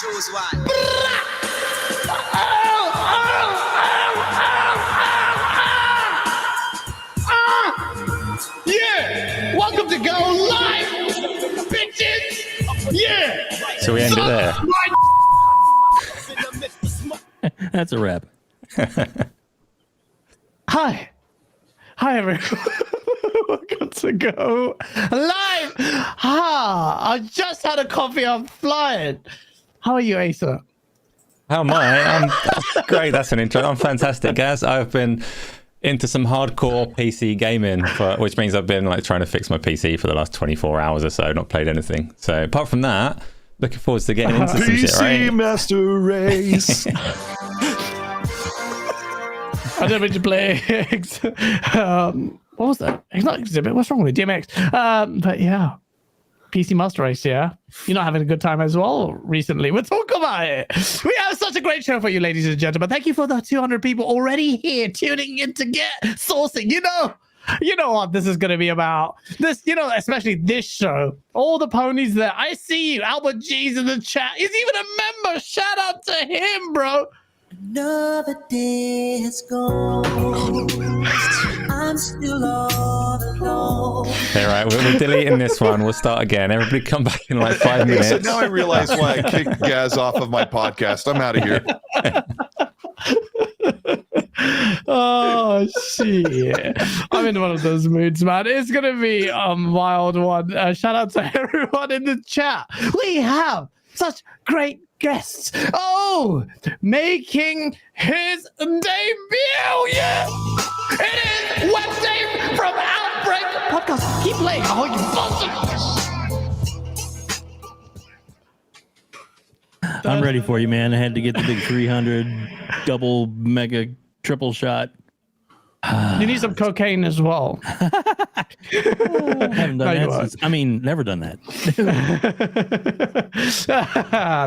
shoes wide. Yeah! Welcome to Go Live, bitches! Yeah! So we end it there. That's a wrap. Hi, everyone. Welcome to Go Live. I just had a coffee. I'm flying. How are you, Asa? How am I? I'm great. That's an intro. I'm fantastic, guys. I've been into some hardcore PC gaming, which means I've been like trying to fix my PC for the last 24 hours or so. Not played anything. So apart from that, looking forward to getting into some shit, right? PC Master Race. I don't mean to play. What was that? It's not Exhibit. What's wrong with it? DMX? But yeah, PC Master Race. Yeah, you're not having a good time as well recently. We'll talk about it. We have such a great show for you, ladies and gentlemen. Thank you for the 200 people already here tuning in to get sourcing. You know what this is going to be about. This, especially this show. All the ponies there. I see you. Albert G's in the chat. He's even a member. Shout out to him, bro. Another day has gone. I'm still all alone. All right, we're deleting this one. We'll start again. Everybody come back in like 5 minutes. So now I realize why I kicked Gaz off of my podcast. I'm out of here. Oh shit! I'm in one of those moods, man. It's gonna be a wild one. Shout out to everyone in the chat. We have such great guests. Oh, making his debut. Yeah, it is Web Dave from Outbreak Podcast. Keep playing. Oh, you bastard! I'm ready for you, man. I had to get the big 300 double mega triple shot. You need some cocaine as well. I haven't done that since, never done that.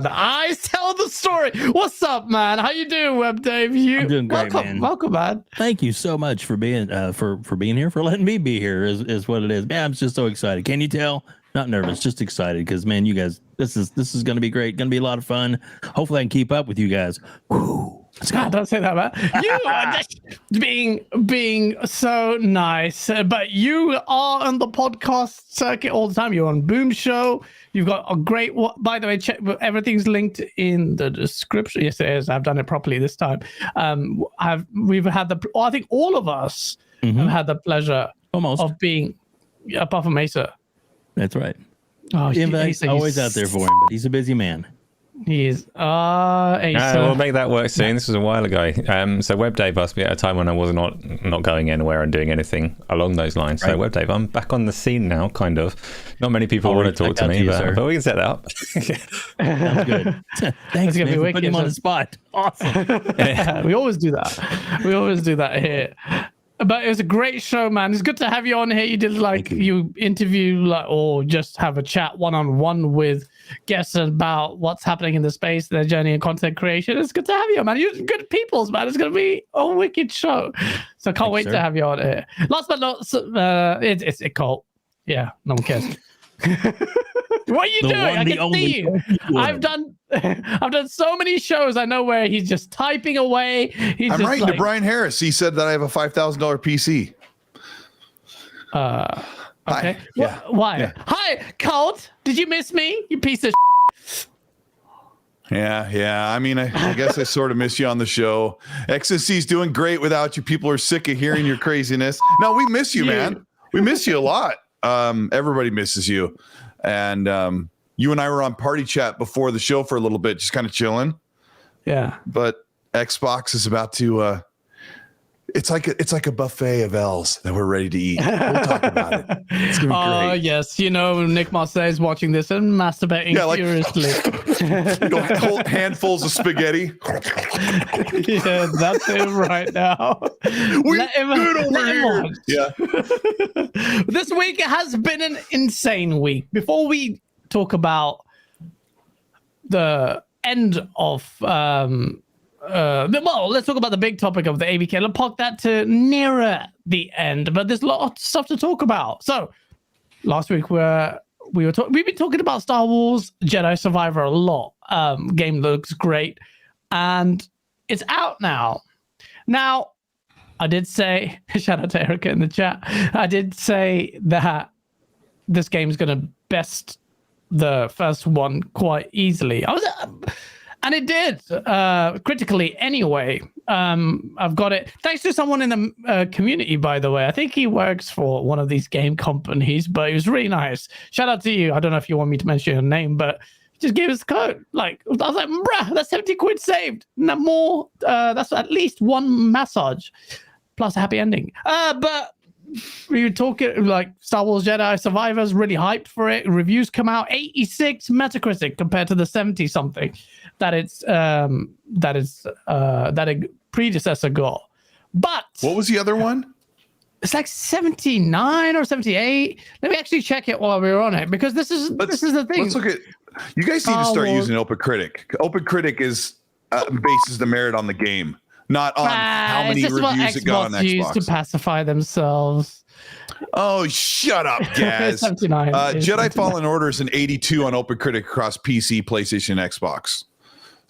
The eyes tell the story. What's up, man? How you doing, Web Dave? I'm doing great, man. Welcome, man. Thank you so much for being for being here, for letting me be here. Is what it is. Man, I'm just so excited. Can you tell? Not nervous, just excited because, man, you guys, this is going to be great. Going to be a lot of fun. Hopefully, I can keep up with you guys. Woo. God, don't say that, man. You are just being so nice, but you are on the podcast circuit all the time. You're on Boom Show. You've got a great. By the way, check everything's linked in the description. Yes, it is. I've done it properly this time. We've had I think all of us have had the pleasure of being, apart from Mesa. That's right. Oh, Invite's always out there for him, but he's a busy man. He is. We'll make that work soon. This was a while ago. So Web Dave asked me at a time when I was not going anywhere and doing anything along those lines. Right. So Web Dave, I'm back on the scene now, kind of. Not many people want to talk to me, but we can set that up. Sounds good. Thanks, man, for putting him on the spot. Awesome. We always do that. We always do that here. But it was a great show, man. It's good to have you on here. You did you interview or just have a chat one-on-one with guests about what's happening in the space, their journey and content creation. It's good to have you, man. You're good peoples, man. It's going to be a wicked show. So I can't wait to have you on here. Last but not it's a cult. Yeah, no one cares. What are you doing? I can see you. I've done so many shows. I know where he's just typing away. I'm writing to Brian Harris. He said that I have a $5,000 PC. Okay. Yeah. Why? Yeah. Hi, Cult. Did you miss me? You piece of Yeah. I mean, I guess I sort of miss you on the show. XSC's doing great without you. People are sick of hearing your craziness. No, we miss you, man. We miss you a lot. Everybody misses you. And you and I were on party chat before the show for a little bit, just kind of chilling. Yeah. But Xbox is about to it's like a buffet of L's that we're ready to eat. We'll talk about it. It's gonna be great. Yes, Nick Marseille is watching this and masturbating furiously. Whole handfuls of spaghetti. Yeah, that's him right now. Let him watch. Yeah. This week has been an insane week. Before we talk about the end of let's talk about the big topic of the AVK. Let's park that to nearer the end, but there's a lot of stuff to talk about. So last week we've been talking about Star Wars Jedi Survivor a lot. game looks great, and it's out now. Now, I did say, shout out to Erica in the chat, I did say that this game's going to best the first one quite easily. And it did, critically anyway. I've got it. Thanks to someone in the community, by the way. I think he works for one of these game companies, but he was really nice. Shout out to you. I don't know if you want me to mention your name, but just gave us the code. Like, I was like, bruh, that's 70 quid saved. No more. That's at least one massage plus a happy ending. But we were talking like Star Wars Jedi Survivor is really hyped for it. Reviews come out 86 Metacritic compared to the 70 something that a predecessor got. But what was the other one? It's like 79 or 78. Let me actually check it while we're on it, because this is the thing. Let's look at. You guys need to start using OpenCritic. OpenCritic is bases the merit on the game, not on how many reviews it got on Xbox. Used to pacify themselves. Oh, shut up, Gaz. 79. Jedi Fallen Order is an 82 on OpenCritic across PC, PlayStation, Xbox.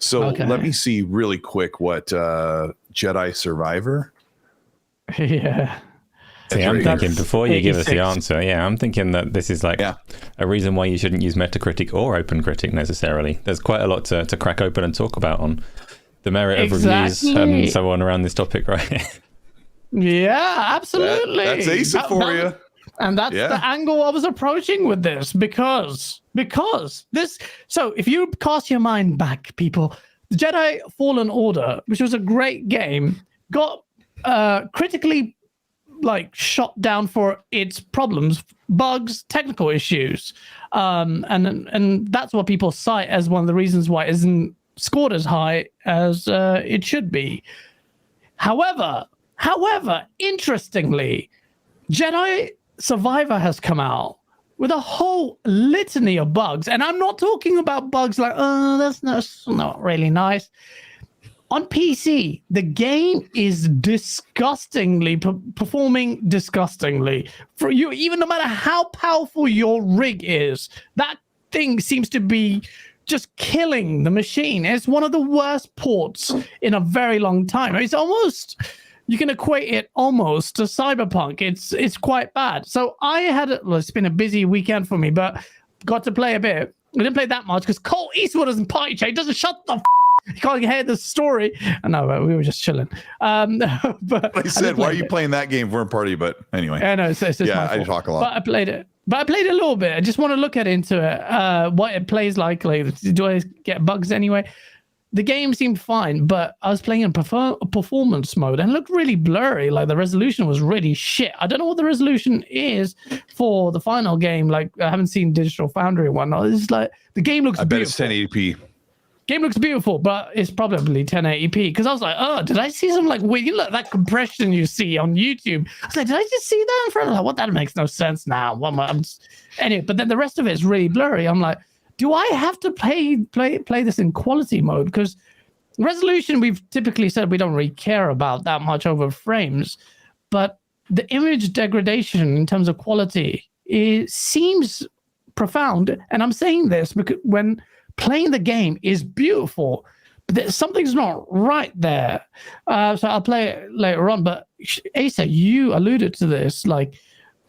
So let me see really quick what Jedi Survivor. Yeah. See, I'm thinking before you give us the answer, I'm thinking that this is like a reason why you shouldn't use Metacritic or OpenCritic necessarily. There's quite a lot to crack open and talk about on the merit of reviews and so on around this topic, right? Yeah, absolutely. That's ASA for you. And that's the angle I was approaching with this, because this. So if you cast your mind back, people, the Jedi Fallen Order, which was a great game, got critically shot down for its problems, bugs, technical issues, and that's what people cite as one of the reasons why it isn't scored as high as it should be. However, interestingly, Jedi Survivor has come out with a whole litany of bugs, and I'm not talking about bugs like, oh, that's not really nice. On PC, the game is disgustingly performing disgustingly for you. Even no matter how powerful your rig is, that thing seems to be just killing the machine. It's one of the worst ports in a very long time. It's almost, you can equate it almost to Cyberpunk. It's quite bad. So it's been a busy weekend for me, but got to play a bit. I didn't play that much because Colt Eastwood isn't party chain. Doesn't shut the you can't hear the story. No, we were just chilling. But I said, why are you playing that game? We're in party, but anyway. I know. It's just I talk a lot. But I played it. a little bit. I just want to look into it. What it plays like. Do I get bugs anyway? The game seemed fine, but I was playing in performance mode and it looked really blurry. Like the resolution was really shit. I don't know what the resolution is for the final game. Like I haven't seen Digital Foundry and whatnot. It's like the game looks beautiful. I bet it's 1080p. Game looks beautiful, but it's probably 1080p. Because I was like, oh, did I see some weird, that compression you see on YouTube? I was like, did I just see that in front of that? What? That makes no sense now. Anyway, but then the rest of it is really blurry. I'm like, do I have to play this in quality mode? Because resolution, we've typically said we don't really care about that much over frames, but the image degradation in terms of quality, it seems profound. And I'm saying this because when playing the game is beautiful, but something's not right there. So I'll play it later on. But Asa, you alluded to this, like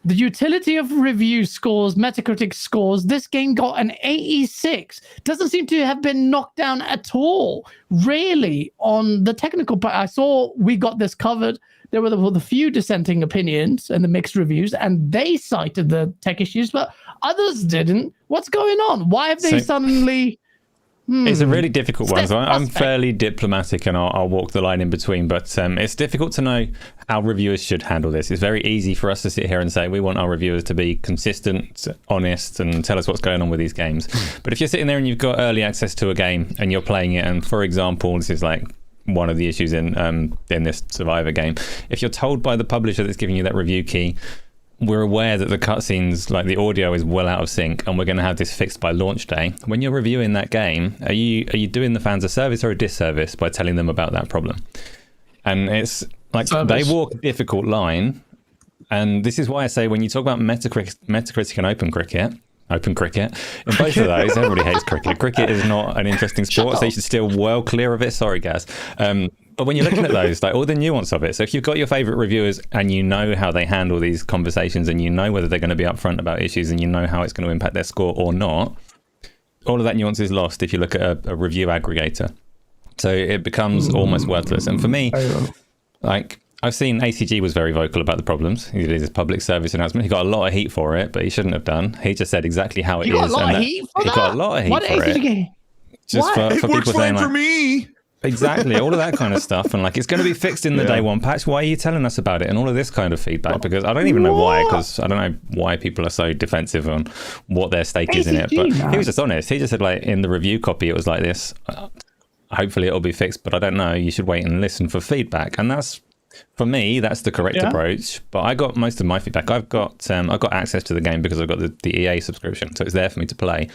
the utility of review scores, Metacritic scores. This game got an 86. Doesn't seem to have been knocked down at all, really, on the technical part. I saw we got this covered. There were the few dissenting opinions and the mixed reviews, and they cited the tech issues, but others didn't. What's going on? Why have they suddenly... It's a really difficult one. So I'm fairly diplomatic and I'll walk the line in between, but it's difficult to know how reviewers should handle this. It's very easy for us to sit here and say we want our reviewers to be consistent, honest, and tell us what's going on with these games. But if you're sitting there and you've got early access to a game and you're playing it, and for example, this is like one of the issues in this Survivor game, if you're told by the publisher that's giving you that review key, we're aware that the cutscenes, like the audio, is well out of sync, and we're going to have this fixed by launch day. When you're reviewing that game, are you doing the fans a service or a disservice by telling them about that problem? And it's like they walk a difficult line, and this is why I say when you talk about Metacritic and OpenCritic, Open Cricket. In both of those, everybody hates cricket. Cricket is not an interesting sport, so you should steer well clear of it. Sorry, Gaz. But when you're looking at those, like all the nuance of it, so if you've got your favorite reviewers and you know how they handle these conversations and you know whether they're going to be upfront about issues and you know how it's going to impact their score or not, all of that nuance is lost if you look at a review aggregator. So it becomes almost worthless. And for me, like, I've seen ACG was very vocal about the problems. He did his public service announcement. He got a lot of heat for it, but he shouldn't have done. He just said exactly how it is. He got a lot of heat for that? He got a lot of heat What for ACG? it. Just for It works people saying, fine for like, me. exactly, all of that kind of stuff. And like, it's going to be fixed in the day one patch. Why are you telling us about it? And all of this kind of feedback, because I don't even know why, because I don't know why people are so defensive on what their stake is in it. But he was just honest. He just said, like, in the review copy, it was like this. Hopefully it'll be fixed, but I don't know. You should wait and listen for feedback. And that's, for me, that's the correct approach. But I got most of my feedback. I've got access to the game because I've got the EA subscription, so it's there for me to play.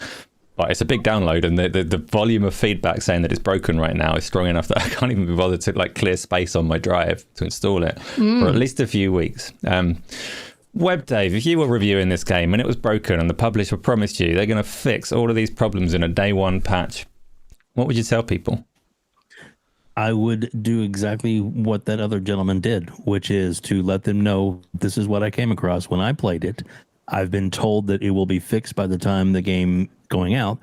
But it's a big download, and the volume of feedback saying that it's broken right now is strong enough that I can't even be bothered to like clear space on my drive to install it for at least a few weeks. Web Dave, if you were reviewing this game and it was broken and the publisher promised you they're going to fix all of these problems in a day one patch, what would you tell people? I would do exactly what that other gentleman did, which is to let them know this is what I came across when I played it. I've been told that it will be fixed by the time the game going out,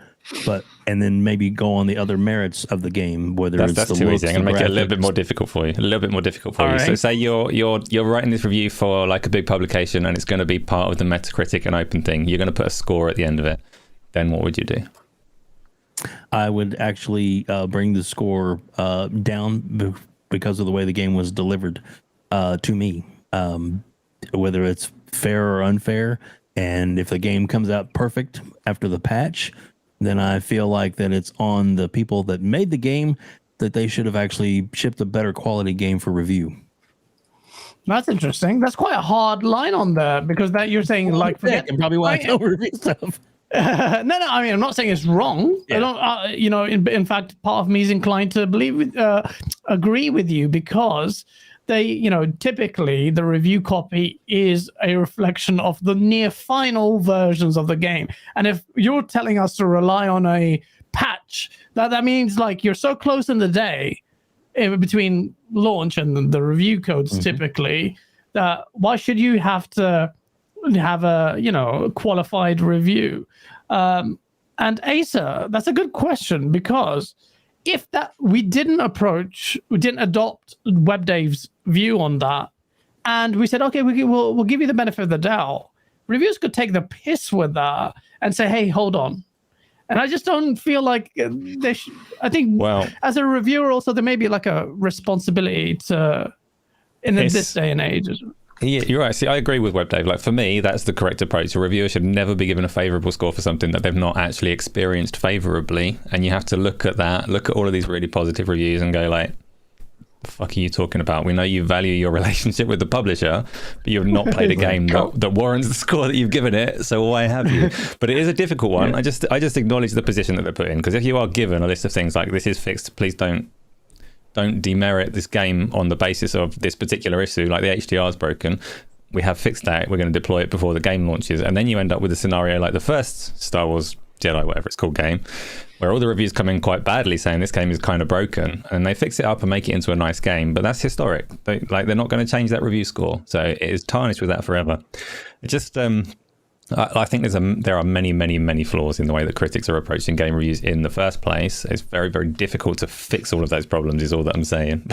and then maybe go on the other merits of the game, whether that's it's the too looks, easy. I'm going to make it a little graphics. bit more difficult for you. All right. So say you're writing this review for like a big publication and it's going to be part of the Metacritic and open thing. You're going to put a score at the end of it. Then what would you do? I would actually bring the score down because of the way the game was delivered to me, whether it's fair or unfair. And if the game comes out perfect after the patch, then I feel like that it's on the people that made the game that they should have actually shipped a better quality game for review. That's interesting. That's quite a hard line on there, because that you're saying like forget and probably why I don't review stuff. no, I mean, I'm not saying it's wrong. I don't, in fact, part of me is inclined to agree with you, because they, typically the review copy is a reflection of the near final versions of the game. And if you're telling us to rely on a patch, that means like you're so close in the day between launch and the review codes typically, that why should you have to have a qualified review? And Asa, that's a good question, because if that we didn't adopt Web Dave's view on that, and we said, okay, we'll give you the benefit of the doubt, reviewers could take the piss with that and say, hey, hold on. And I just don't feel like they should. I think, as a reviewer, also there may be like a responsibility to in this day and age. Yeah, you're right. See, I agree with Web Dave. Like, for me, that's the correct approach. A reviewer should never be given a favorable score for something that they've not actually experienced favorably. And you have to look at all of these really positive reviews and go like, the fuck are you talking about? We know you value your relationship with the publisher, but you've not played a game that warrants the score that you've given it. So why have you? But it is a difficult one. Yeah. I just acknowledge the position that they're put in, because if you are given a list of things like this is fixed, please don't demerit this game on the basis of this particular issue, like the HDR is broken. We have fixed that. We're going to deploy it before the game launches. And then you end up with a scenario like the first Star Wars Jedi, whatever it's called, game, where all the reviews come in quite badly saying this game is kind of broken, and they fix it up and make it into a nice game. But that's historic. They're not going to change that review score. So it is tarnished with that forever. It just... I think there are many, many, many flaws in the way that critics are approaching game reviews in the first place. It's very, very difficult to fix all of those problems, is all that I'm saying.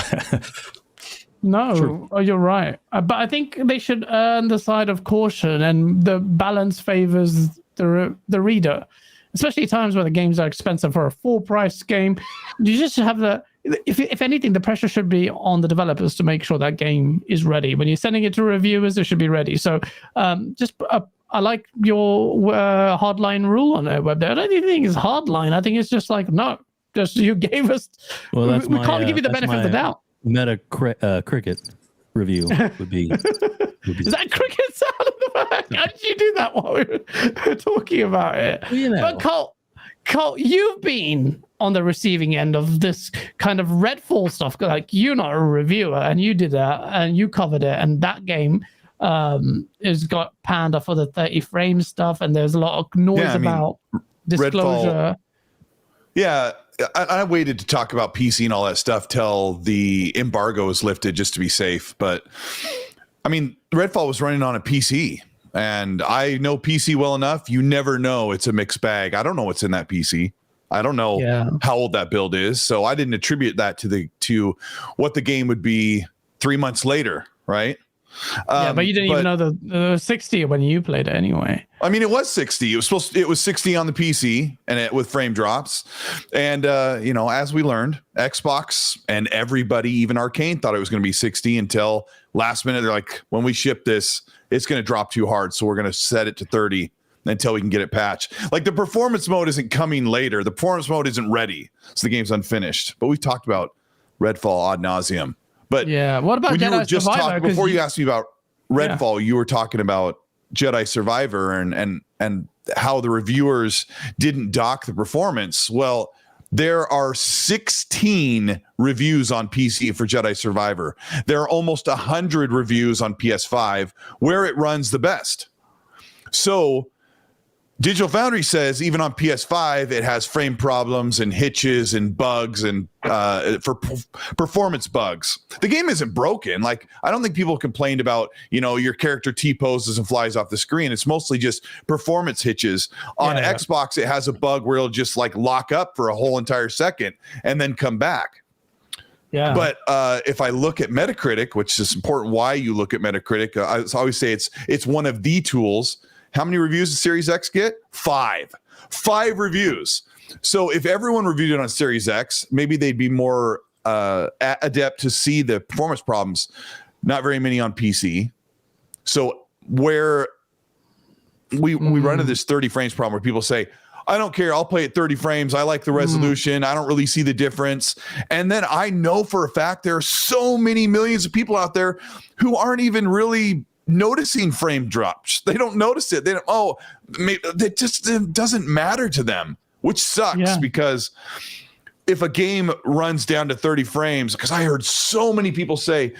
No, you're right. But I think they should earn the side of caution, and the balance favors the reader, especially times where the games are expensive. For a full price game, you just have if anything, the pressure should be on the developers to make sure that game is ready. When you're sending it to reviewers, it should be ready. So I like your hardline rule on it, Web Dev. I don't even think it's hardline. I think it's just like, no, just you gave us. Well, that's we can't give you the benefit of the doubt. Meta cricket review would be. Is that cricket sound in the back? How did you do that while we were talking about it? But Colt, you've been on the receiving end of this kind of Redfall stuff. Like, you're not a reviewer, and you did that, and you covered it, and that game it's got panned off for the 30 frame stuff, and there's a lot of noise about disclosure. Redfall, yeah, I waited to talk about PC and all that stuff till the embargo was lifted just to be safe. But I mean, Redfall was running on a PC, and I know PC well enough. You never know. It's a mixed bag. I don't know what's in that PC. I don't know how old that build is. So I didn't attribute that to what the game would be 3 months later. Right. But you didn't even know the 60 when you played it anyway. I mean, it was 60. It was 60 on the PC and with frame drops. And as we learned, Xbox and everybody, even Arcane, thought it was going to be 60 until last minute. They're like, when we ship this, it's going to drop too hard, so we're going to set it to 30 until we can get it patched. Like, the performance mode isn't coming later. The performance mode isn't ready, so the game's unfinished. But we've talked about Redfall ad nauseum. But yeah, what about Jedi Survivor? Before you asked me about Redfall, you were talking about Jedi Survivor and how the reviewers didn't dock the performance. Well, there are 16 reviews on PC for Jedi Survivor. There are almost 100 reviews on PS5 where it runs the best. So Digital Foundry says even on PS5, it has frame problems and hitches and bugs and for performance bugs. The game isn't broken. Like, I don't think people complained about, your character T-poses and flies off the screen. It's mostly just performance hitches. On Xbox, it has a bug where it'll just like lock up for a whole entire second and then come back. Yeah. But if I look at Metacritic, which is important why you look at Metacritic, I always say it's one of the tools. How many reviews does Series X get? 5 reviews. So if everyone reviewed it on Series X, maybe they'd be more adept to see the performance problems. Not very many on PC. So where we run into this 30 frames problem where people say, I don't care, I'll play at 30 frames. I like the resolution. I don't really see the difference. And then I know for a fact there are so many millions of people out there who aren't even really noticing frame drops. They don't notice it. They don't, it just doesn't matter to them, which sucks because if a game runs down to 30 frames, because I heard so many people say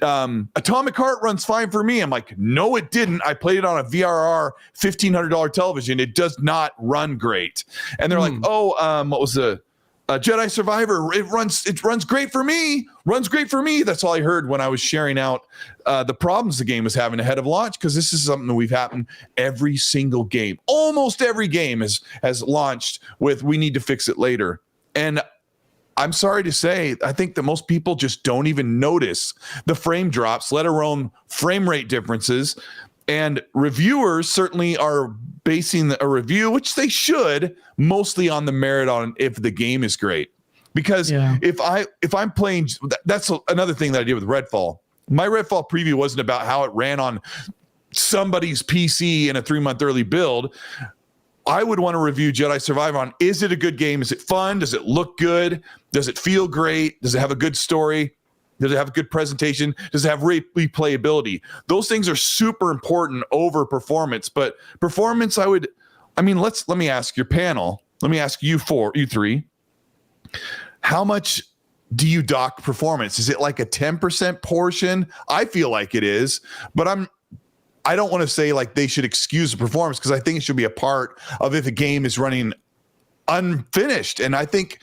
Atomic Heart runs fine for me. I'm like, no, it didn't. I played it on a VRR $1,500 television. It does not run great. And they're like, what was the Jedi Survivor? It runs great for me. Runs great for me. That's all I heard when I was sharing out the problems the game was having ahead of launch, because this is something that we've happened every single game. Almost every game has launched with we need to fix it later. And I'm sorry to say, I think that most people just don't even notice the frame drops, let alone frame rate differences. And reviewers certainly are basing a review, which they should, mostly on the merit on if the game is great. Because if I'm playing, that's another thing that I did with Redfall. My Redfall preview wasn't about how it ran on somebody's PC in a 3-month early build. I would want to review Jedi Survivor on, is it a good game? Is it fun? Does it look good? Does it feel great? Does it have a good story? Does it have a good presentation? Does it have replayability? Those things are super important over performance. But performance, let me ask your panel. Let me ask you three. How much do you dock performance? Is it like a 10% portion? I feel like it is, but I don't want to say like they should excuse the performance, because I think it should be a part of if a game is running unfinished. And I think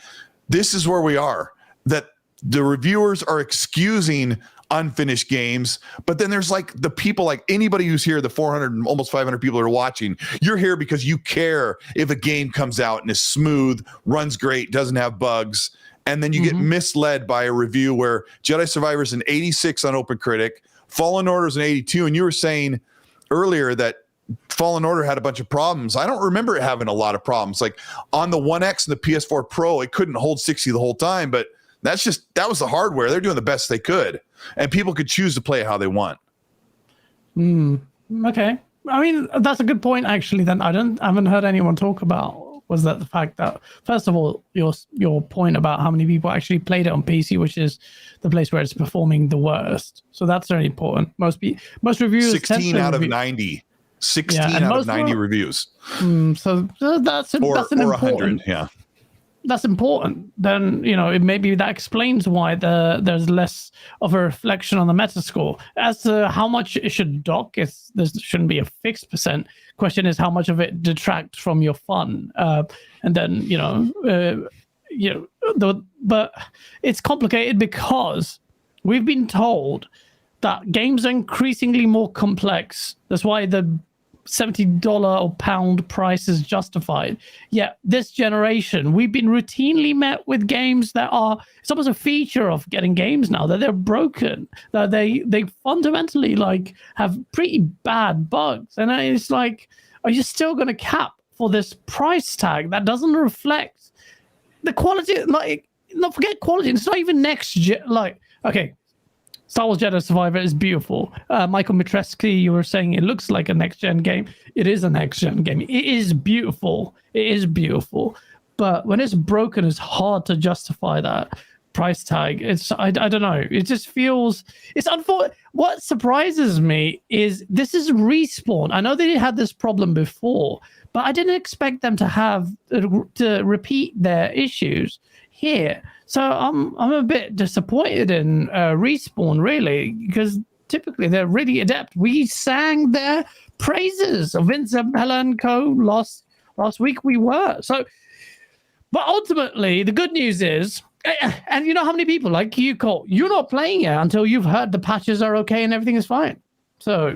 this is where we are, that the reviewers are excusing unfinished games, but then there's like the people, like anybody who's here, the 400, almost 500 people that are watching, you're here because you care if a game comes out and is smooth, runs great, doesn't have bugs. And then you get misled by a review where Jedi Survivor is an 86 on OpenCritic, Fallen Order is an 82. And you were saying earlier that Fallen Order had a bunch of problems. I don't remember it having a lot of problems. Like on the One X and the PS4 Pro, it couldn't hold 60 the whole time, but that was the hardware. They're doing the best they could, and people could choose to play it how they want. Okay. I mean, that's a good point, actually. Then I haven't heard anyone talk about, was that the fact that, first of all, your point about how many people actually played it on PC, which is the place where it's performing the worst. So that's very important. Most reviews, 16 out of 90. 16 out of 90 reviews. So that's an important. 100, yeah. that's important, then maybe that explains why there's less of a reflection on the Metascore. As to how much it should dock, there shouldn't be a fixed percent. Question is how much of it detracts from your fun, and then but it's complicated because we've been told that games are increasingly more complex. That's why the $70 or pound price is justified. Yet this generation, we've been routinely met with games that it's almost a feature of getting games now, that they're broken, that they fundamentally have pretty bad bugs. And it's like, are you still going to cap for this price tag that doesn't reflect the quality? Not forget quality. It's not even next gen. Okay, Star Wars Jedi Survivor is beautiful. Michael Mitreski, you were saying it looks like a next-gen game. It is a next-gen game. It is beautiful. It is beautiful. But when it's broken, it's hard to justify that price tag. I don't know. It just feels... It's unfortunate. What surprises me is this is Respawn. I know they had this problem before, but I didn't expect them to repeat their issues here. So I'm a bit disappointed in Respawn, really, because typically they're really adept. We sang their praises of Vince Zampella and co. last week. We were. So, but ultimately, the good news is, and you know how many people like you, Cole, you're not playing it until you've heard the patches are okay and everything is fine. So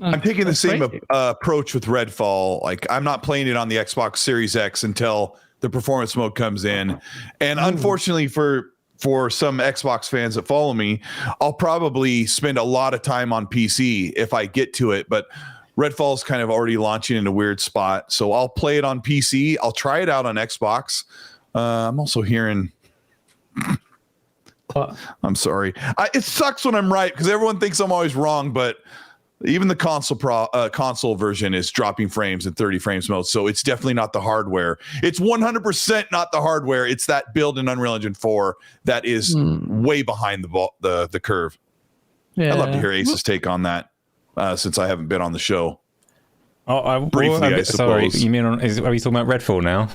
I'm taking the same approach with Redfall. Like, I'm not playing it on the Xbox Series X until the performance mode comes in. And unfortunately for some Xbox fans that follow me, I'll probably spend a lot of time on PC if I get to it. But Redfall's kind of already launching in a weird spot. So I'll play it on PC. I'll try it out on Xbox. I'm also hearing... I'm sorry. It sucks when I'm right because everyone thinks I'm always wrong, but even the console version is dropping frames in 30 frames mode, so it's definitely not the hardware. It's 100% not the hardware. It's that build in Unreal Engine 4 that is way behind the curve. Yeah. I'd love to hear Ace's take on that, since I haven't been on the show. Briefly, I suppose. Sorry, you mean are you talking about Redfall now?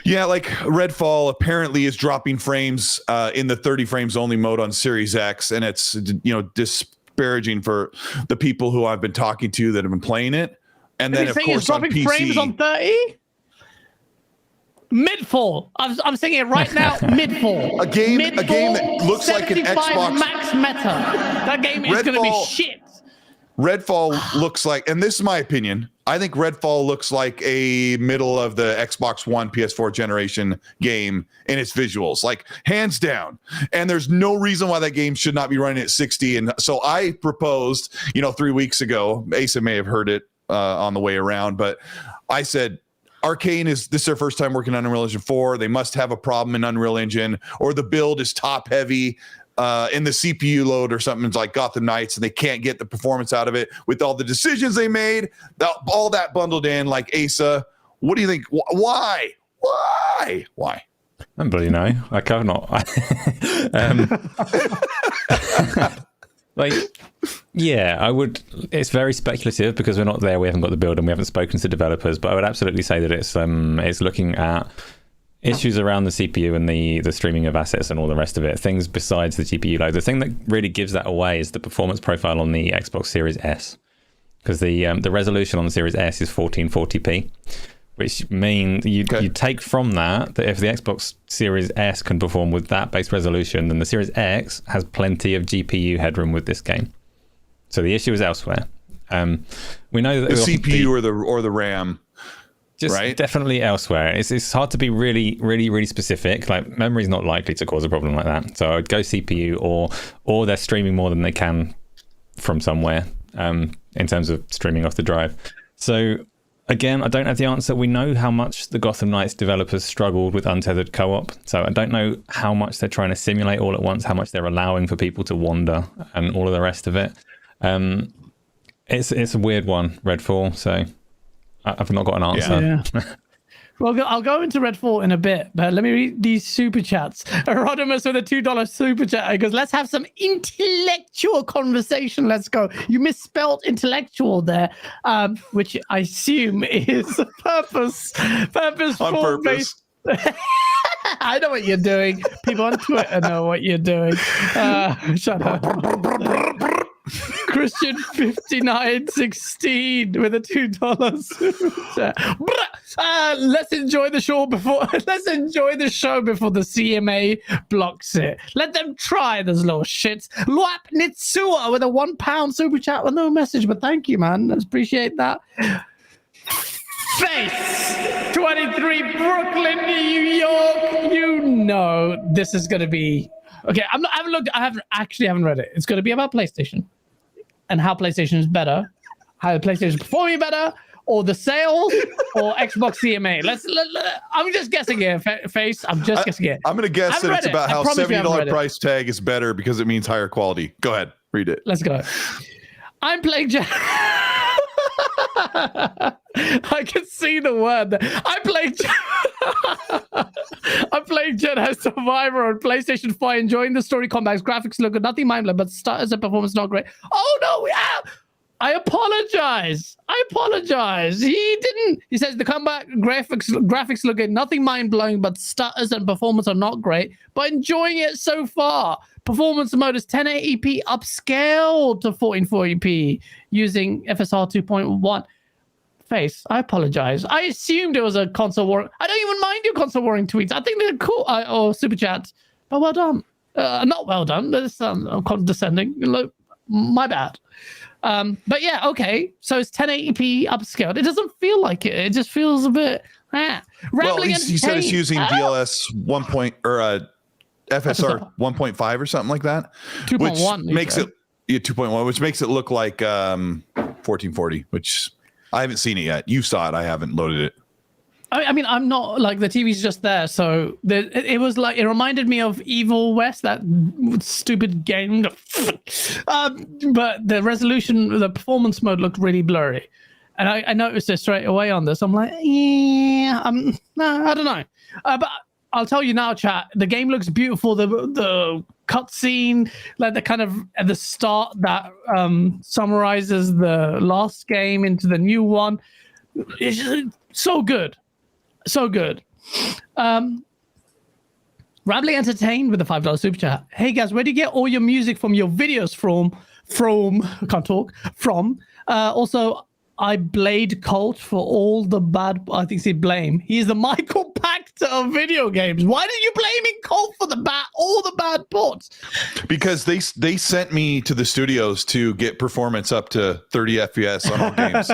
Yeah, like Redfall apparently is dropping frames in the 30 frames only mode on Series X, and it's disparaging for the people who I've been talking to that have been playing it. And then of course on PC, frames on 30. Midfall. I'm saying it right now. Midfall. A game that looks like an Xbox Max Meta. That game is going to be shit. Redfall looks like, and this is my opinion, I think Redfall looks like a middle of the Xbox One, PS4 generation game in its visuals, like hands down. And there's no reason why that game should not be running at 60. And so I proposed, 3 weeks ago, Asa may have heard it on the way around, but I said, Arcane this is their first time working on Unreal Engine 4. They must have a problem in Unreal Engine, or the build is top heavy in the CPU load or something like Gotham Knights, and they can't get the performance out of it with all the decisions they made, all that bundled in. Like, Asa, what do you think? Why? I don't bloody know. Like, I've not. Yeah, I would. It's very speculative because we're not there. We haven't got the build and we haven't spoken to developers. But I would absolutely say that it's looking at issues around the CPU and the streaming of assets and all the rest of it. Things besides the GPU load. The thing that really gives that away is the performance profile on the Xbox Series S, because the resolution on the Series S is 1440p, which means you take from that if the Xbox Series S can perform with that base resolution, then the Series X has plenty of GPU headroom with this game. So the issue is elsewhere. We know that the CPU or the RAM. Just right? Definitely elsewhere. It's hard to be really, really, really specific. Like, memory's not likely to cause a problem like that. So I'd go CPU or they're streaming more than they can from somewhere in terms of streaming off the drive. So again, I don't have the answer. We know how much the Gotham Knights developers struggled with untethered co-op. So I don't know how much they're trying to simulate all at once, how much they're allowing for people to wander and all of the rest of it. It's a weird one, Redfall. So I've not got an answer. Yeah. Well, I'll go into Redfall in a bit, but let me read these super chats. Rodimus with a $2 super chat goes, let's have some intellectual conversation. Let's go. You misspelled intellectual there, which I assume is purposeful. On purpose. I know what you're doing. People on Twitter know what you're doing. Shut up. Christian 5916 with a $2. Let's enjoy the show before the CMA blocks it. Let them try those little shits. Luap Nitsua with a £1 super chat with no message, but thank you, man. I appreciate that. Face 23 Brooklyn, New York. You know this is gonna be okay. I haven't read it. It's gonna be about PlayStation and how PlayStation is better, how PlayStation is performing better, or the sales, or Xbox CMA. I'm just guessing here, Face. I'm just guessing here. I'm gonna guess that it's about how $70 price tag is better because it means higher quality. Go ahead, read it. Let's go. I'm playing I can see the word. I'm playing Jedi Survivor on PlayStation 5, enjoying the story combats. Graphics look good, nothing mind-blowing, but stutters and performance not great. Oh no, I apologize. He says the combat graphics look good, nothing mind-blowing, but stutters and performance are not great, but enjoying it so far. Performance mode is 1080p upscaled to 1440p using FSR 2.1. Face, I apologize. I assumed it was a console war. I don't even mind your console warring tweets. I think they're cool, or super chats. But well done. Not well done. That's condescending. Look, my bad. But yeah, okay. So it's 1080p upscaled. It doesn't feel like it. It just feels a bit. Well, he said it's using DLS 1. FSR 1.5 or something like that, 2.1 which makes it 2.1, which makes it look like 1440, which I haven't seen it yet. You saw it. I haven't loaded it. I mean, I'm not like the TV's just there, so it was like it reminded me of Evil West, that stupid game. But the resolution, the performance mode looked really blurry, and I noticed it straight away on this. I'm like, yeah, no, I don't know, but I'll tell you now, chat. The game looks beautiful. The cutscene, like the kind of at the start that summarizes the last game into the new one, it's just so good. So good. Rambling Entertained with a $5 super chat. Hey guys, where do you get all your music from your videos from? I can't talk. Also, I blade Colt for all the bad. I think he blame. He's the Michael Pachter of video games. Why are you blaming Colt for all the bad ports? Because they sent me to the studios to get performance up to 30 FPS on all games.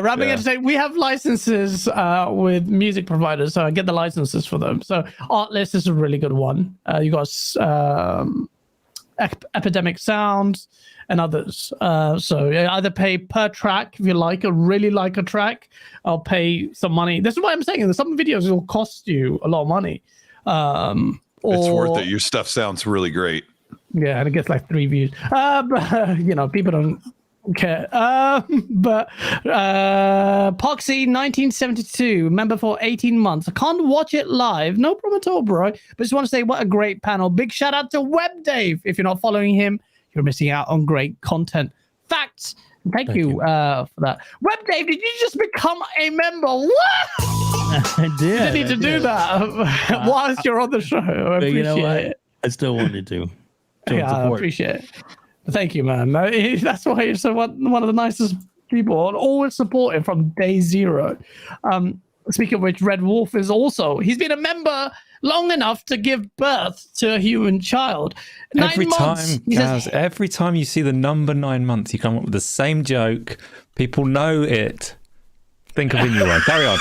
Rambling Entertainment, we have licenses with music providers, so I get the licenses for them. So Artlist is a really good one. You got Epidemic Sounds and others. So either pay per track if you really like a track. I'll pay some money. This is why I'm saying that some videos will cost you a lot of money. It's worth it. Your stuff sounds really great. Yeah, and it gets like 3 views. But people don't care. But Poxy 1972, member for 18 months. I can't watch it live. No problem at all, bro. But just want to say what a great panel. Big shout out to Web Dave. If you're not following him, you're missing out on great content. Facts. Thank you for that. Web Dave, did you just become a member? What? I did. You didn't need to do that whilst you're on the show. I appreciate it. I still wanted to. I appreciate it. Thank you, man. That's why you're so one of the nicest people, and always supporting from day zero. Speaking of which, Red Wolf is also, he's been a member long enough to give birth to a human child. Every time you see the number 9 months, you come up with the same joke. People know it. Think of a new one. Carry on.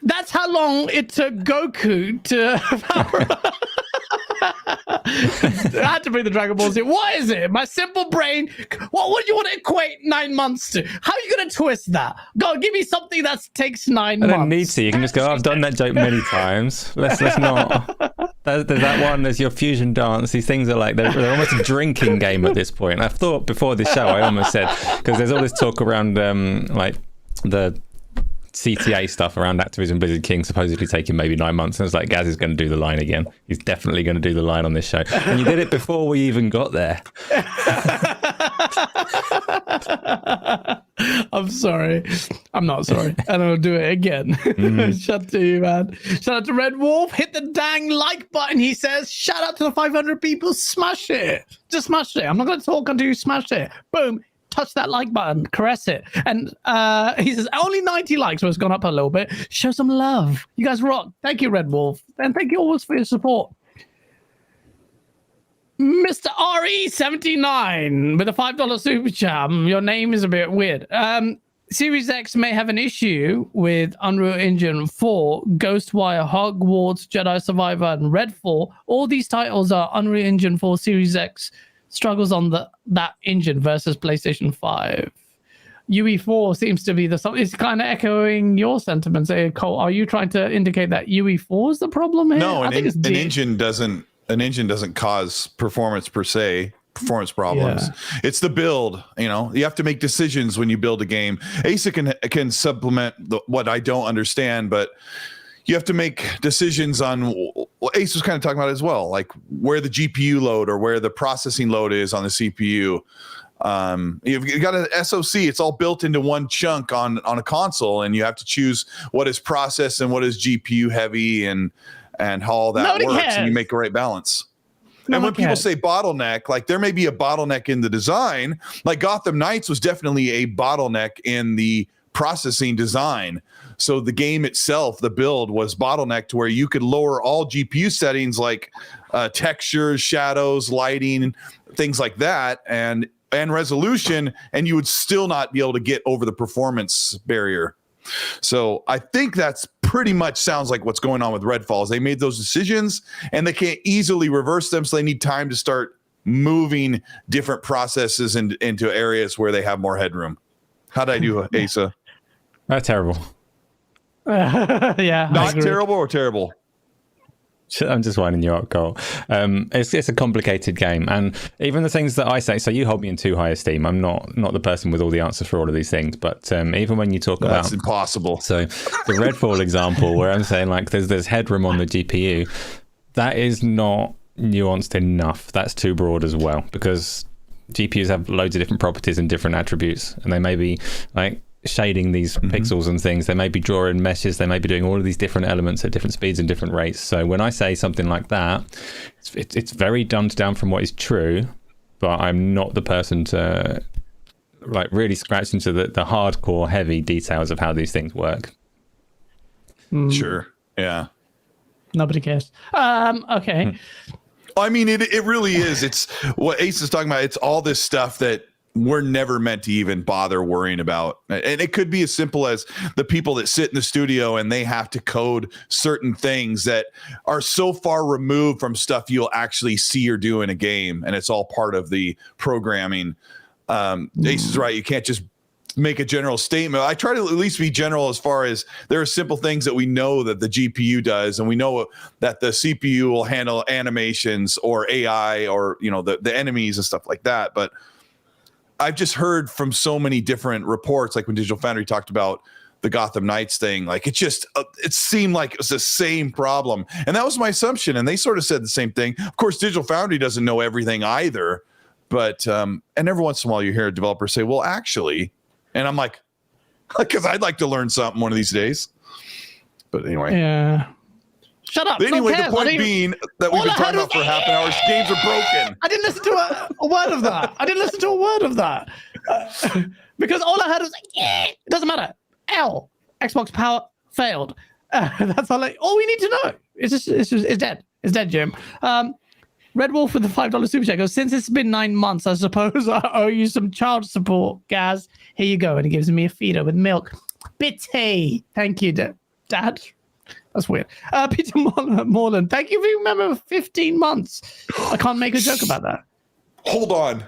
That's how long it took Goku to I had to bring the Dragon Ball Z. What is it? My simple brain. What would you want to equate 9 months to? How are you going to twist that? Go, give me something that takes 9 months. I don't need to. You can just go, I've done that joke many times. Let's not. There's that one. There's your fusion dance. These things are like, they're almost a drinking game at this point. I've thought before this show, I almost said, because there's all this talk around like the CTA stuff around Activision Blizzard King supposedly taking maybe 9 months, and it's like Gaz is going to do the line again. He's definitely going to do the line on this show, and you did it before we even got there. I'm sorry. I'm not sorry. And I'll do it again. Shout out to you, man. Shout out to Red Wolf. Hit the dang like button, he says. Shout out to the 500 people. Smash it. Just smash it. I'm not going to talk until you smash it. Boom. Touch that like button. Caress it. And he says, only 90 likes, so it's gone up a little bit. Show some love. You guys rock. Thank you, Red Wolf. And thank you always for your support. Mr. RE79 with a $5 super chat. Your name is a bit weird. Series X may have an issue with Unreal Engine 4, Ghostwire, Hogwarts, Jedi Survivor, and Redfall. All these titles are Unreal Engine 4 Series X struggles on that engine versus PlayStation 5. UE4 seems to be it's kind of echoing your sentiments. Cole, are you trying to indicate that UE4 is the problem here? No, an engine doesn't cause performance problems. Yeah. It's the build. You have to make decisions when you build a game. Asa can supplement what I don't understand, but you have to make decisions on what Ace was kind of talking about as well, like where the GPU load or where the processing load is on the CPU. You've got an SoC. It's all built into one chunk on a console, and you have to choose what is processed and what is GPU heavy and how all that works, and you make the right balance. And when people say bottleneck, like there may be a bottleneck in the design, like Gotham Knights was definitely a bottleneck in the processing design. So the game itself, the build was bottlenecked to where you could lower all GPU settings like textures, shadows, lighting, things like that, and resolution, and you would still not be able to get over the performance barrier. So I think that's pretty much sounds like what's going on with Redfall. They made those decisions and they can't easily reverse them, so they need time to start moving different processes into areas where they have more headroom. How did I do, Asa? Terrible. Yeah. Not terrible or terrible? I'm just winding you up, Cole. It's a complicated game, and even the things that I say. So you hold me in too high esteem. I'm not the person with all the answers for all of these things. But even when you talk about, that's impossible. So the Redfall example, where I'm saying like there's headroom on the GPU, that is not nuanced enough. That's too broad as well, because GPUs have loads of different properties and different attributes, and they may be like shading these pixels and things. They may be drawing meshes. They may be doing all of these different elements at different speeds and different rates. So when I say something like that, it's very dumbed down from what is true, but I'm not the person to like really scratch into the hardcore heavy details of how these things work. Sure. Yeah. Nobody cares. Okay. I mean, it really is. It's what Ace is talking about. It's all this stuff that we're never meant to even bother worrying about. And it could be as simple as the people that sit in the studio and they have to code certain things that are so far removed from stuff you'll actually see or do in a game. And it's all part of the programming. Ace is right. You can't just make a general statement. I try to at least be general as far as there are simple things that we know that the GPU does, and we know that the CPU will handle animations or AI or, the enemies and stuff like that. But I've just heard from so many different reports, like when Digital Foundry talked about the Gotham Knights thing, like it seemed like it was the same problem. And that was my assumption. And they sort of said the same thing. Of course, Digital Foundry doesn't know everything either. But, and every once in a while you hear a developer say, well, actually, and I'm like, because I'd like to learn something one of these days. But anyway. Yeah. Shut up. But anyway, the point being that we've been talking about for half an hour, games are broken. I didn't listen to a word of that. Because all I heard was, it doesn't matter. Xbox power failed. That's all we need to know. It's dead. It's dead, Jim. Red Wolf with the $5 super chat goes, since it's been 9 months, I suppose I owe you some child support, Gaz. Here you go. And he gives me a feeder with milk. Bitty. Thank you, Dad. That's weird. Peter Morland, thank you for remembering 15 months. I can't make a joke about that. Hold on.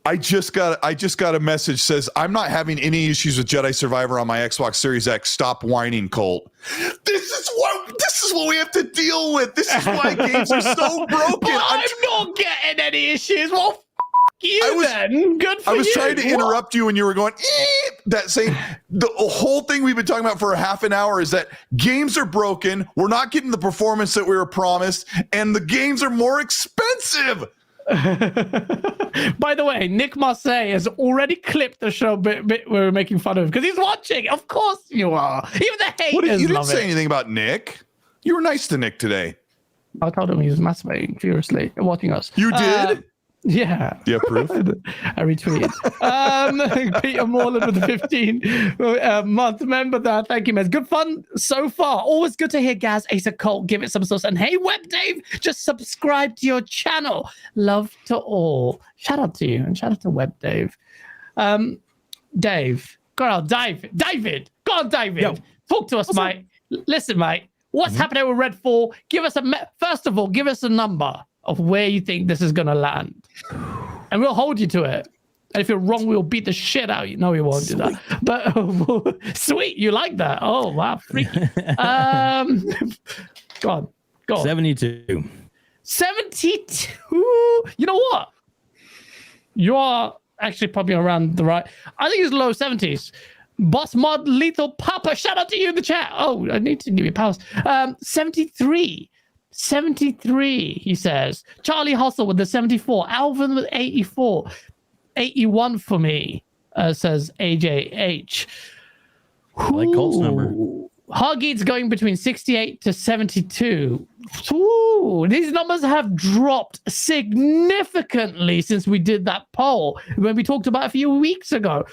I just got a message says, I'm not having any issues with Jedi Survivor on my Xbox Series X. Stop whining, Colt. This is what we have to deal with. This is why games are so broken. I'm not getting any issues. Well, then. Good for you. I was trying to interrupt you when you were going, that saying the whole thing we've been talking about for a half an hour is that games are broken. We're not getting the performance that we were promised, and the games are more expensive. By the way, Nick Marseille has already clipped the show bit we were making fun of because he's watching. Of course you are. Even the haters You didn't love say it. anything about Nick. You were nice to Nick today. I told him he was masturbating furiously watching us. You did? Yeah. Do you have proof? I retweeted. Peter Morland with the 15-month member there. Thank you, man. Good fun so far. Always good to hear Gaz, Ace of Cult, give it some sauce. And hey, Web Dave, just subscribe to your channel. Love to all. Shout out to you and shout out to Web Dave. Dave, go on, David. Go on, David. Yo. Talk to us, mate. Listen, mate. What's happening with Redfall? Give us first of all, give us a number of where you think this is going to land. And we'll hold you to it. And if you're wrong, we'll beat the shit out of you. No, we won't do that. But sweet, you like that? Oh, wow, freaky. Go on. 72. 72. You know what? You are actually probably around the right. I think it's low 70s. Boss Mod Lethal Papa, shout out to you in the chat. Oh, I need to give you powers. 73. 73, he says. Charlie Hustle with the 74. Alvin with 84. 81 for me, says AJH. I like Colt's number. Hargeet's going between 68 to 72. Ooh, these numbers have dropped significantly since we did that poll when we talked about it a few weeks ago.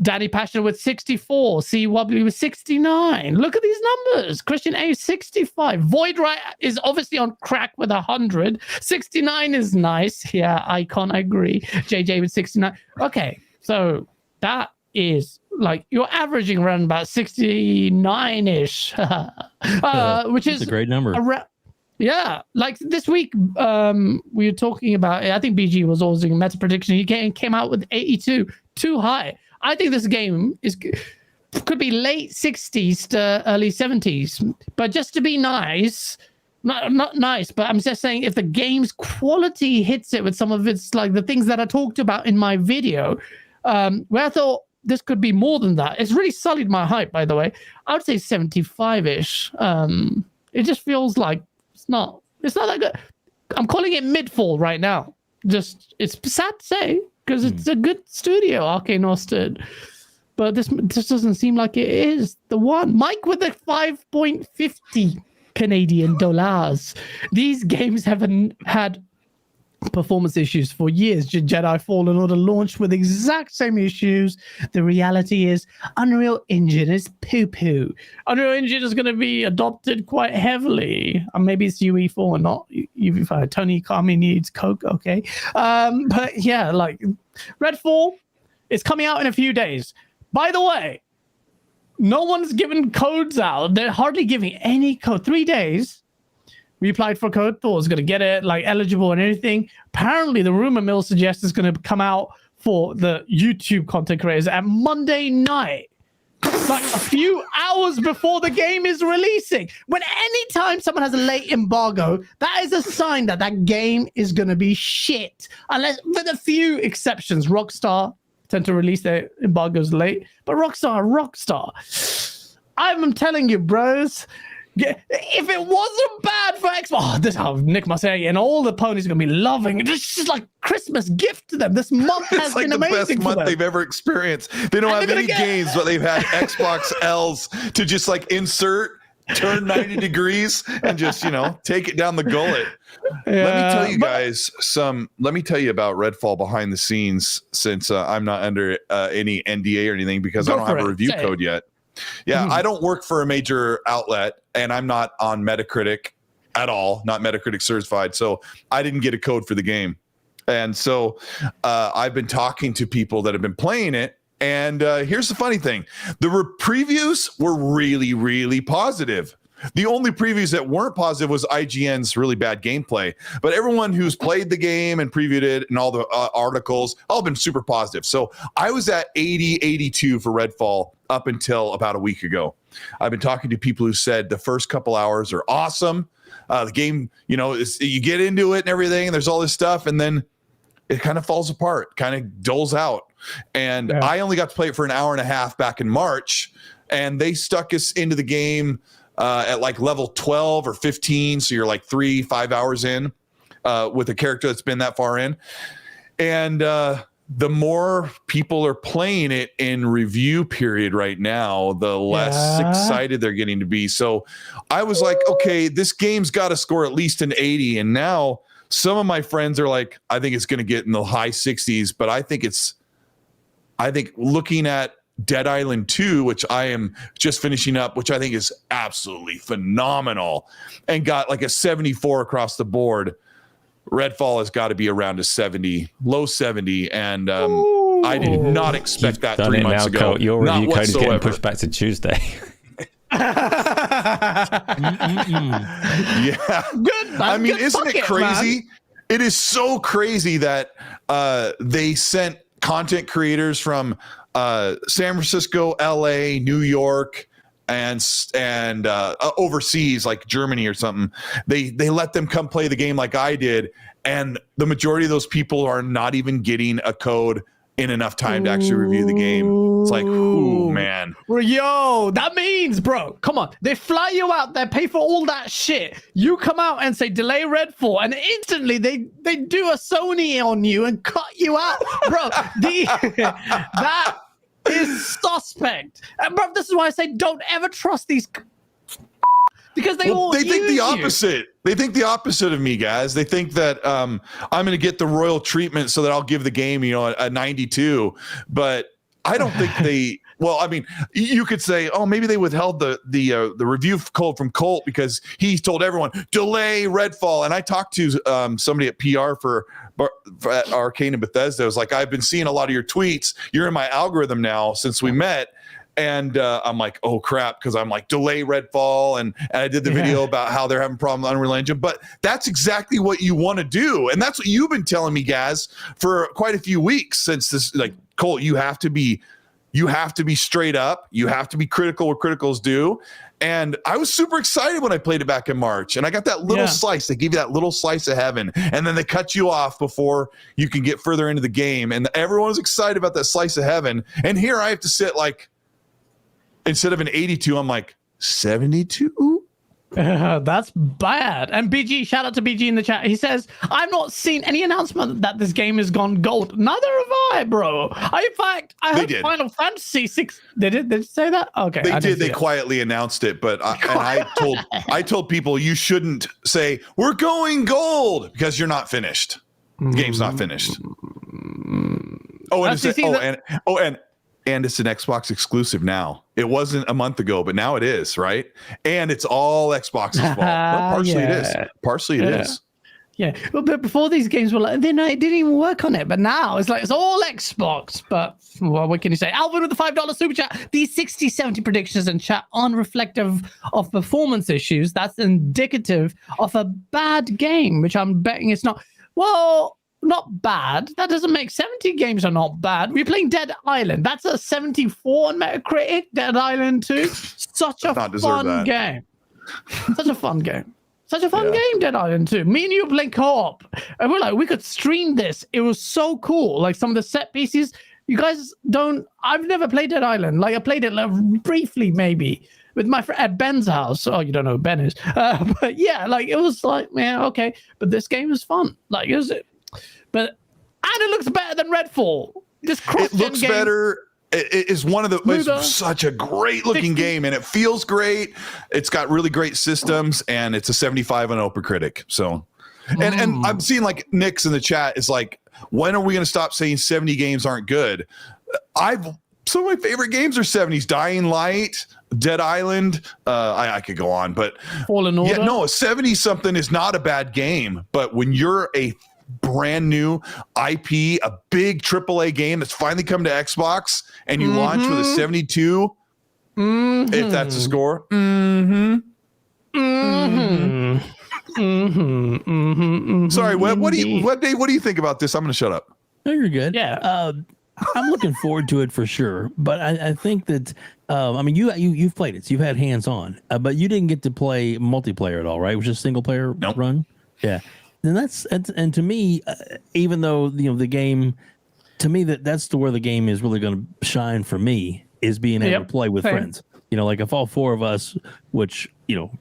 Danny Passion with 64. C. Wobbly with 69. Look at these numbers. Christian A 65. Void Right is obviously on crack with 100. 69 is nice. Yeah, Icon, I agree. JJ with 69. Okay, so that is like you're averaging around about 69-ish, which is a great number. Yeah, like this week, we were talking about. I think BG was always doing meta prediction. He came out with 82, too high. I think this game could be late 60s to early 70s, but just to be nice, not nice, but I'm just saying if the game's quality hits it with some of its like the things that I talked about in my video, where I thought this could be more than that. It's really sullied my hype, by the way. I would say 75-ish. It just feels like it's not that good. I'm calling it mid-fall right now. Just it's sad to say because it's a good studio, Arcane Austin, but this doesn't seem like it is the one. Mike with the 5.50 Canadian dollars. These games haven't had performance issues for years. Jedi Fallen Order launched with exact same issues. The reality is Unreal Engine is poo-poo. Unreal Engine is going to be adopted quite heavily. Maybe it's UE4 and not UE5. Tony Kami needs Coke, okay? But yeah, like Redfall is coming out in a few days. By the way, no one's given codes out. They're hardly giving any code. 3 days. We applied for code, thought was going to get it, like eligible and everything. Apparently, the rumor mill suggests it's going to come out for the YouTube content creators at Monday night, like a few hours before the game is releasing. When anytime someone has a late embargo, that is a sign that that game is going to be shit. Unless, with a few exceptions, Rockstar tend to release their embargoes late, but Rockstar. I'm telling you, bros. If it wasn't bad for Xbox, this how Nick Marseille and all the ponies are gonna be loving it. It's just like Christmas gift to them. This month has it's like been the amazing best month they've ever experienced. They don't have any games, but they've had Xbox L's to just like insert, turn 90 degrees, and just take it down the gullet. Yeah, let me tell you guys let me tell you about Redfall behind the scenes, since I'm not under any NDA or anything because I don't have a review code yet. Yeah, I don't work for a major outlet, and I'm not on Metacritic at all, not Metacritic certified. So I didn't get a code for the game. And so I've been talking to people that have been playing it. And here's the funny thing. The previews were really, really positive. The only previews that weren't positive was IGN's really bad gameplay. But everyone who's played the game and previewed it and all the articles, all been super positive. So I was at 80, 82 for Redfall up until about a week ago. I've been talking to people who said the first couple hours are awesome. The game, you get into it and everything, and there's all this stuff, and then it kind of falls apart, kind of dulls out. And I only got to play it for an hour and a half back in March, and they stuck us into the game at like level 12 or 15. So you're like 3-5 hours in. with a character that's been that far in. And the more people are playing it in review period right now, the less excited they're getting to be. So I was like, okay, this game's got to score at least an 80. And now some of my friends are like, I think it's going to get in the high 60s, but I think looking at Dead Island 2, which I am just finishing up, which I think is absolutely phenomenal, and got like a 74 across the board. Redfall has got to be around a 70, low 70, and I did not expect that 3 months ago. Colt. Your review code is getting whatsoever. pushed back to Tuesday. Yeah. Good, man. I mean, Good isn't it bucket, crazy? man. It is so crazy that they sent content creators from San Francisco, LA, New York, and overseas, like Germany or something. They let them come play the game like I did, and the majority of those people are not even getting a code in enough time to actually review the game. It's like, ooh, man. Well, yo, that means, bro, come on. They fly you out there, pay for all that shit. You come out and say delay Redfall, and instantly they do a Sony on you and cut you out, bro. That is suspect. And bro, this is why I say don't ever trust these because they think the use opposite. You. They think the opposite of me, guys. They think that I'm going to get the royal treatment so that I'll give the game, a 92. But I don't think they. Well, I mean, you could say, oh, maybe they withheld the review code from Colt because he told everyone delay Redfall. And I talked to somebody at PR for at Arcane and Bethesda. I was like, I've been seeing a lot of your tweets. You're in my algorithm now since we met. And I'm like, oh crap, because I'm like delay Redfall, and I did the video about how they're having problems with Unreal Engine. But that's exactly what you want to do, and that's what you've been telling me, guys, for quite a few weeks since this. Like, Colt, you have to be straight up. You have to be critical where critical's due. And I was super excited when I played it back in March, and I got that little slice. They give you that little slice of heaven, and then they cut you off before you can get further into the game. And everyone was excited about that slice of heaven. And here I have to sit like. Instead of an 82, I'm like 72. That's bad. And BG, shout out to BG in the chat. He says, I've not seen any announcement that this game has gone gold. Neither have I, bro. In fact, I heard Final Fantasy 6. They did say that? Okay. They did. They quietly announced it, but I told people you shouldn't say we're going gold because you're not finished. The game's not finished. And it's an Xbox exclusive now. It wasn't a month ago, but now it is, right? And it's all Xbox's fault. Well, partially it is. Partially it is. Yeah. Well, but before these games were like, it didn't even work on it. But now it's like, it's all Xbox. But well, what can you say? Alvin with the $5 super chat. These 60, 70 predictions in chat aren't reflective of performance issues. That's indicative of a bad game, which I'm betting it's not. Well, not bad. That doesn't make 70 games are not bad. We're playing Dead Island. That's a 74 on Metacritic. Dead Island 2. Such a fun game. Such a fun game. Such a fun game, Dead Island 2. Me and you were playing co-op. And we're like, we could stream this. It was so cool. Like some of the set pieces. You guys don't. I've never played Dead Island. Like I played it like, briefly, maybe. With my friend at Ben's house. Oh, you don't know who Ben is. But yeah, like it was like, man, okay. But this game is fun. Like, is it? And it looks better than Redfall. It looks better. It is one of the. It's such a great looking game, and it feels great. It's got really great systems, and it's a 75 on OpenCritic. So, and I'm seeing like Nick's in the chat is like, when are we going to stop saying 70 games aren't good? Some of my favorite games are 70s. Dying Light, Dead Island. I could go on, but Fallen Order. Yeah, no, 70 something is not a bad game, but when you're a brand new IP, a big AAA game that's finally come to Xbox, and you launch with a 72, if that's a score. Sorry, what do you think about this? I'm going to shut up. No, you're good. Yeah. I'm looking forward to it for sure, but I think that I mean you've played it, so you've had hands on, but you didn't get to play multiplayer at all, right? It was just single player run. Yeah. And to me, even though the game, to me that's where the game is really going to shine for me is being able to play with friends. like if all four of us, which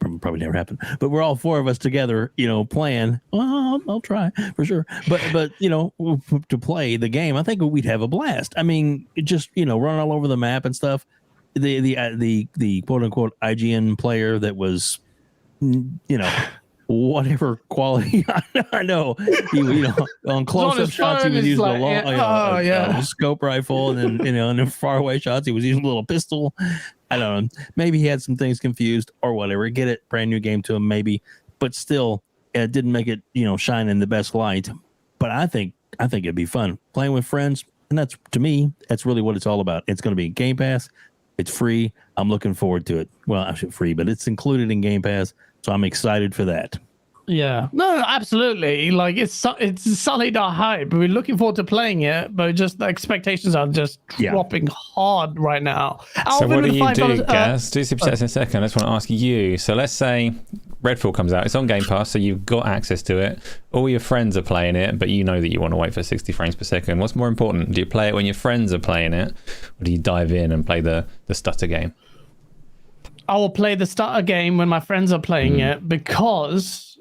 probably never happened, but we're all four of us together, playing. Well, I'll try for sure. But to play the game, I think we'd have a blast. I mean, just run all over the map and stuff. The quote unquote IGN player that was, whatever quality. I know he, on close up shots he was using a scope rifle, and then and in far away shots he was using a little pistol. I don't know. Maybe he had some things confused or whatever. Get it? Brand new game to him, maybe, but still, it didn't make it shine in the best light. But I think it'd be fun playing with friends, and that's, to me, that's really what it's all about. It's going to be Game Pass. It's free. I'm looking forward to it. Well, actually free, but it's included in Game Pass. So I'm excited for that. Yeah, no, absolutely. Like it's solid our hype. We're looking forward to playing it, but just the expectations are just dropping hard right now. So what do you do, Gaz? Do super chats in a second. I just want to ask you. So let's say Redfall comes out. It's on Game Pass, so you've got access to it. All your friends are playing it, but you know that you want to wait for 60 frames per second. What's more important? Do you play it when your friends are playing it, or do you dive in and play the stutter game? I will play the starter game when my friends are playing it, because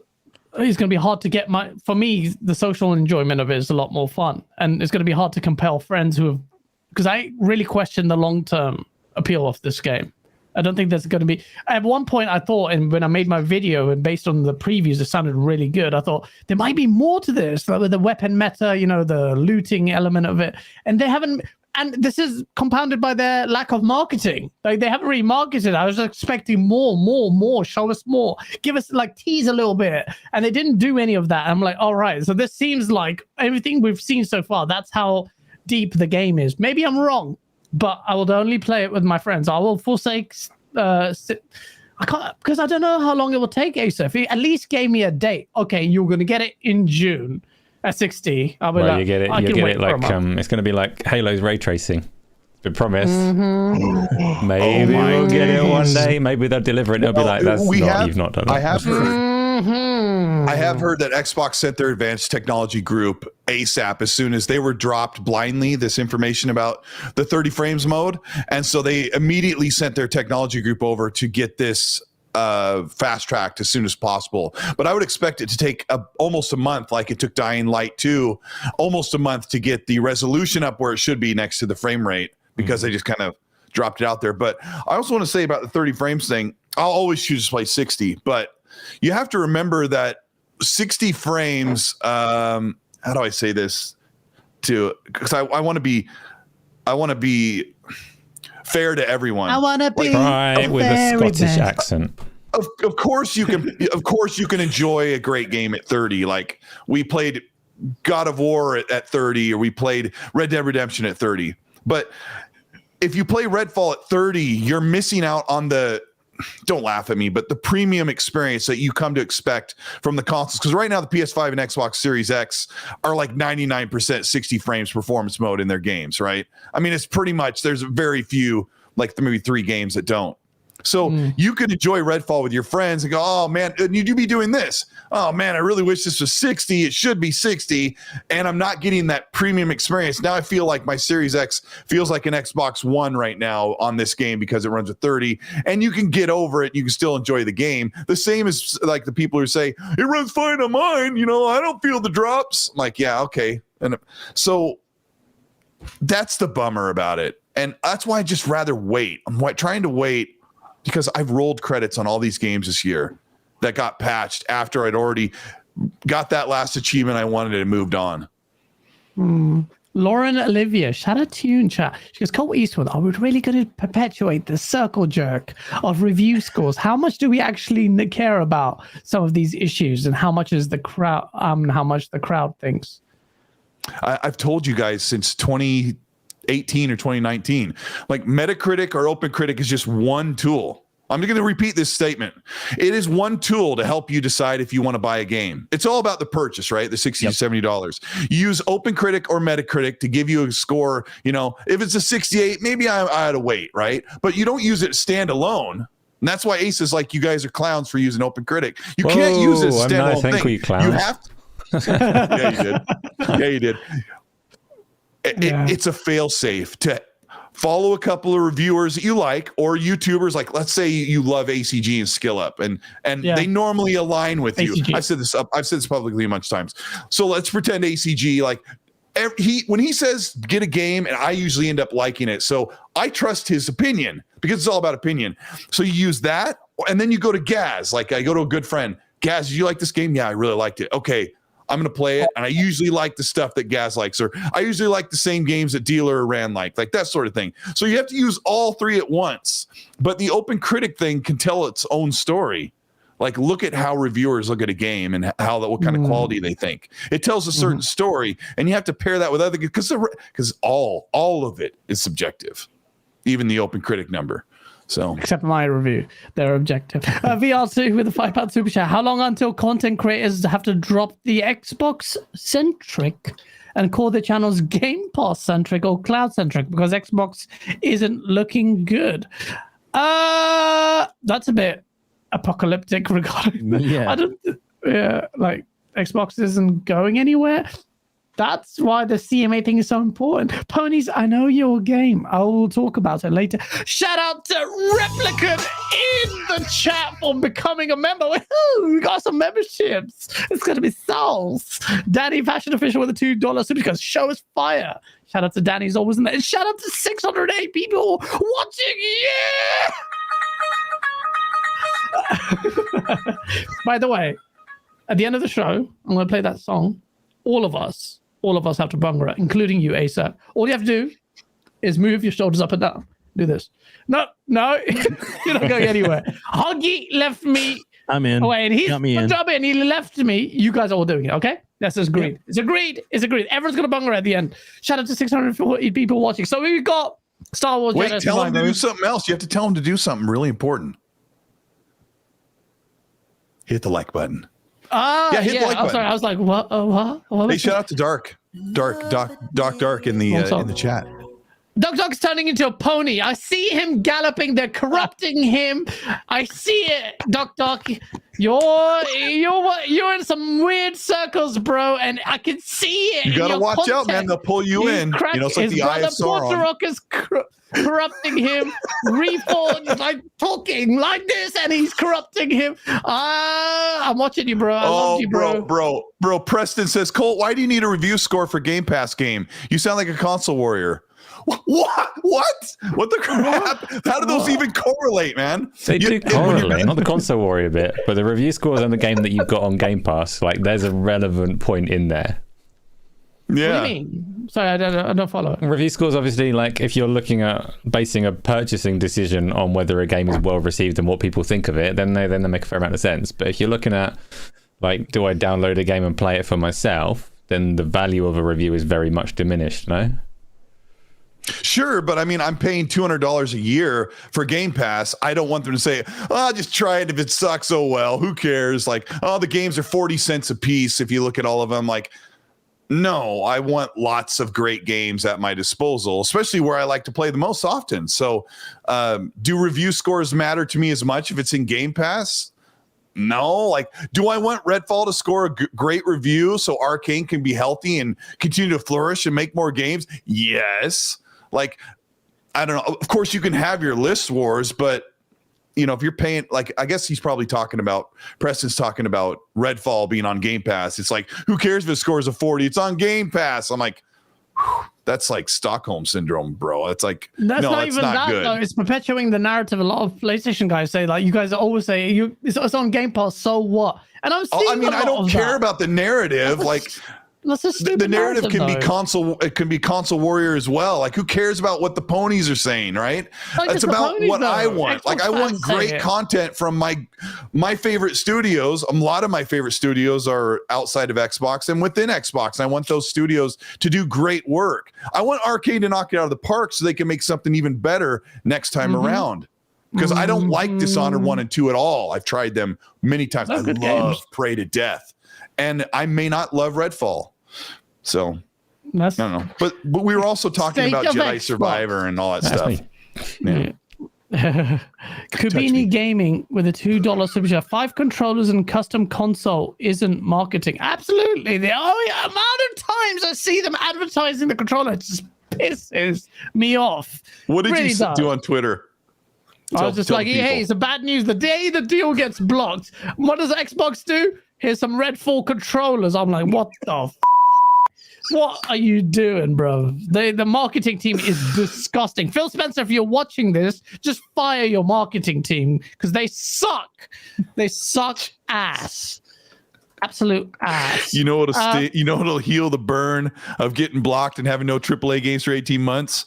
it's going to be hard to get for me, the social enjoyment of it is a lot more fun. And it's going to be hard to compel friends because I really question the long-term appeal of this game. I don't think there's going to be, at one point I thought, and when I made my video and based on the previews, it sounded really good. I thought there might be more to this, like with the weapon meta, the looting element of it. And they haven't, and this is compounded by their lack of marketing. Like they haven't really marketed. I was expecting more, show us more, give us tease a little bit. And they didn't do any of that. I'm like, all right. So this seems like everything we've seen so far, that's how deep the game is. Maybe I'm wrong, but I will only play it with my friends. I will forsake, I can't, because I don't know how long it will take, Asa. If he at least gave me a date, okay, you're going to get it in June. At 60, I'll be you get it. You get it like it's going to be like Halo's ray tracing. It's been promised. Mm-hmm. Maybe we'll get it one day. Maybe they'll deliver it. And it'll be like, you've not done that. I have heard that Xbox sent their advanced technology group ASAP as soon as they were dropped blindly this information about the 30 frames mode, and so they immediately sent their technology group over to get this fast tracked as soon as possible. But I would expect it to take almost a month, like it took Dying Light 2, almost a month to get the resolution up where it should be next to the frame rate, because they just kind of dropped it out there. But I also want to say about the 30 frames thing, I'll always choose to play 60, but you have to remember that 60 frames, how do I say this because I want to be fair to everyone. I want to be with a Scottish accent. Of course you can enjoy a great game at 30. Like we played God of War at 30, or we played Red Dead Redemption at 30. But if you play Redfall at 30, you're missing out on don't laugh at me, but the premium experience that you come to expect from the consoles. Because right now the PS5 and Xbox Series X are like 99% 60 frames performance mode in their games, right? I mean, it's pretty much, there's very few, like maybe 3 games that don't. So you could enjoy Redfall with your friends and go, oh man, you'd be doing this. Oh man, I really wish this was 60. It should be 60. And I'm not getting that premium experience. Now I feel like my Series X feels like an Xbox One right now on this game because it runs at 30. And you can get over it. You can still enjoy the game. The same as like the people who say, it runs fine on mine. I don't feel the drops. I'm like, yeah, okay. And so that's the bummer about it. And that's why I just rather wait. I'm trying to wait, because I've rolled credits on all these games this year that got patched after I'd already got that last achievement I wanted and moved on. Lauren Olivia, shout out to you in chat. She goes, Colt Eastwood, are we really going to perpetuate the circle jerk of review scores? How much do we actually care about some of these issues, and how much is the crowd? How much the crowd thinks? I've told you guys since 2018 or 2019, like Metacritic or OpenCritic is just one tool. I'm going to repeat this statement. It is one tool to help you decide if you want to buy a game. It's all about the purchase, right? The $60 to $70. You use OpenCritic or Metacritic to give you a score. If it's a 68, maybe I ought to wait, right? But you don't use it standalone. And that's why Ace is like, you guys are clowns for using OpenCritic. You can't use it as a standalone thing. You have to. Yeah, you did. Yeah, you did. It's a fail-safe follow a couple of reviewers that you like, or YouTubers. Like, let's say you love ACG and Skill Up, and they normally align with you. ACG. I've said this publicly a bunch of times. So let's pretend ACG, like, when he says get a game, and I usually end up liking it. So I trust his opinion because it's all about opinion. So you use that, and then you go to Gaz. Like, I go to a good friend. Gaz, did you like this game? Yeah, I really liked it. Okay, I'm going to play it. And I usually like the stuff that Gaz likes, or I usually like the same games that Dealer or Rand like that sort of thing. So you have to use all three at once. But the open critic thing can tell its own story. Like, look at how reviewers look at a game and what kind of quality they think. It tells a certain story, and you have to pair that with other, because all of it is subjective, even the open critic number. So, except my review, they're objective. VR2 with a £5 super chat. How long until content creators have to drop the Xbox centric and call their channels Game Pass centric or cloud centric, because Xbox isn't looking good? That's a bit apocalyptic regarding that. Like, Xbox isn't going anywhere. That's why the CMA thing is so important. Ponies, I know your game. I will talk about it later. Shout out to Replicant in the chat for becoming a member. We got some memberships. It's going to be souls. Danny Fashion Official with a $2 super because show is fire. Shout out to Danny's always in there. And shout out to 608 people watching. Yeah! By the way, at the end of the show, I'm going to play that song. All of us have to bunger it, including you, ASAP. All you have to do is move your shoulders up and down. Do this. No, you're not going anywhere. Huggy left me. I'm in. Away, and he's got me in. and he left me. You guys are all doing it, okay? That's just agreed. Yeah. It's agreed. Everyone's going to bunger at the end. Shout out to 640 people watching. So we've got Star Wars. Wait, Jedi tell Survivor. him to do something else. You have to tell him to do something really important. Hit the like button. Hit the like button. Sorry. I was like, what? Hey, shout out to Dark in the chat. Dog's turning into a pony. I see him galloping. They're corrupting him. I see it, Doc. You're in some weird circles, bro, and I can see it. You gotta watch out, man. They'll pull you in. It's like the Eye of Sauron. Portorock is corrupting him. Reforged is like talking like this, and he's corrupting him. I'm watching you, bro. I love you, bro. Preston says, Colt, why do you need a review score for Game Pass game? You sound like a console warrior. What? What the crap? How do those even correlate, man? They do correlate, not the console warrior bit, but the review scores on the game that you've got on Game Pass. Like, there's a relevant point in there. Yeah. What do you mean? Sorry, I don't follow. Review scores, obviously, like, if you're looking at basing a purchasing decision on whether a game is well received and what people think of it, then they make a fair amount of sense. But if you're looking at, like, do I download a game and play it for myself, then the value of a review is very much diminished, no? Sure, but I mean, I'm paying $200 a year for Game Pass. I don't want them to say, just try it. If it sucks, oh well, who cares? Like, the games are 40 cents a piece if you look at all of them. Like, no, I want lots of great games at my disposal, especially where I like to play the most often. So do review scores matter to me as much if it's in Game Pass? No. Like, do I want Redfall to score a great review so Arcane can be healthy and continue to flourish and make more games? Yes. Like, I don't know. Of course, you can have your list wars, but, if you're paying, like, I guess Preston's talking about Redfall being on Game Pass. It's like, who cares if it scores a 40? It's on Game Pass. I'm like, that's like Stockholm Syndrome, bro. It's like, that's no, not it's even not that, good. though. It's perpetuating the narrative. A lot of PlayStation guys say, like, you guys always say, it's on Game Pass, so what? And I'm seeing I don't care about the narrative. That's a stupid the narrative can be though. console. It can be console warrior as well. Like, who cares about what the ponies are saying, right? It's about ponies, what though. I want. Xbox like, I want great content from my favorite studios. A lot of my favorite studios are outside of Xbox and within Xbox. I want those studios to do great work. I want Arcade to knock it out of the park so they can make something even better next time around. Because I don't like Dishonored 1 and 2 at all. I've tried them many times. I love games. Prey to death, and I may not love Redfall. So I don't know, but we were also talking about Jedi Survivor and all that stuff. Yeah. Kabini Gaming with a $2 super chat. 5 controllers and custom console isn't marketing. Absolutely, the amount of times I see them advertising the controller, it's just pisses me off. What did Really you does. do on Twitter? I was just Tell like, the hey, people. it's a bad news. The day the deal gets blocked, what does Xbox do? Here's some Redfall controllers. I'm like, what the what are you doing, bro? The marketing team is disgusting. Phil Spencer, if you're watching this, just fire your marketing team because they suck. They suck ass. Absolute ass. You know what'll heal the burn of getting blocked and having no AAA games for 18 months?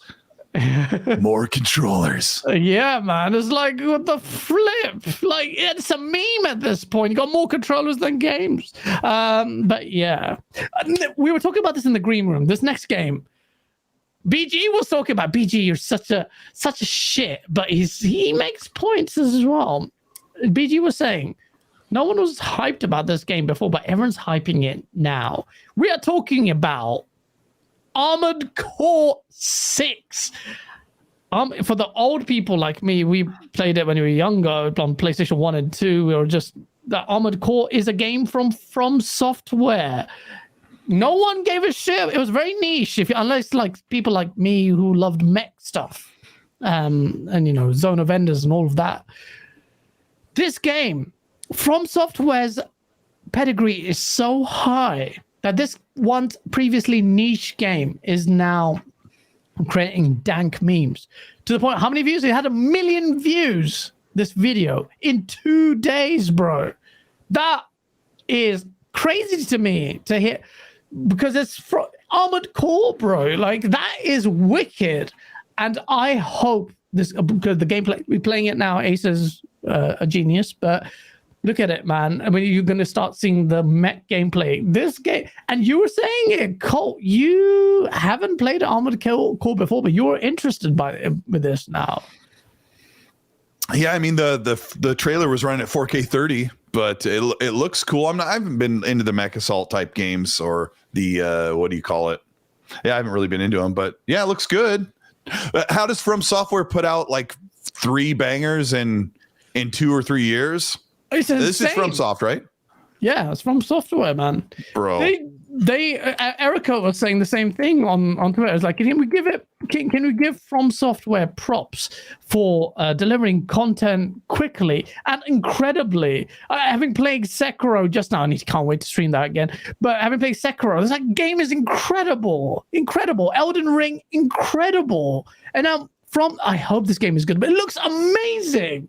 More controllers. Yeah, man. It's like, what the flip? Like, it's a meme at this point. You got more controllers than games. But yeah. We were talking about this in the green room. This next game. BG was talking about, BG, you're such a shit, but he makes points as well. BG was saying, no one was hyped about this game before, but everyone's hyping it now. We are talking about Armored Core 6. For the old people like me, we played it when we were younger on PlayStation 1 and 2. We were just, the Armored Core is a game from Software. No one gave a shit. It was very niche, unless like people like me who loved mech stuff, and Zone of Enders and all of that. This game, From Software's pedigree is so high that this once previously niche game is now creating dank memes to the point. How many views? It had 1 million views. This video in 2 days, bro. That is crazy to me to hear, because it's from Armored Core, bro. Like, that is wicked, and I hope this, because the gameplay we're playing it now. Ace is a genius, but. Look at it, man. I mean, you're going to start seeing the mech gameplay. This game, and you were saying it, Colt, you haven't played Armored Core before, but you're interested with this now. Yeah, I mean the trailer was running at 4K 30, but it looks cool. I haven't been into the mech assault type games or the what do you call it? Yeah, I haven't really been into them, but yeah, it looks good. How does From Software put out like 3 bangers in 2 or 3 years? This is From Soft, right? Yeah, it's From Software, man. Bro. They Erica was saying the same thing on Twitter. It's like, can we give From Software props for delivering content quickly and incredibly? Having played Sekiro just now, and can't wait to stream that again. But having played Sekiro, this game is incredible. Elden Ring, incredible. And now I hope this game is good, but it looks amazing.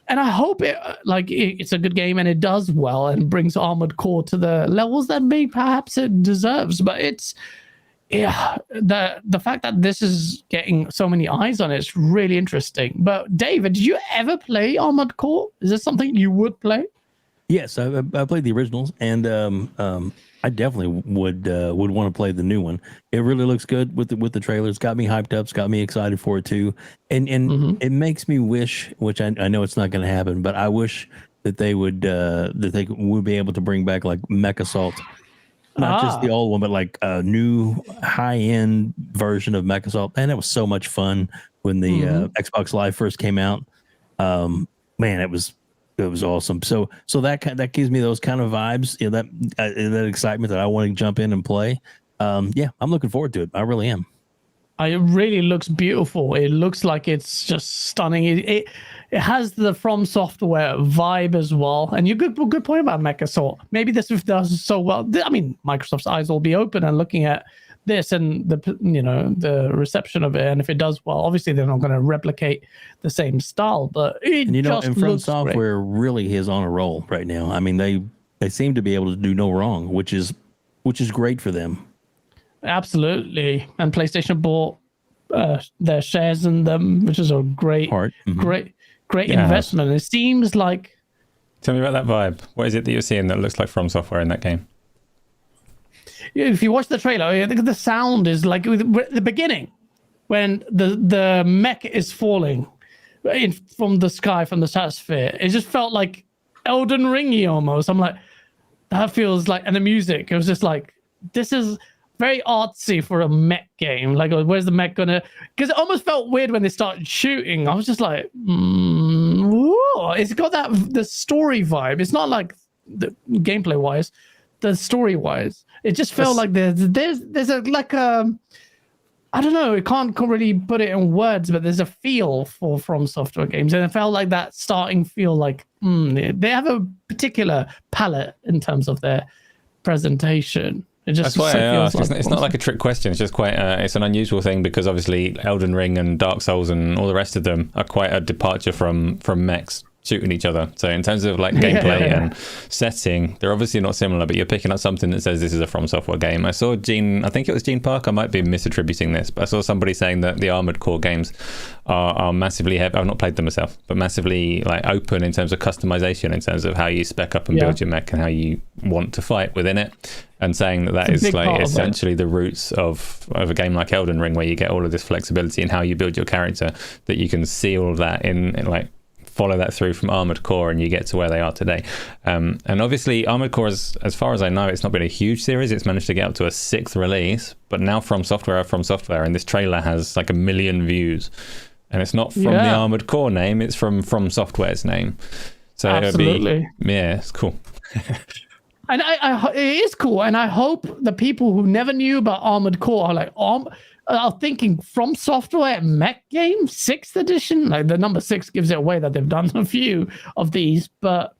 And I hope it's a good game and it does well and brings Armored Core to the levels that perhaps it deserves. But the fact that this is getting so many eyes on it is really interesting. But David, did you ever play Armored Core? Is this something you would play? Yes, I played the originals, and I definitely would want to play the new one. It really looks good with the trailers. Got me hyped up. It's got me excited for it too. And it makes me wish, which I know it's not going to happen, but I wish that they would be able to bring back like Mech Assault, not just the old one, but like a new high end version of Mech Assault. Man, that was so much fun when the Xbox Live first came out. Man, it was awesome. So that gives me those kind of vibes, that excitement that I want to jump in and play. Yeah, I'm looking forward to it. I really am. It really looks beautiful. It looks like it's just stunning. It has the From Software vibe as well. And you good point about Mech Assault. Maybe this does so well. I mean, Microsoft's eyes will be open and looking at this and the reception of it, and if it does well, obviously they're not going to replicate the same style, but and From Software really is on a roll right now. I mean, they seem to be able to do no wrong, which is great for them. Absolutely. And PlayStation bought their shares in them, which is a great investment. It seems like. Tell me about that vibe. What is it that you're seeing that looks like From Software in that game? If you watch the trailer, I think the sound is like the beginning when the mech is falling from the sky, from the stratosphere. It just felt like Elden Ringy almost. I'm like, that feels like, and the music, it was just like, this is very artsy for a mech game. Like, where's the mech gonna? Because it almost felt weird when they started shooting. I was just like, whoa. It's got the story vibe. It's not like the gameplay wise, the story wise. It just felt like there's a I don't know. I can't really put it in words, but there's a feel for From Software games, and it felt like that starting feel like they have a particular palette in terms of their presentation. It just That's why I asked. like It's not like a trick question. It's just quite. It's an unusual thing because obviously Elden Ring and Dark Souls and all the rest of them are quite a departure from mechs shooting each other. So in terms of like gameplay and setting, they're obviously not similar. But you're picking up something that says this is a From Software game. I saw Gene. I think it was Gene Park. I might be misattributing this, but I saw somebody saying that the Armored Core games are massively heavy. I've not played them myself, but massively like open in terms of customization, in terms of how you spec up and build your mech and how you want to fight within it. And saying that is like essentially the roots of a game like Elden Ring, where you get all of this flexibility in how you build your character, that you can see all of that in like follow that through from Armored Core and you get to where they are today. And obviously Armored Core, as far as I know, it's not been a huge series. It's managed to get up to a 6th release, but now From Software, and this trailer has like 1 million views. And it's not from the Armored Core name, it's from Software's name. So absolutely. It's cool. And it is cool, and I hope the people who never knew about Armored Core are like, are thinking From Software mech game 6th edition. Like the number 6 gives it away that they've done a few of these, but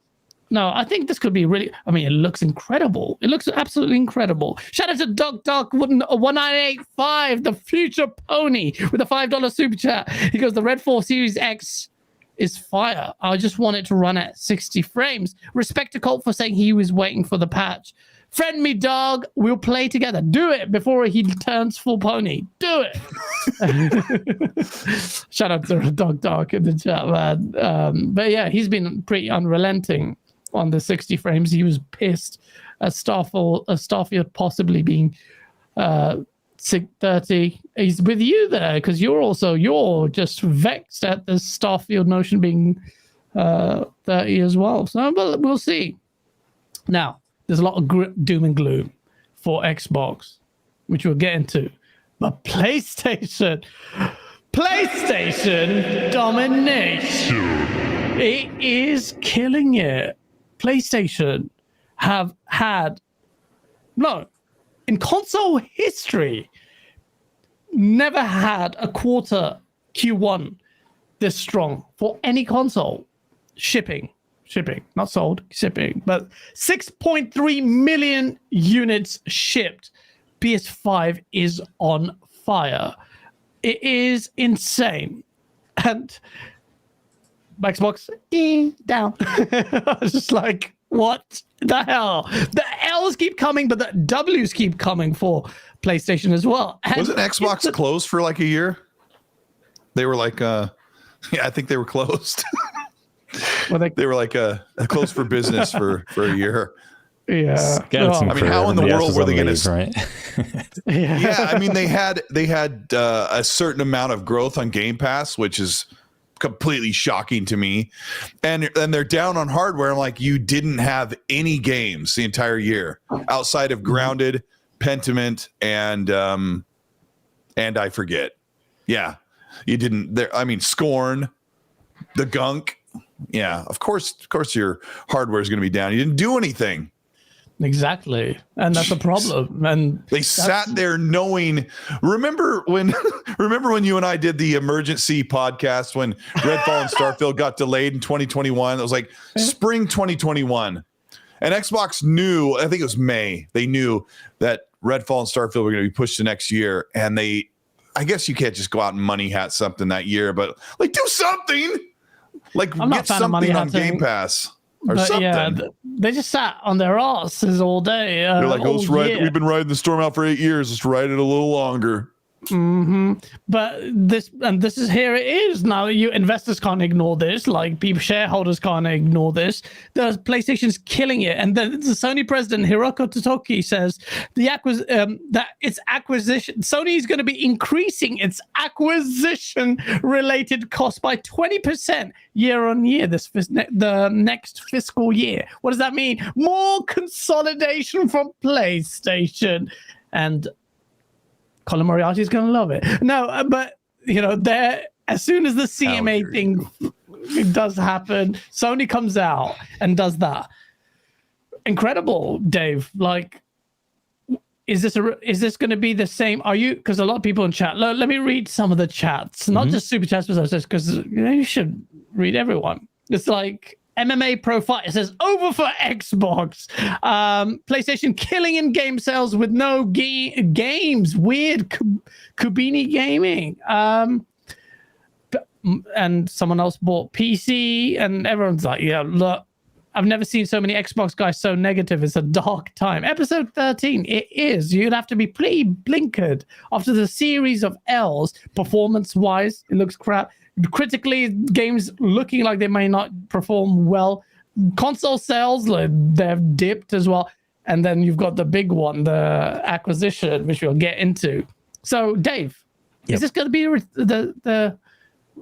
no, I think this could be really. I mean, it looks incredible. It looks absolutely incredible. Shout out to Doc 1985, the future pony, with a $5 super chat. He goes, the Redfall Series X is fire. I just want it to run at 60 frames. Respect to Colt for saying he was waiting for the patch. Friend me, dog. We'll play together. Do it before he turns full pony. Do it. Shout out to Doc in the chat, man. But yeah, he's been pretty unrelenting on the 60 frames. He was pissed at Starfield possibly being 30. He's with you there because you're just vexed at the Starfield notion being 30 as well. So but we'll see. Now there's a lot of doom and gloom for Xbox, which we'll get into, but PlayStation Domination, it is killing it. PlayStation have had in console history, never had a quarter Q1 this strong for any console. Shipping, not sold, shipping. But 6.3 million units shipped. PS5 is on fire. It is insane. And Xbox, down. I was just like, what the hell? The L's keep coming, but the W's keep coming for PlayStation as well. And wasn't Xbox closed for like a year? They were like, I think they were closed. They were like closed for business for a year. Yeah. I mean, how in the world were they going to? Right? Yeah, I mean, they had a certain amount of growth on Game Pass, which is completely shocking to me, and they're down on hardware. I'm like, you didn't have any games the entire year outside of Grounded, Pentiment, and I forget. Yeah, you didn't. There, I mean, Scorn, the Gunk. Yeah, of course your hardware is going to be down. You didn't do anything. Exactly, and that's a problem. And they sat there knowing. Remember when you and I did the emergency podcast when Redfall and Starfield got delayed in 2021? It was like spring 2021, and Xbox knew. I think it was May. They knew that Redfall and Starfield were going to be pushed to next year, and I guess you can't just go out and money hat something that year, but like do something. Like get something on Game Pass. Or something. Yeah, they just sat on their asses all day. They're like, let's ride. We've been riding the storm out for 8 years. Let's ride it a little longer. Mm-hmm. But this is here it is now. You investors can't ignore this. Like people, shareholders can't ignore this. The PlayStation's killing it, and the Sony president Hiroki Totoki says that its acquisition. Sony is going to be increasing its acquisition-related costs by 20% year on year the next fiscal year. What does that mean? More consolidation from PlayStation and. Colin Moriarty is going to love it. No, but as soon as the CMA thing does happen, Sony comes out and does that. Incredible, Dave. Like, is this going to be the same? Are you, because a lot of people in chat, let me read some of the chats, not just super chats, because you should read everyone. It's like MMA Pro Fight, it says over for Xbox. PlayStation killing in game sales with no games. Weird. Kubini Gaming. And someone else bought PC, and everyone's like, yeah, look, I've never seen so many Xbox guys so negative. It's a dark time. Episode 13, it is. You'd have to be pretty blinkered after the series of L's. Performance-wise, it looks crap. Critically, games looking like they may not perform well. Console sales, they've dipped as well. And then you've got the big one, the acquisition, which we'll get into. So, Dave, is this going to be the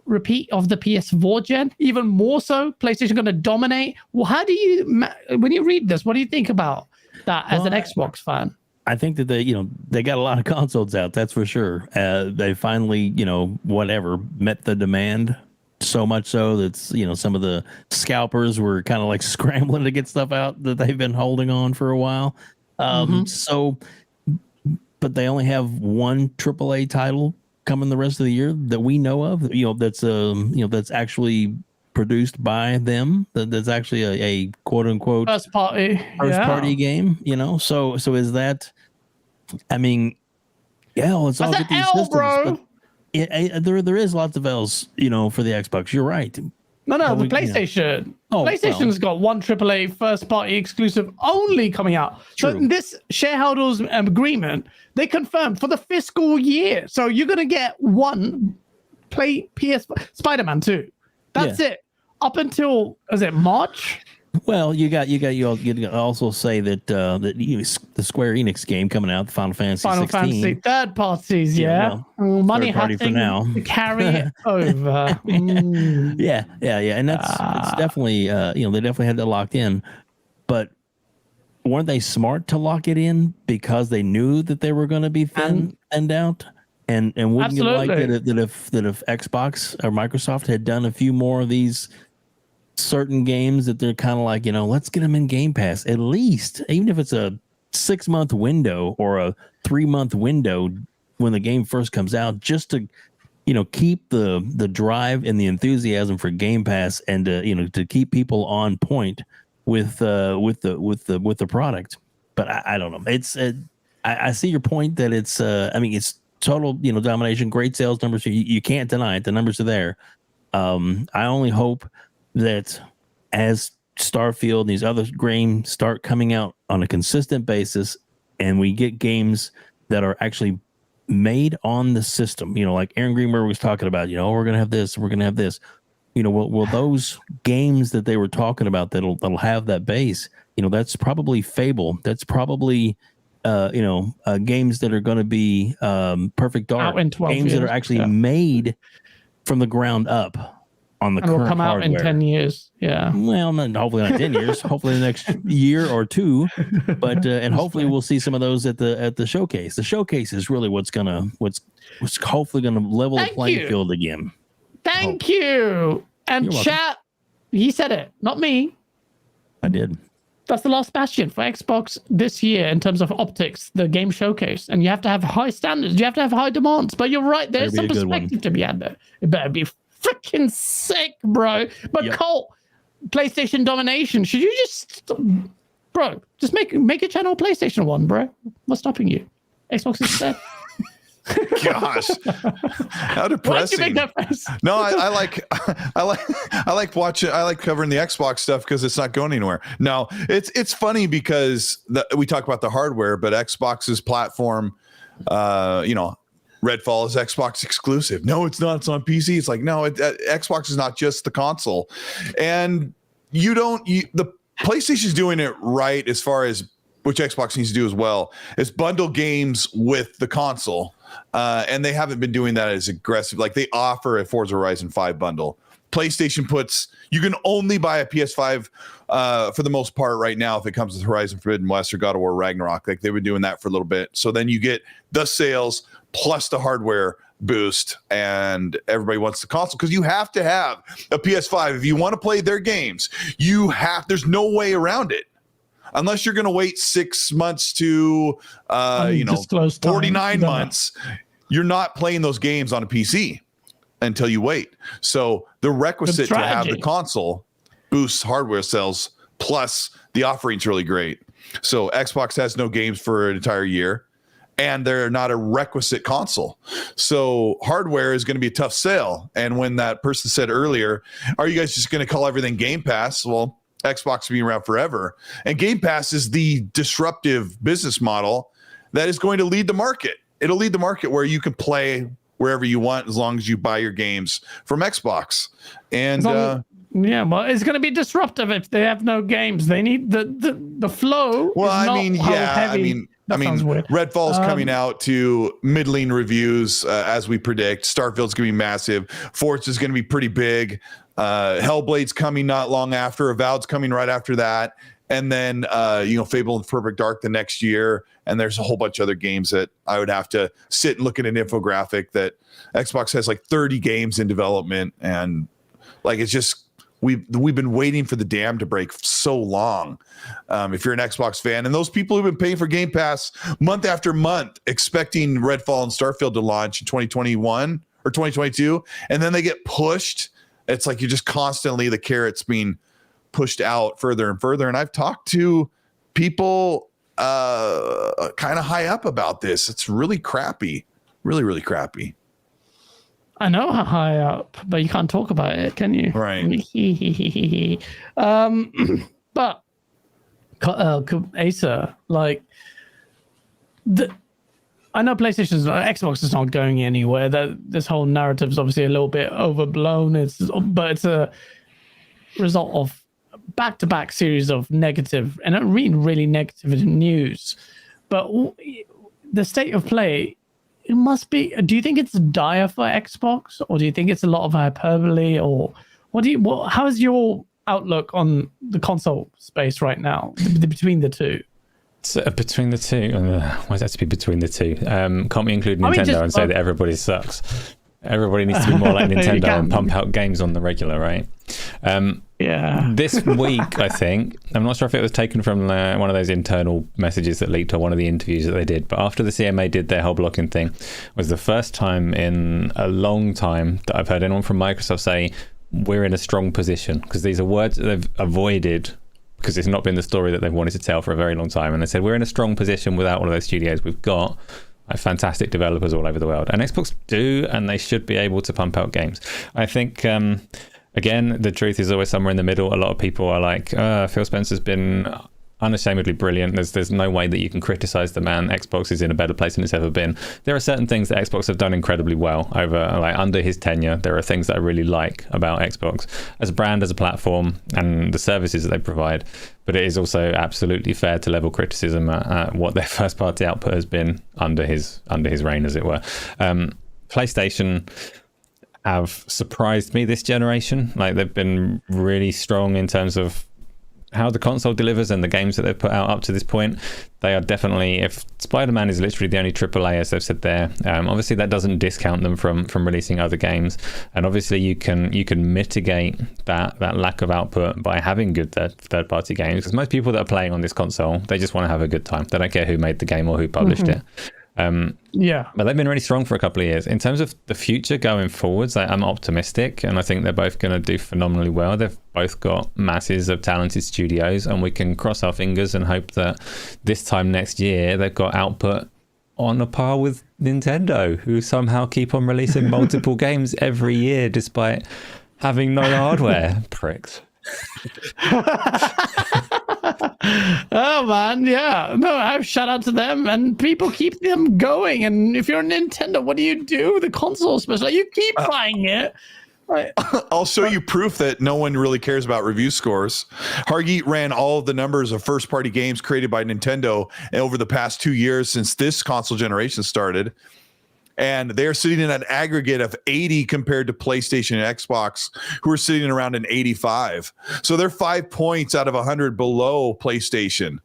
repeat of the PS4 gen? Even more so, PlayStation going to dominate? Well, how do you, when you read this, what do you think about that as an Xbox fan? I think that they got a lot of consoles out, that's for sure. They finally, met the demand, so much so that some of the scalpers were kind of like scrambling to get stuff out that they've been holding on for a while. So, but they only have one AAA title coming the rest of the year that we know of, that's actually produced by them, that's actually a quote unquote first party game, so is that, I mean, let's all get these systems, bro. But there is lots of L's, for the Xbox. You're right. No, the PlayStation. PlayStation's got one AAA first party exclusive only coming out. True. So in this shareholders agreement, they confirmed for the fiscal year. So you're going to get one PS Spider-Man 2. That's it. Up until, is it March? Well, you also say that the Square Enix game coming out, the Final Fantasy 16. Fantasy third parties, money party for now to carry it over. Yeah, and it's definitely they definitely had that locked in, but weren't they smart to lock it in because they knew that they were going to be thinned out? And wouldn't you like that if Xbox or Microsoft had done a few more of these certain games that they're kind of like, let's get them in Game Pass, at least, even if it's a 6-month window or a 3-month window when the game first comes out, just to keep the drive and the enthusiasm for Game Pass, and to keep people on point with the product. But I don't know, it's I see your point that it's it's total domination, great sales numbers. You can't deny it, the numbers are there. I only hope that as Starfield and these other games start coming out on a consistent basis, and we get games that are actually made on the system, like Aaron Greenberg was talking about, we're going to have this, we're going to have this, will those games that they were talking about that'll have that base, that's probably Fable, that's probably games that are going to be Perfect Dark, games that are actually made from the ground up on the current will come out hardware. in 10 years. Yeah. Well, hopefully not 10 years. Hopefully the next year or two. But and hopefully we'll see some of those at the showcase. The showcase is really what's hopefully gonna level the playing field again. Thank you. And chat, he said it, not me. I did. That's the last bastion for Xbox this year in terms of optics, the game showcase. And you have to have high standards. You have to have high demands. But you're right, there's some perspective to be had there. It better be freaking sick, bro. But Colt, PlayStation Domination, should you just make a channel PlayStation 1, bro? What's stopping you? Xbox instead. Gosh, how depressing! Why'd you make that face? No, I like watching. I like covering the Xbox stuff because it's not going anywhere. No, it's funny because we talk about the hardware, but Xbox's platform, Redfall is Xbox exclusive. No, it's not. It's on PC. It's like, no, Xbox is not just the console. And the PlayStation's doing it right as far as which Xbox needs to do as well, is bundle games with the console. And they haven't been doing that as aggressive. Like they offer a Forza Horizon 5 bundle. PlayStation you can only buy a PS5 for the most part right now if it comes with Horizon Forbidden West or God of War Ragnarok. Like they've been doing that for a little bit. So then you get the sales plus the hardware boost, and everybody wants the console because you have to have a PS5 if you want to play their games. There's no way around it. unless you're going to wait 6 months to, 49 months, you're not playing those games on a PC until you wait. So the requisite to have the console boosts hardware sales, plus the offering's really great. So Xbox has no games for an entire year, and they're not a requisite console. So hardware is going to be a tough sale. And when that person said earlier, are you guys just going to call everything Game Pass? Well, Xbox will be around forever. And Game Pass is the disruptive business model that is going to lead the market. It'll lead the market where you can play wherever you want as long as you buy your games from Xbox. And yeah, well, it's going to be disruptive if they have no games. They need the flow. Well, I mean, Redfall's coming out to middling reviews as we predict. Starfield's going to be massive. Forza's going to be pretty big. Hellblade's coming not long after. Avowed's coming right after that. And then, Fable and Perfect Dark the next year. And there's a whole bunch of other games that I would have to sit and look at an infographic that Xbox has like 30 games in development. And like, it's just, we've been waiting for the dam to break so long. If you're an Xbox fan, and those people who've been paying for Game Pass month after month, expecting Redfall and Starfield to launch in 2021 or 2022, and then they get pushed. It's like you're just constantly, the carrot's being pushed out further and further. And I've talked to people kind of high up about this. It's really crappy, really, really crappy. I know how high up, but you can't talk about it, can you? Right. But Acer, like, I know Xbox is not going anywhere. This whole narrative is obviously a little bit overblown. But it's a result of back-to-back series of negative and really negative news. But the state of play, it must be. Do you think it's dire for Xbox, or do you think it's a lot of hyperbole, or how is your outlook on the console space right now between the two? So between the two, why does it have to be between the two? Can't we include Nintendo and say that everybody sucks? Everybody needs to be more like Nintendo and pump out games on the regular, right? Yeah. This week, I think, I'm not sure if it was taken from one of those internal messages that leaked or one of the interviews that they did, but after the CMA did their whole blocking thing, was the first time in a long time that I've heard anyone from Microsoft say, we're in a strong position, because these are words that they've avoided because it's not been the story that they've wanted to tell for a very long time. And they said, we're in a strong position without one of those studios. We've got fantastic developers all over the world. And Xbox do, and they should be able to pump out games. I think, again, the truth is always somewhere in the middle. A lot of people are like, Phil Spencer's been unashamedly brilliant. There's no way that you can criticize the man. Xbox is in a better place than it's ever been. There are certain things that Xbox have done incredibly well under his tenure. There are things that I really like about Xbox as a brand, as a platform, and the services that they provide. But it is also absolutely fair to level criticism at what their first party output has been under his reign, as it were. PlayStation have surprised me this generation. Like, they've been really strong in terms of how the console delivers and the games that they've put out up to this point. They are definitely, if Spider-Man is literally the only AAA, as they've said there, obviously that doesn't discount them from releasing other games. And obviously you can mitigate that lack of output by having good third-party games, because most people that are playing on this console, they just want to have a good time. They don't care who made the game or who published it. But they've been really strong for a couple of years. In terms of the future going forwards, I'm optimistic, and I think they're both going to do phenomenally well. They've both got masses of talented studios, and we can cross our fingers and hope that this time next year they've got output on a par with Nintendo, who somehow keep on releasing multiple games every year despite having no hardware. Pricks. Oh man, yeah. No, shout out to them, and people keep them going. And if you're a Nintendo, what do you do? The console especially, you keep buying it. Right. I'll show you proof that no one really cares about review scores. Hargeet ran all of the numbers of first-party games created by Nintendo over the past 2 years since this console generation started. And they're sitting in an aggregate of 80 compared to PlayStation and Xbox, who are sitting around an 85. So they're 5 points out of 100 below PlayStation.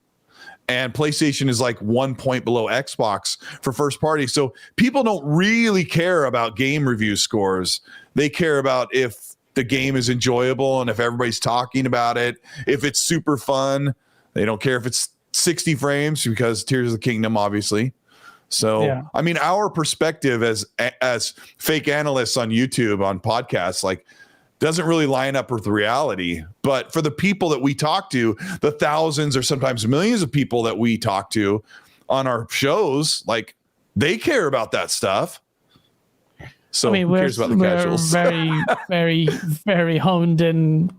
And PlayStation is like 1 point below Xbox for first party. So people don't really care about game review scores. They care about if the game is enjoyable and if everybody's talking about it, if it's super fun. They don't care if it's 60 frames because Tears of the Kingdom, obviously. So, I mean, our perspective as fake analysts on YouTube, on podcasts, like, doesn't really line up with reality. But for the people that we talk to, the thousands or sometimes millions of people that we talk to on our shows, like, they care about that stuff. So, I mean, who cares about the casuals? Very, very, very honed in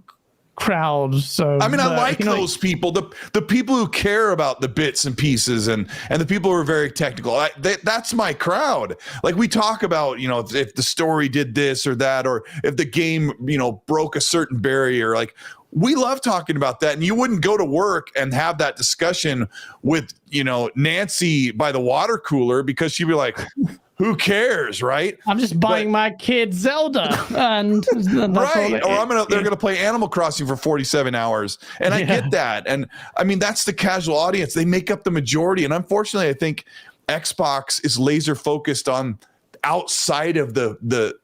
crowds. So I mean, I like those people, the people who care about the bits and pieces, and the people who are very technical. That's my crowd. Like, we talk about, you know, if the story did this or that, or if the game, you know, broke a certain barrier. Like, we love talking about that. And you wouldn't go to work and have that discussion with, you know, Nancy by the water cooler, because she'd be like, who cares, right? I'm just buying my kid Zelda, and right. Or they're gonna play Animal Crossing for 47 hours, and I get that. And I mean, that's the casual audience. They make up the majority, and unfortunately, I think Xbox is laser focused on outside of the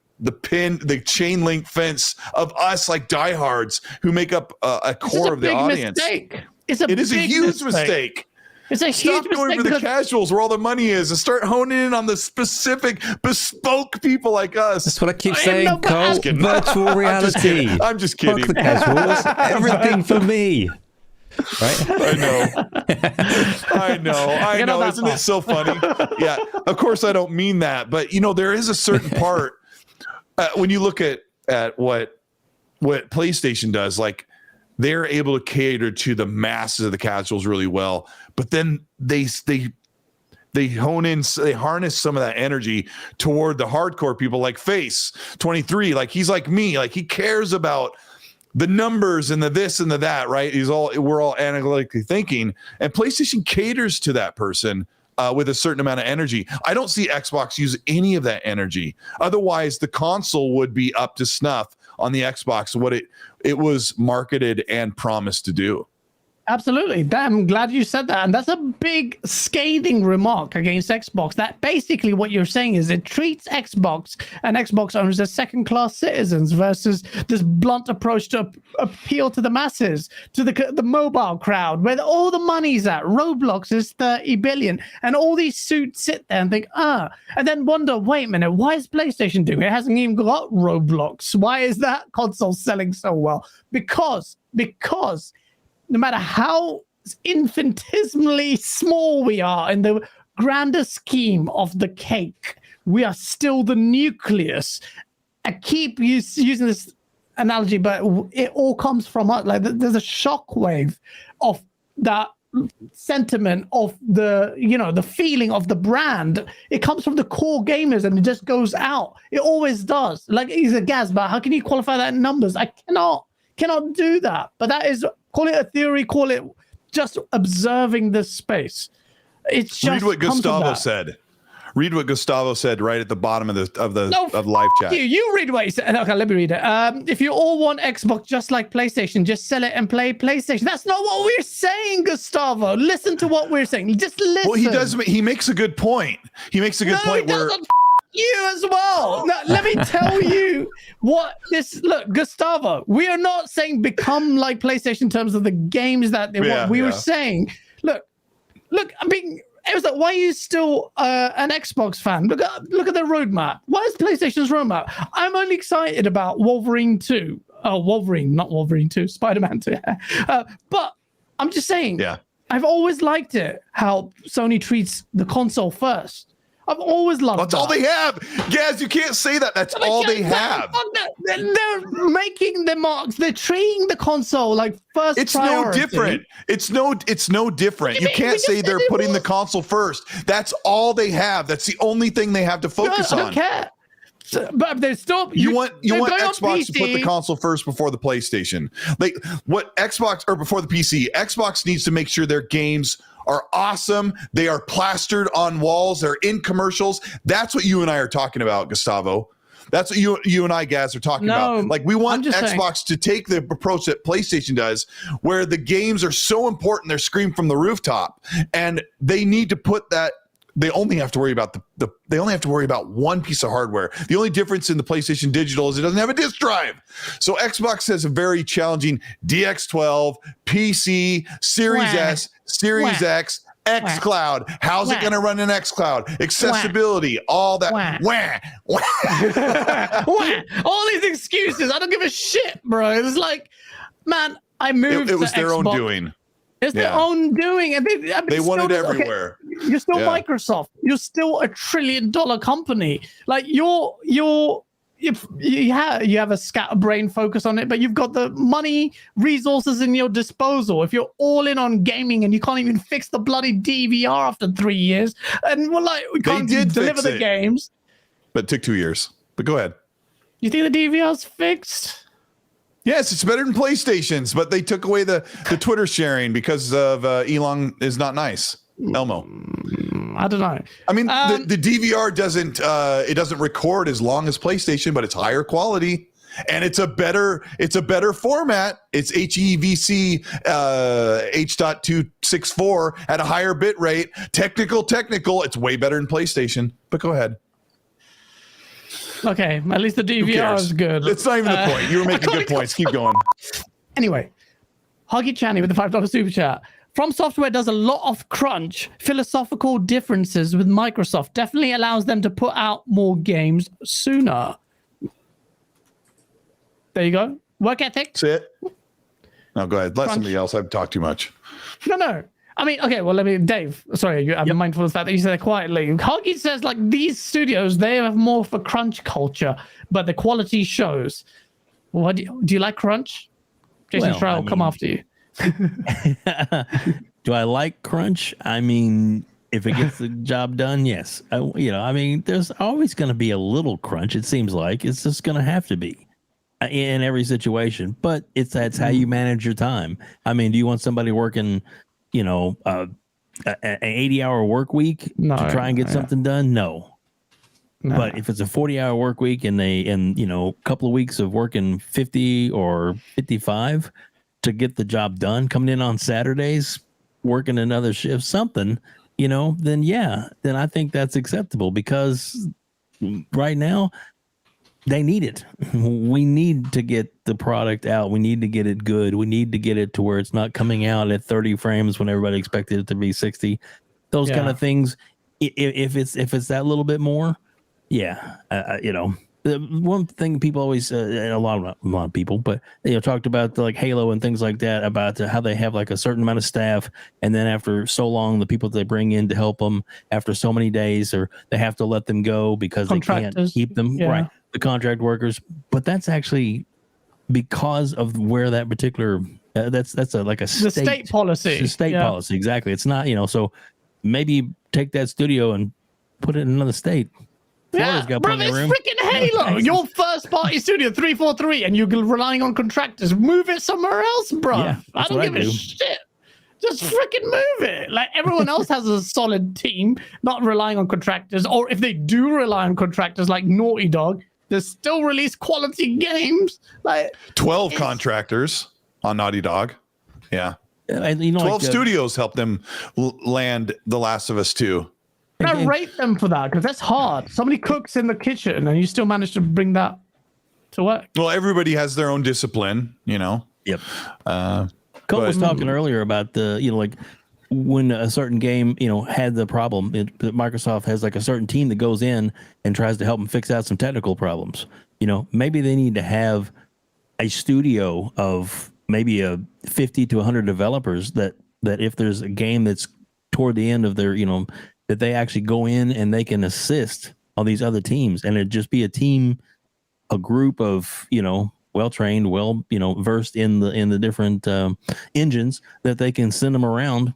chain link fence of us, like diehards who make up a core of the audience. It is a huge mistake. It's a huge Stop going for the casuals where all the money is, and start honing in on the specific, bespoke people like us. That's what I keep saying, Cole. Virtual reality. I'm just kidding. Fuck the casuals. Everything for me. Right? I know. Isn't it so funny? Yeah. Of course, I don't mean that, but you know, there is a certain part when you look at what PlayStation does, like, they're able to cater to the masses of the casuals really well, but then they harness some of that energy toward the hardcore people, like Face 23. Like, he's like me, like, he cares about the numbers and the this and the that, right? We're all analytically thinking, and PlayStation caters to that person with a certain amount of energy. I don't see Xbox use any of that energy. Otherwise, the console would be up to snuff on the Xbox, what it was marketed and promised to do. Absolutely. I'm glad you said that. And that's a big scathing remark against Xbox. That basically what you're saying is it treats Xbox and Xbox owners as second-class citizens versus this blunt approach to appeal to the masses, to the mobile crowd, where all the money's at. Roblox is 30 billion. And all these suits sit there and think, and then wonder, wait a minute, why is PlayStation doing it? It hasn't even got Roblox. Why is that console selling so well? Because no matter how infinitesimally small we are in the grander scheme of the cake, we are still the nucleus. I keep using this analogy, but it all comes from us. Like, there's a shockwave of that sentiment, of the feeling of the brand. It comes from the core gamers, and it just goes out. It always does. Like, he's a Gaz, but how can you qualify that in numbers? I cannot do that. But that is, call it a theory, call it just observing this space. It's just read what Gustavo said. Read what Gustavo said right at the bottom of the live chat. You read what he said. Okay, let me read it. If you all want Xbox just like PlayStation, just sell it and play PlayStation. That's not what we're saying, Gustavo. Listen to what we're saying. Just listen. Well, he makes a good point. He makes a good point where you as well. Now, let me tell you what this. Look, Gustavo, we are not saying become like PlayStation in terms of the games that they want. We were saying, look. I mean, it was like, why are you still an Xbox fan? Look at the roadmap. What is PlayStation's roadmap? I'm only excited about Wolverine 2. Oh, Wolverine, not Wolverine 2, Spider-Man 2. But I'm just saying, I've always liked it how Sony treats the console first. I've always loved That's all they have. Gaz, you can't say that. That's all they have. They're making the marks. They're treating the console like first priority. No different. It's no different. You can't say they're putting the console first. That's all they have. That's the only thing they have to focus on. I don't care. But they're still you want Xbox to put the console first before the PlayStation. Like what Xbox or before the PC. Xbox needs to make sure their games are awesome. They are plastered on walls. They're in commercials. That's what you and I are talking about, Gustavo. That's what you and I, Gaz, are talking about. Like, we want Xbox to take the approach that PlayStation does, where the games are so important, they're screamed from the rooftop, and they need to put that they only have to worry about they only have to worry about one piece of hardware. The only difference in the PlayStation Digital is it doesn't have a disk drive. So Xbox has a very challenging DX12, PC, Series S, Series X, xCloud. How's it going to run in xCloud? Accessibility, all that. All these excuses. I don't give a shit, bro. It's like, man, I moved. It was to their Xbox. own doing. It's their own doing, and they want it everywhere. Okay, you're still Microsoft. You're still $1 trillion company. Like you have a scatterbrain focus on it, but you've got the money, resources in your disposal. If you're all in on gaming and you can't even fix the bloody DVR after 3 years, and we're like, we can't deliver the games. But it took 2 years. But go ahead. You think the DVR's fixed? Yes, it's better than PlayStation's, but they took away the Twitter sharing because of Elon is not nice. Elmo. I don't know. I mean, the DVR doesn't record as long as PlayStation, but it's higher quality and it's a better format. It's HEVC H.264 at a higher bit rate. Technical. It's way better than PlayStation. But go ahead. Okay, at least the DVR is good. It's not even the point. You were making good points. Keep going. Anyway, Huggy Channy with the $5 super chat. From Software does a lot of crunch. Philosophical differences with Microsoft definitely allows them to put out more games sooner. There you go. Work ethic. That's it. No, go ahead. Let somebody else. I've talked too much. No. I mean, okay, well, Dave, sorry, I'm mindful of the fact that you said it quietly. Huggy says, like, these studios, they have more of a crunch culture, but the quality shows. What do you like crunch? Jason Trout will come after you. Do I like crunch? I mean, if it gets the job done, yes. I mean, there's always going to be a little crunch, it seems like. It's just going to have to be in every situation. But that's how you manage your time. I mean, do you want somebody working... an 80-hour work week to try and get something done? No. But if it's a 40-hour work week and a couple of weeks of working 50 or 55 to get the job done, coming in on Saturdays, working another shift, something, then I think that's acceptable because right now they need it. We need to get the product out. We need to get it good. We need to get it to where it's not coming out at 30 frames when everybody expected it to be 60. Those kind of things. If it's that little bit more, the one thing people always, a lot of people, but talked about like Halo and things like that, about how they have like a certain amount of staff, and then after so long, the people they bring in to help them after so many days, or they have to let them go because they can't keep them right. The contract workers, but that's actually because of where that particular that's like a state policy. It's a state policy, exactly. It's not so maybe take that studio and put it in another state. Florida's got plenty of room. Freaking Halo, your first party studio 343, and you're relying on contractors. Move it somewhere else, bro. Yeah, I don't give a shit. Just freaking move it. Like everyone else has a solid team, not relying on contractors. Or if they do rely on contractors, like Naughty Dog, they still release quality games. Like 12 contractors on Naughty Dog. Yeah. 12 studios help them land The Last of Us 2. And I rate them for that because that's hard. Somebody cooks in the kitchen and you still manage to bring that to work. Well, everybody has their own discipline, Yep. Cole was talking earlier about like when a certain game, had the problem, Microsoft has like a certain team that goes in and tries to help them fix out some technical problems. Maybe they need to have a studio of maybe 50 to 100 developers that if there's a game that's toward the end of their, that they actually go in and they can assist all these other teams, and it'd just be a group of, well-trained, versed in the different engines that they can send them around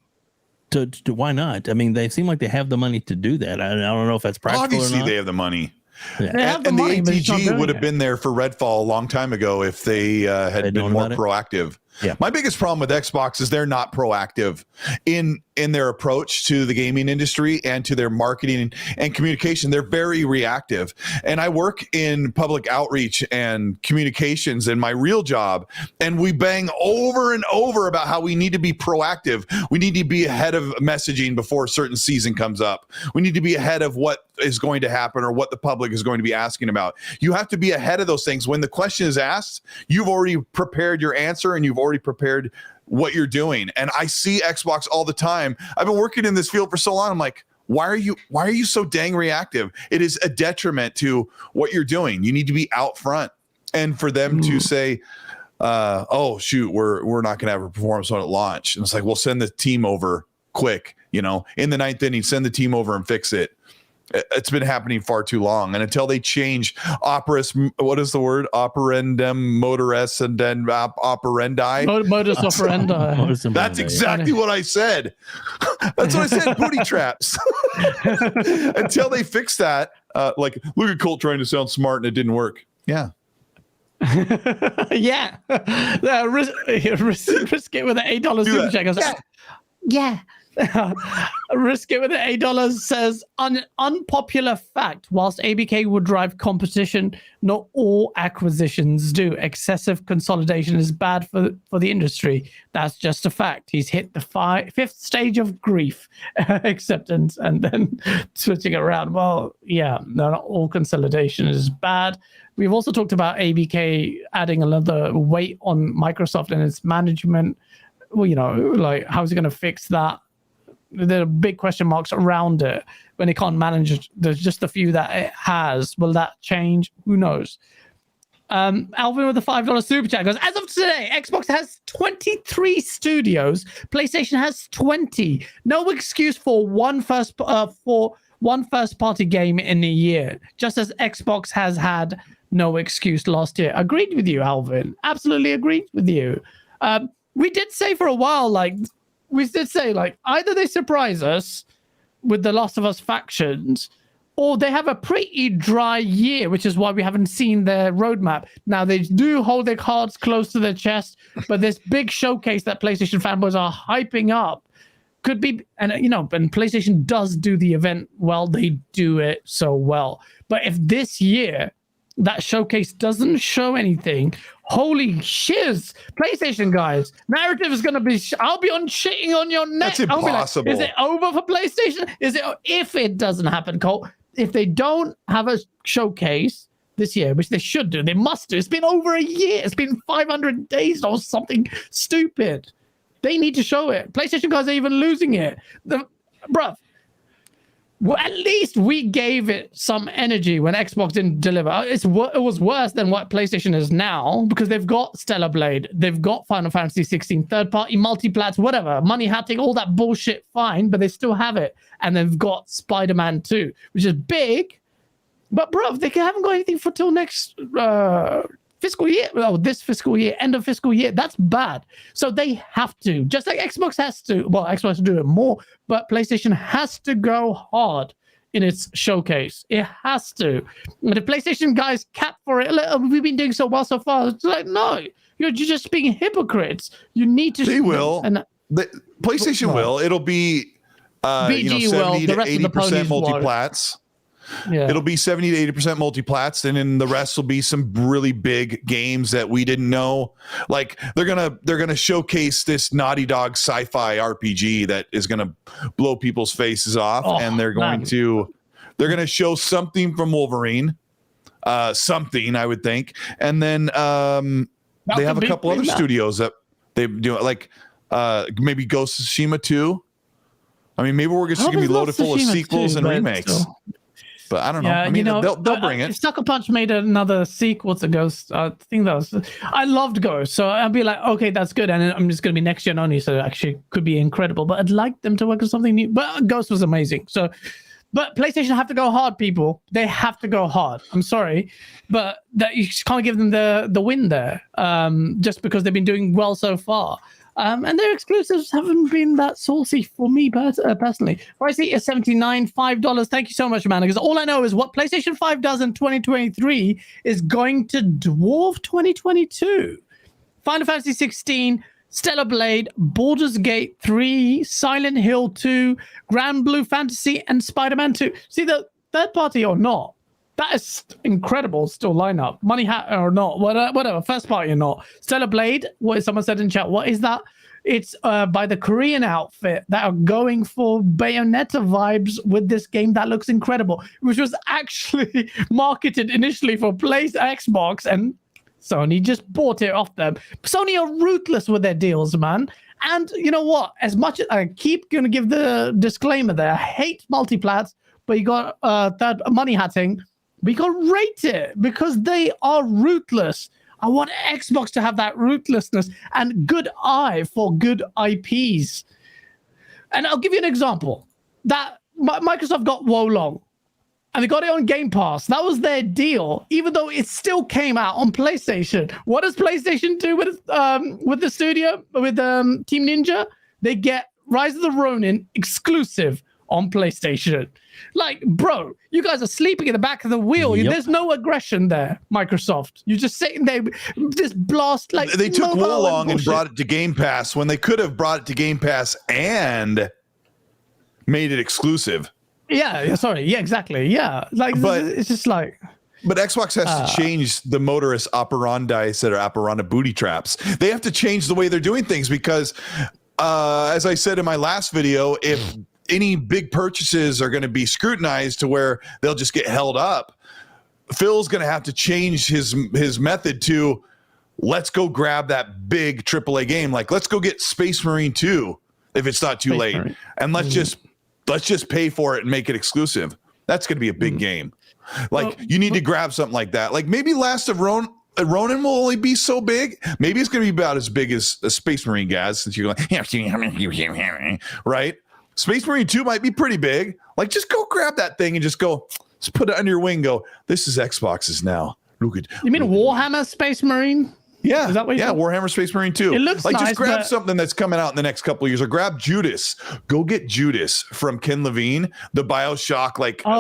to why not? I mean, they seem like they have the money to do that. I don't know if that's practical Obviously, or not. they have the money. Yeah. And the ATG would have been there for Redfall a long time ago if they had been more proactive. Yeah. My biggest problem with Xbox is they're not proactive in their approach to the gaming industry and to their marketing and communication. They're very reactive. And I work in public outreach and communications in my real job, and we bang over and over about how we need to be proactive. We need to be ahead of messaging before a certain season comes up. We need to be ahead of what is going to happen or what the public is going to be asking about. You have to be ahead of those things. When the question is asked, you've already prepared your answer and you've already prepared what you're doing. And I see Xbox all the time. I've been working in this field for so long. I'm like, why are you so dang reactive? It is a detriment to what you're doing. You need to be out front. And for them to say, oh shoot, we're not going to have a performance on at launch. And it's like, well, send the team over quick, in the 9th inning, send the team over and fix it. It's been happening far too long. And until they change what is the word? Operandum, modus, and then operandi. Modus operandi. That's exactly what I said. That's what I said, booty traps. Until they fix that, like, look at Colt trying to sound smart and it didn't work. Yeah. Yeah. Risk it with an $8 super chat. Goes, yeah. Risk it with an $8 says unpopular fact. Whilst ABK would drive competition, not all acquisitions do. Excessive consolidation is bad for the industry. That's just a fact. He's hit the fifth stage of grief, acceptance, and then switching it around. Well, yeah, not all consolidation is bad. We've also talked about ABK adding another weight on Microsoft and its management. Well, like, how's he going to fix that? There are big question marks around it when it can't manage. There's just a few that it has. Will that change? Who knows? Alvin with the $5 super chat goes, as of today, Xbox has 23 studios. PlayStation has 20. No excuse for one first party game in a year, just as Xbox has had no excuse last year. Agreed with you, Alvin. Absolutely agreed with you. We did say for a while, either they surprise us with the Last of Us factions, or they have a pretty dry year, which is why we haven't seen their roadmap. Now, they do hold their cards close to their chest, but this big showcase that PlayStation fanboys are hyping up could be, and PlayStation does do the event well. They do it so well. But if this year that showcase doesn't show anything, holy shiz, PlayStation guys, narrative is going to be, I'll be shitting on your neck. That's impossible. Is it over for PlayStation? If it doesn't happen, Colt, if they don't have a showcase this year, which they should do, they must do. It's been over a year. It's been 500 days or something stupid. They need to show it. PlayStation guys are even losing it. Bruv, well, at least we gave it some energy when Xbox didn't deliver. It was worse than what PlayStation is now, because they've got Stellar Blade, they've got Final Fantasy 16, third-party multiplats, whatever, money hatting, all that bullshit, fine, but they still have it. And they've got Spider-Man 2, which is big, but bro, they haven't got anything for till next fiscal year. Oh, this fiscal year, end of fiscal year. That's bad. So they have to, just like Xbox has to. Well, Xbox has to do it more, but PlayStation has to go hard in its showcase. It has to. And the PlayStation guys cap for it. Like, we've been doing so well so far. It's like, no, you're just being hypocrites. You need to. They will. And PlayStation will. It'll be 70 to 80% multiplats. Yeah. It'll be 70 to 80% multiplats, and then the rest will be some really big games that we didn't know. Like they're gonna showcase this Naughty Dog sci-fi RPG that is gonna blow people's faces off, and they're going to show something from Wolverine, something I would think, and then they have a couple other studios that they do, like maybe Ghost of Tsushima 2. I mean, maybe we're just gonna be loaded full of sequels and remakes. Still. But I don't know. I mean, they'll bring it. Sucker Punch made another sequel to Ghost. I think I loved Ghost, so I'd be like, okay, that's good. And I'm just going to be next gen only, so it actually could be incredible. But I'd like them to work on something new. But Ghost was amazing. So, but PlayStation have to go hard, people. They have to go hard. I'm sorry, but that you just can't give them the win there, just because they've been doing well so far. And their exclusives haven't been that saucy for me personally. Pricey is $79, $5. Thank you so much, man. Because all I know is what PlayStation 5 does in 2023 is going to dwarf 2022. Final Fantasy 16, Stellar Blade, Baldur's Gate 3, Silent Hill 2, Grand Blue Fantasy, and Spider-Man 2. See, the third party or not, that is incredible still lineup. Money hat or not, whatever, first party or not. Stellar Blade, what someone said in chat, what is that? It's by the Korean outfit that are going for Bayonetta vibes with this game that looks incredible, which was actually marketed initially for Xbox, and Sony just bought it off them. Sony are ruthless with their deals, man. And you know what? As much as I keep going to give the disclaimer there, I hate multiplats, but you got third money hatting, but you got to rate it because they are ruthless. I want Xbox to have that ruthlessness and good eye for good IPs. And I'll give you an example. That Microsoft got Wolong, and they got it on Game Pass. That was their deal, even though it still came out on PlayStation. What does PlayStation do with the studio, with Team Ninja? They get Rise of the Ronin exclusive on PlayStation. Like, bro, you guys are sleeping in the back of the wheel. Yep. There's no aggression there, Microsoft. You're just sitting there, just blast like. They took mobile Wolong and bullshit. brought it to Game Pass when they could have brought it to Game Pass and made it exclusive. Yeah, sorry. Yeah, exactly. Yeah. Like, But- it's just like. But Xbox has to change the modus operandi that are operandi booty traps. They have to change the way they're doing things because, as I said in my last video, if any big purchases are going to be scrutinized to where they'll just get held up, Phil's going to have to change his method to let's go grab that big AAA game. Like, let's go get Space Marine 2 if it's not too Space late. Marine. And let's just pay for it and make it exclusive. That's going to be a big game. Like, you need to grab something like that. Like, maybe Last of Ronin will only be so big. Maybe it's going to be about as big as a Space Marine, guys, since you're going, right? Space Marine 2 might be pretty big. Like, just go grab that thing and just put it under your wing. Go, this is Xbox's now. Look at. You mean Warhammer Space Marine? Yeah, Is that what you said? Warhammer Space Marine 2. It looks like nice, just grab but- something that's coming out in the next couple of years, or grab Judas. Go get Judas from Ken Levine, the BioShock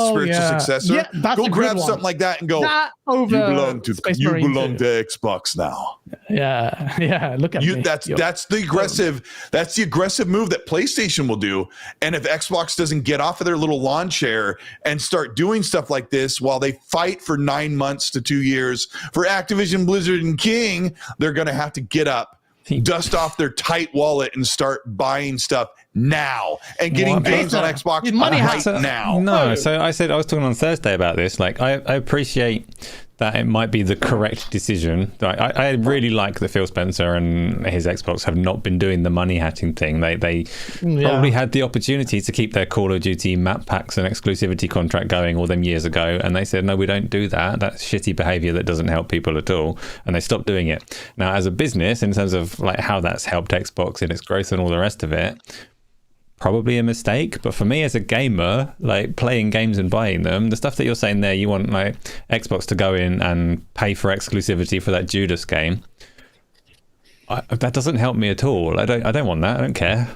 spiritual successor. Yeah, that's go a good grab one. something like that and go. That over You belong to Space Marine 2. Xbox now. Yeah. Look at me. That's the aggressive move that PlayStation will do. And if Xbox doesn't get off of their little lawn chair and start doing stuff like this while they fight for 9 months to 2 years for Activision Blizzard and King, they're going to have to get up, dust off their tight wallet, and start buying stuff now and getting What? games on Xbox His money right has- now. No, so I was talking on Thursday about this. Like, I appreciate that it might be the correct decision. I really like that Phil Spencer and his Xbox have not been doing the money hatching thing. They probably had the opportunity to keep their Call of Duty map packs and exclusivity contract going all them years ago, and they said, no, we don't do that. That's shitty behavior that doesn't help people at all, and they stopped doing it. Now, as a business, in terms of like how that's helped Xbox in its growth and all the rest of it, probably a mistake. But for me as a gamer, like playing games and buying them, the stuff that you're saying there, you want like Xbox to go in and pay for exclusivity for that Judas game, that doesn't help me at all. I don't want that. I don't care.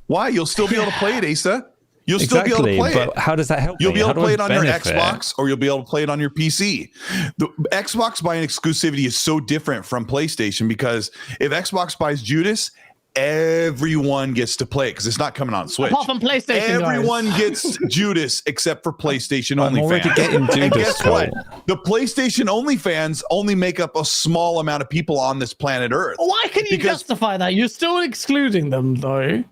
Why? You'll still be able to play it, Asa. You'll still be able to play but it. how does that help You'll me? be able How to do play I it on your benefit? Xbox, or you'll be able to play it on your PC. The Xbox buying exclusivity is so different from PlayStation because if Xbox buys Judas, everyone gets to play it because it's not coming on Switch. Apart from PlayStation, Everyone guys. gets Judas except for PlayStation I'm only already fans. getting And Judas, guess what? Cole. The PlayStation only fans only make up a small amount of people on this planet Earth. Why can you Because- justify that? You're still excluding them, though.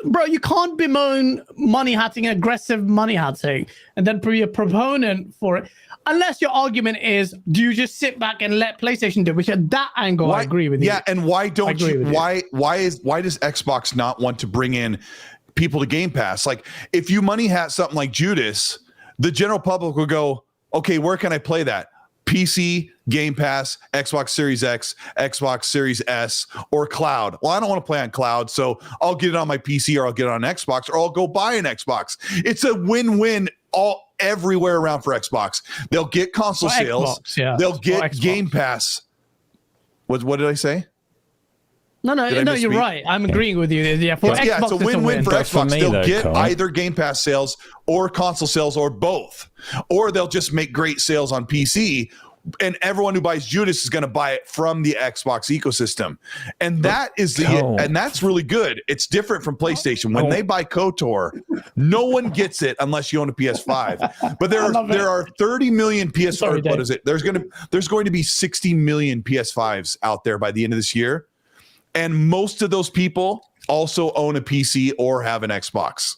Bro, you can't bemoan money hatting, aggressive money hatting, and then be a proponent for it. Unless your argument is, do you just sit back and let PlayStation do it? Which at that angle, I agree with you. Yeah, and why don't agree you? with you. Why does Xbox not want to bring in people to Game Pass? Like, if you money hat something like Judas, the general public will go, okay, where can I play that? PC, Game Pass, Xbox Series X, Xbox Series S, or cloud. Well, I don't want to play on cloud, so I'll get it on my PC, or I'll get it on Xbox, or I'll go buy an Xbox. It's a win-win everywhere around for Xbox. They'll get console For sales. Xbox, yeah. They'll For get Xbox. Game Pass. What did I say? No, Did I you're misspeak? right. I'm agreeing with you. Yeah, for Xbox, Yeah, it's a win-win for But for Xbox. me, They'll though, get Cole, either Game Pass sales or console sales or both, or they'll just make great sales on PC. and everyone who buys Judas is going to buy it from the Xbox ecosystem. And that is and that's really good. It's different from PlayStation. When they buy KOTOR, no one gets it unless you own a PS5. But there are 30 million PS5. Sorry, what is it? There's going to be 60 million PS5s out there by the end of this year. And most of those people also own a PC or have an Xbox.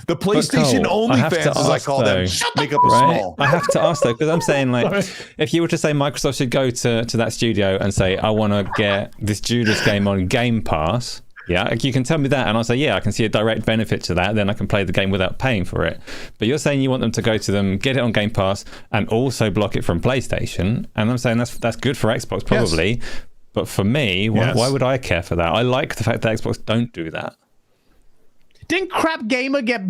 The PlayStation only fans, as I call them, make up a small. I have to ask though, because I'm saying like, if you were to say Microsoft should go to that studio and say, I want to get this Judas game on Game Pass. Yeah, you can tell me that, and I'll say, yeah, I can see a direct benefit to that. Then I can play the game without paying for it. But you're saying you want them to go to them, get it on Game Pass, and also block it from PlayStation. And I'm saying that's good for Xbox probably. Yes. But for me, why would I care for that? I like the fact that Xbox don't do that. Didn't Crap Gamer get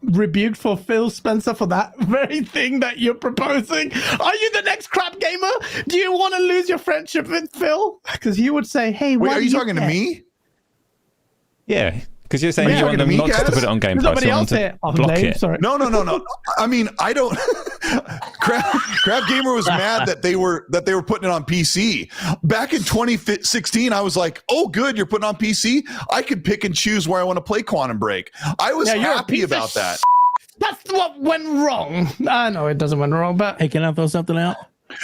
rebuked for Phil Spencer for that very thing that you're proposing? Are you the next Crap Gamer? Do you want to lose your friendship with Phil? Because he would say, hey, wait, are you talking to me? Yeah. Because you're saying you want them not just to put it on Game Pass, you want to block it. Sorry. No. I mean, I don't. Crap Gamer was mad that they were putting it on PC. Back in 2016, I was like, "Oh, good, you're putting it on PC. I could pick and choose where I want to play Quantum Break." I was happy about that. That's what went wrong. I know it doesn't went wrong, but hey, can I throw something out?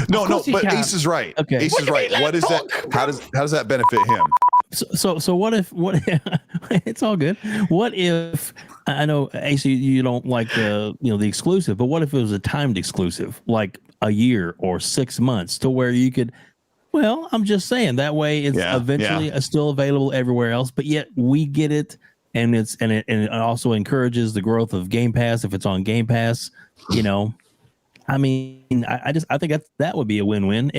No, but Ace is right. Okay, Ace is right. What is that? How does that benefit him? So what if it's all good. What if, I know Ace, you don't like the exclusive, but what if it was a timed exclusive, like a year or 6 months, to where you could, well, I'm just saying that way it's eventually still available everywhere else, but yet we get it, and it also encourages the growth of Game Pass if it's on Game Pass. I mean, I think that would be a win-win.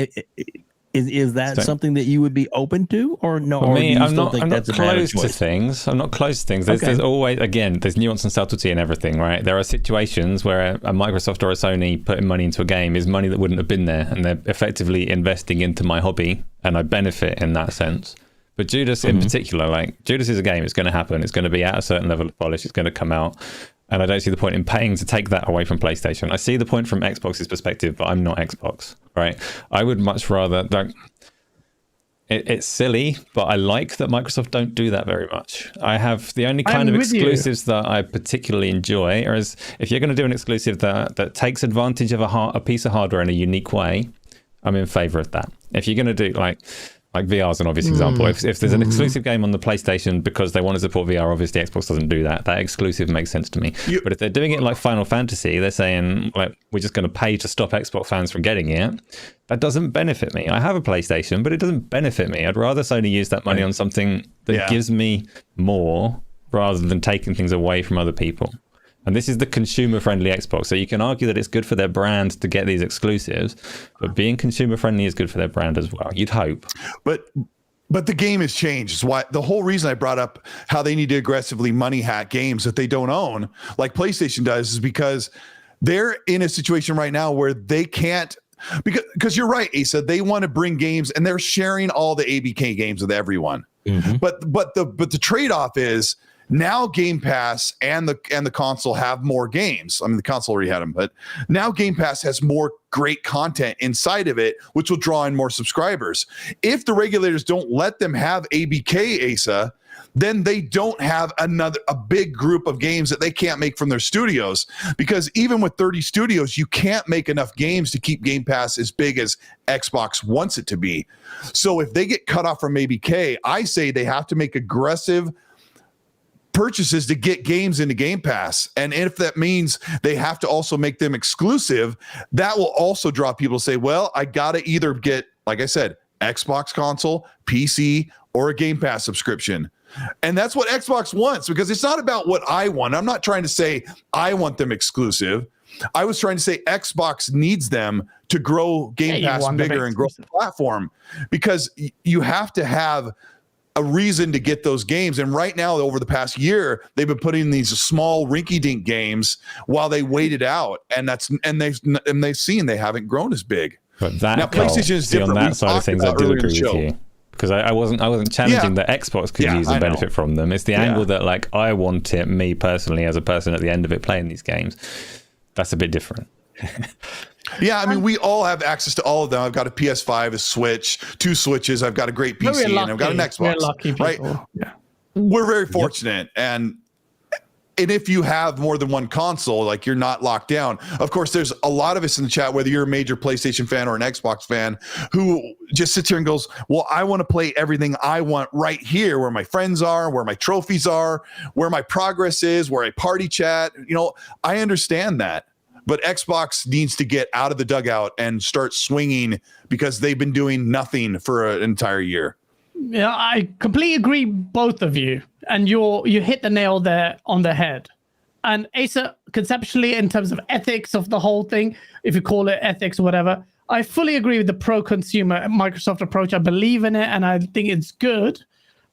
Is that something that you would be open to, or no? For me, I'm not close to things. I'm not close to things. There's always, again, there's nuance and subtlety in everything, right? There are situations where a Microsoft or a Sony putting money into a game is money that wouldn't have been there, and they're effectively investing into my hobby, and I benefit in that sense. But Judas in particular, like Judas is a game. It's going to happen. It's going to be at a certain level of polish. It's going to come out. And I don't see the point in paying to take that away from PlayStation. I see the point from Xbox's perspective, but I'm not Xbox, right? I would much rather... It's silly, but I like that Microsoft don't do that very much. I have the only kind of exclusives that I particularly enjoy, is if you're going to do an exclusive that takes advantage of a piece of hardware in a unique way, I'm in favor of that. If you're going to do like VR is an obvious example. If there's an exclusive game on the PlayStation because they want to support VR, obviously Xbox doesn't do that. That exclusive makes sense to me. But if they're doing it like Final Fantasy, they're saying like we're just going to pay to stop Xbox fans from getting it. That doesn't benefit me. I have a PlayStation, but it doesn't benefit me. I'd rather Sony use that money on something that gives me more rather than taking things away from other people. And this is the consumer-friendly Xbox. So you can argue that it's good for their brand to get these exclusives, but being consumer-friendly is good for their brand as well. You'd hope. But the game has changed. It's why the whole reason I brought up how they need to aggressively money hack games that they don't own, like PlayStation does, is because they're in a situation right now where they can't. Because you're right, Asa. They want to bring games, and they're sharing all the ABK games with everyone. But the trade-off is, now Game Pass and the console have more games. I mean, the console already had them, but now Game Pass has more great content inside of it, which will draw in more subscribers. If the regulators don't let them have ABK, Asa, then they don't have a big group of games that they can't make from their studios, because even with 30 studios, you can't make enough games to keep Game Pass as big as Xbox wants it to be. So if they get cut off from ABK, I say they have to make aggressive purchases to get games into Game Pass. And if that means they have to also make them exclusive, that will also draw people to say, well, I got to either get, like I said, Xbox console, PC, or a Game Pass subscription. And that's what Xbox wants, because it's not about what I want. I'm not trying to say I want them exclusive. I was trying to say Xbox needs them to grow Game Pass bigger and grow the platform, because you have to have a reason to get those games. And right now, over the past year, they've been putting these small rinky-dink games while they wait it out, and they've seen they haven't grown as big. But that now PlayStation is different. On that side of things, I do agree with you, because I wasn't challenging that Xbox could use and benefit from them. It's the angle that, like, I want it, me personally, as a person at the end of it playing these games. That's a bit different. Yeah, I mean, we all have access to all of them. I've got a PS5, a Switch, 2 Switches. I've got a great PC, and I've got an Xbox. We're lucky people. Right? Yeah. We're very fortunate, and if you have more than one console, like, you're not locked down. Of course, there's a lot of us in the chat, whether you're a major PlayStation fan or an Xbox fan, who just sits here and goes, well, I want to play everything I want right here, where my friends are, where my trophies are, where my progress is, where I party chat. You know, I understand that. But Xbox needs to get out of the dugout and start swinging, because they've been doing nothing for an entire year. Yeah, I completely agree, both of you, and you hit the nail there on the head. And Asa, conceptually, in terms of ethics of the whole thing, if you call it ethics or whatever, I fully agree with the pro-consumer Microsoft approach. I believe in it, and I think it's good.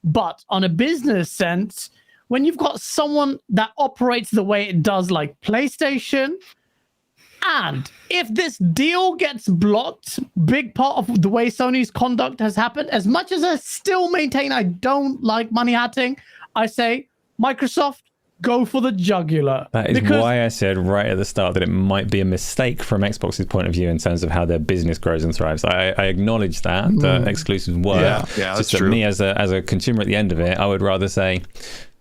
But on a business sense, when you've got someone that operates the way it does, like PlayStation, and if this deal gets blocked, big part of the way Sony's conduct has happened, as much as I still maintain I don't like money hatting, I say, Microsoft, go for the jugular. That is why I said right at the start that it might be a mistake from Xbox's point of view in terms of how their business grows and thrives. I acknowledge that the exclusives work. Yeah, that's just that true. me as a consumer at the end of it, I would rather say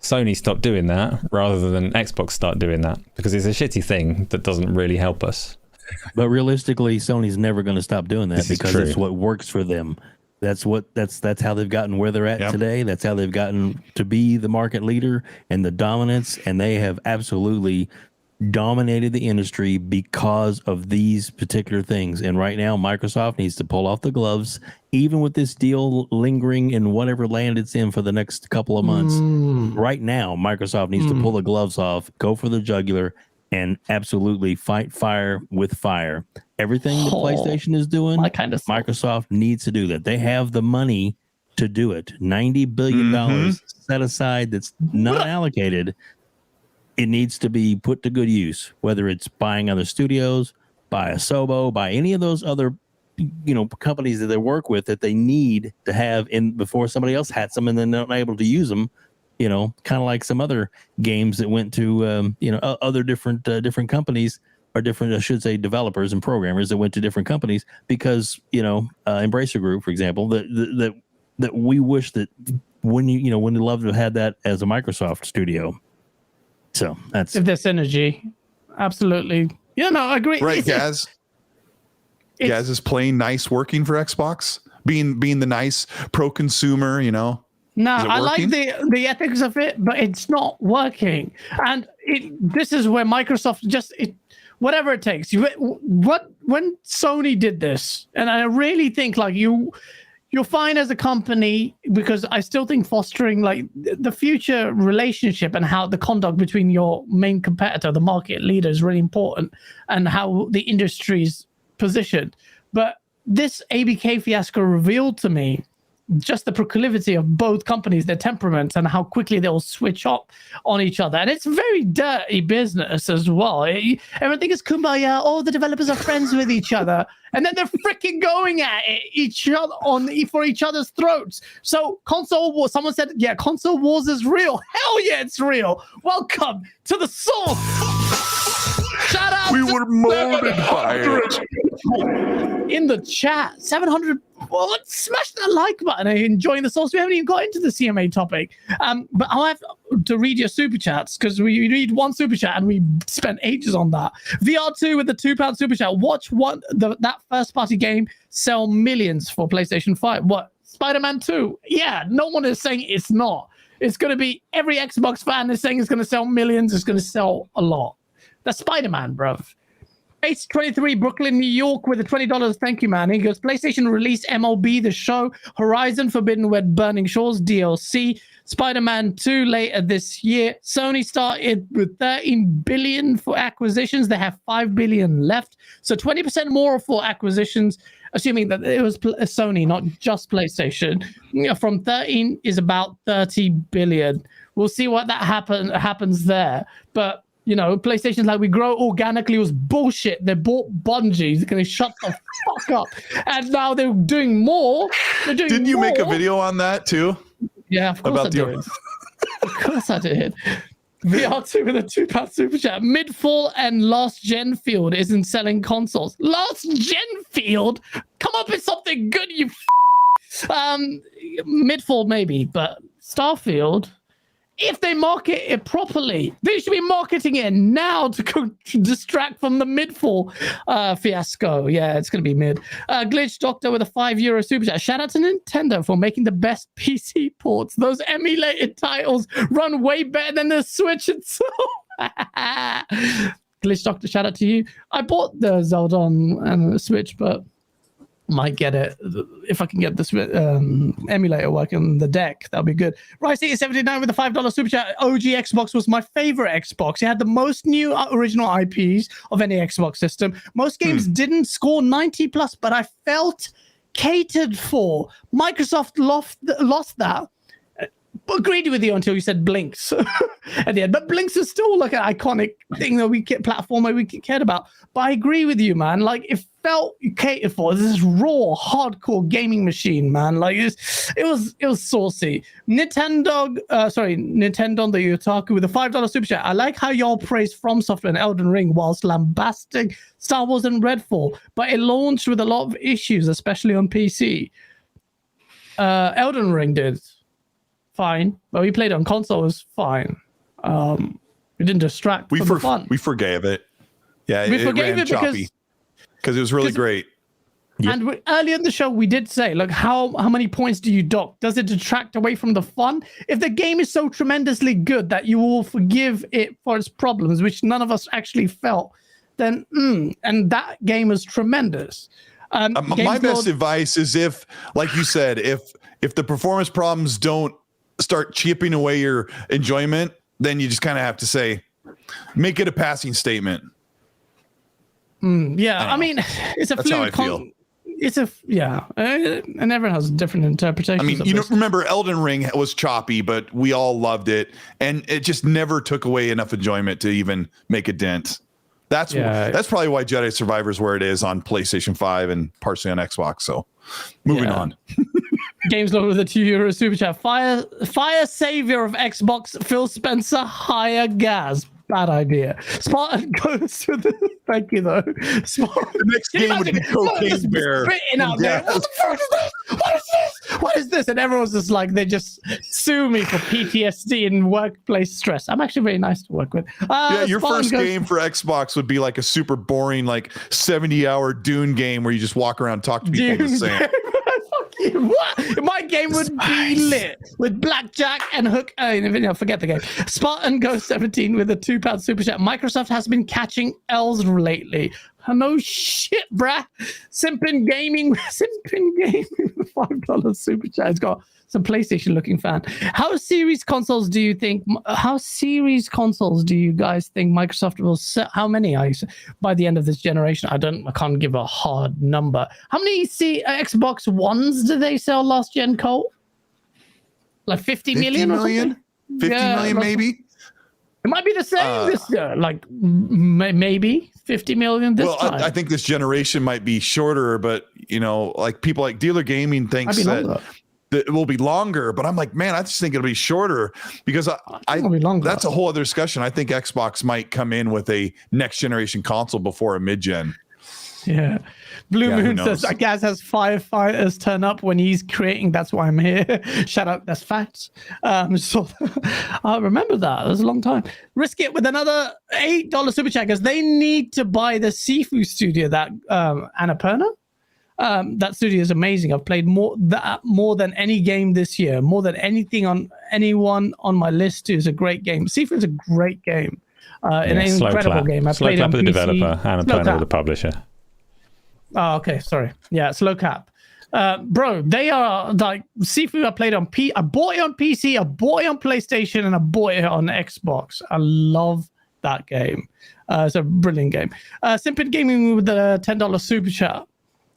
Sony stop doing that rather than Xbox start doing that, because it's a shitty thing that doesn't really help us. But realistically, Sony's never going to stop doing that, This is because true. it's what works for them. That's how they've gotten where they're at today. That's how they've gotten to be the market leader and the dominance, and they have absolutely dominated the industry because of these particular things. And right now, Microsoft needs to pull off the gloves, even with this deal lingering in whatever land it's in for the next couple of months. Right now, Microsoft needs to pull the gloves off, go for the jugular, and absolutely fight fire with fire. Everything that PlayStation is doing, my kind of stuff. Microsoft needs to do that. They have the money to do it. $90 billion set aside that's not allocated. It needs to be put to good use, whether it's buying other studios, buy a Sobo, buy any of those other companies that they work with that they need to have in before somebody else has them and then they're not able to use them. Kind of like some other games that went to other different companies, or different, I should say, developers and programmers that went to different companies, because Embracer Group, for example, that we wish that when you love to have had that as a Microsoft studio. So that's if there's synergy, absolutely. Yeah, no, I agree. Right, Gaz? Gaz is playing nice, working for Xbox, being the nice pro-consumer, No, I like the ethics of it, but it's not working. And this is where Microsoft whatever it takes. When Sony did this, and I really think like you're fine as a company, because I still think fostering like the future relationship and how the conduct between your main competitor, the market leader, is really important, and how the industry's positioned. But this ABK fiasco revealed to me just the proclivity of both companies, their temperaments, and how quickly they'll switch up on each other. And it's very dirty business as well. Everything is kumbaya. All the developers are friends with each other, and then they're freaking going at each other for each other's throats. So console wars. Someone said, "Yeah, console wars is real." Hell yeah, it's real. Welcome to the source. Shout out. We were molded by it. In the chat, 700. Well, let's smash that like button. Are you enjoying the source? We haven't even got into the CMA topic. But I'll have to read your super chats, because we read one super chat and we spent ages on that. VR2 with the £2 super chat. Watch that first party game sell millions for PlayStation 5. What? Spider-Man 2? Yeah, no one is saying it's not. It's going to be, every Xbox fan is saying it's going to sell millions. It's going to sell a lot. That's Spider-Man, bruv. Ace 23 Brooklyn, New York with the $20. Thank you, man. He goes, PlayStation released MLB The Show, Horizon Forbidden West Burning Shores DLC, Spider-Man 2 later this year. Sony started with 13 billion for acquisitions. They have 5 billion left. So 20% more for acquisitions, assuming that it was Sony, not just PlayStation. From 13 is about 30 billion. We'll see what that happens there. But PlayStation's like, we grow organically, was bullshit. They bought Bungie. They're going to shut the fuck up. And now they're doing more. Didn't you make a video on that too? Yeah, of course I did. Of course I did. VR2 with a £2 super chat. Midfall and last gen field isn't selling consoles. Last gen field? Come up with something good, you Midfall maybe, but Starfield, if they market it properly, they should be marketing it now to distract from the Midfall fiasco. Yeah, it's going to be mid. Glitch Doctor with a €5 super chat. Shout out to Nintendo for making the best PC ports. Those emulated titles run way better than the Switch itself. Glitch Doctor, shout out to you. I bought the Zelda on the Switch, but might get it if I can get this emulator working the deck. That'll be good. Rice79 with a $5 super chat. OG Xbox was my favorite Xbox. It had the most new original IPs of any Xbox system. Most games didn't score 90 plus, but I felt catered for. Microsoft lost that. Agreed with you until you said Blinks at the end, but Blinks is still like an iconic thing that we get platform that we cared about. But I agree with you, man. Like it felt catered for. This raw, hardcore gaming machine, man. Like it was saucy. Nintendo the Otaku with a $5 super chat. I like how y'all praise From Software and Elden Ring whilst lambasting Star Wars and Redfall, but it launched with a lot of issues, especially on PC. Elden Ring did fine, but we played it on console. It was fine. We didn't distract from the fun. We forgave it. Yeah, we forgave it because it was really great. And earlier in the show, we did say, like, how many points do you dock? Does it detract away from the fun? If the game is so tremendously good that you will forgive it for its problems, which none of us actually felt, then and that game is tremendous. My best advice is if, like you said, if the performance problems don't start chipping away your enjoyment, then you just kind of have to say, make it a passing statement. I mean, it's a That's how I feel. And everyone has different interpretations. I mean, remember Elden Ring was choppy, but we all loved it, and it just never took away enough enjoyment to even make a dent. That's probably why Jedi Survivor is where it is on PlayStation 5 and partially on Xbox. So moving on. Games Lord with a €2 super chat. Fire savior of Xbox, Phil Spencer, hire gas. Bad idea. Spartan goes to the. Thank you though. Spartan. The next game would be Cocaine Bear. Out there. What the fuck is this? What is this? What is this? And everyone's just like, they just sue me for PTSD and workplace stress. I'm actually very nice to work with. Your first game for Xbox would be like a super boring, like 70-hour Dune game where you just walk around and talk to people in the sand. What? My game would be lit with blackjack and hook. Forget the game. Spartan Ghost 17 with a £2 super chat. Microsoft has been catching L's lately. No shit, bruh. Simpin Gaming with $5 super chat. It's got some PlayStation looking fan. How series consoles do you guys think Microsoft will sell? How many by the end of this generation? I can't give a hard number. How many Xbox Ones did they sell last gen, Cole? Like 50 million or something? 50 million maybe? It might be the same this year, like maybe 50 million this time. I think this generation might be shorter, but like people like Dealer Gaming thinks that it will be longer, but I'm like, man, I just think it'll be shorter because that's a whole other discussion. I think Xbox might come in with a next generation console before a mid-gen. Yeah. Blue Moon says, I guess has firefighters turn up when he's creating. That's why I'm here. Shout out. That's facts. So I remember that. That was a long time. Risk it with another $8 super chat because they need to buy the Sifu studio that Annapurna. That studio is amazing. I've played more than any game this year. More than anyone on my list too is a great game. Sifu is a great game. An incredible game. I played on with the PC. developer, Annapurna with the publisher. Oh, okay. Sorry. Yeah, slow cap. Bro, they are like Sifu. I played on I bought it on PC, I bought it on PlayStation, and I bought it on Xbox. I love that game. It's a brilliant game. Simpin Gaming with the $10 super chat.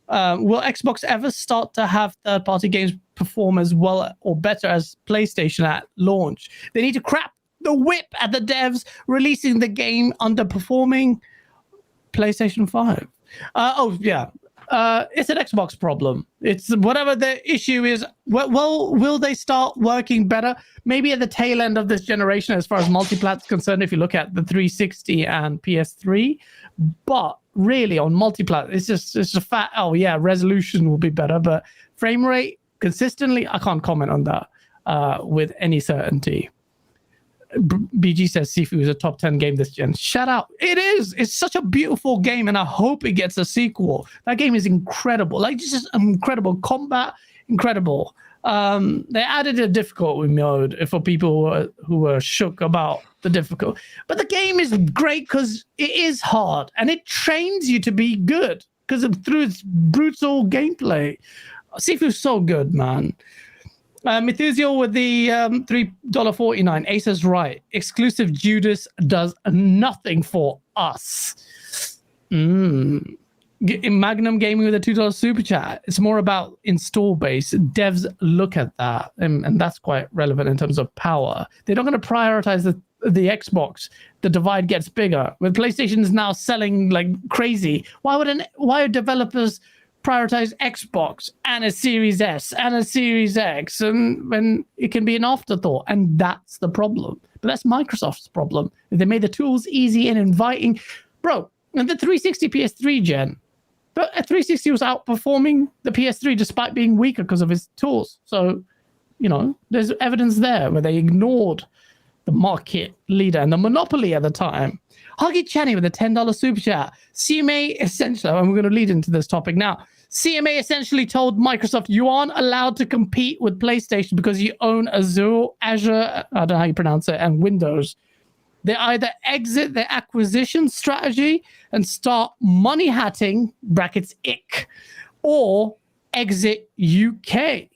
Will Xbox ever start to have third-party games perform as well or better as PlayStation at launch? They need to crap the whip at the devs releasing the game underperforming PlayStation 5. it's an Xbox problem. It's whatever the issue is. Well, will they start working better? Maybe at the tail end of this generation, as far as multiplat is concerned, if you look at the 360 and PS3. But really, on multiplat, it's a fact. Oh yeah, resolution will be better, but frame rate consistently, I can't comment on that with any certainty. BG says Sifu is a top 10 game this gen. Shout out. It is. It's such a beautiful game, and I hope it gets a sequel. That game is incredible. Like, just incredible combat, incredible. They added a difficulty mode for people who were shook about the difficult. But the game is great because it is hard, and it trains you to be good through its brutal gameplay. Sifu's so good, man. Methusiel with the $3.49. Ace is right. Exclusive Judas does nothing for us. Magnum Gaming with a $2 super chat. It's more about install base. Devs look at that, and that's quite relevant in terms of power. They're not going to prioritize the Xbox. The divide gets bigger. With PlayStation is now selling like crazy. Why are developers prioritize Xbox and a Series S and a Series X, and when it can be an afterthought? And that's the problem. But that's Microsoft's problem. They made the tools easy and inviting. Bro, and the 360 PS3 gen, but a 360 was outperforming the PS3 despite being weaker because of its tools. So, there's evidence there where they ignored the market leader and the monopoly at the time. Huggy Channy with a $10 super chat. CMA essentially, and we're going to lead into this topic now. CMA essentially told Microsoft, you aren't allowed to compete with PlayStation because you own Azure, I don't know how you pronounce it, and Windows. They either exit their acquisition strategy and start money hatting, brackets ick, or exit UK.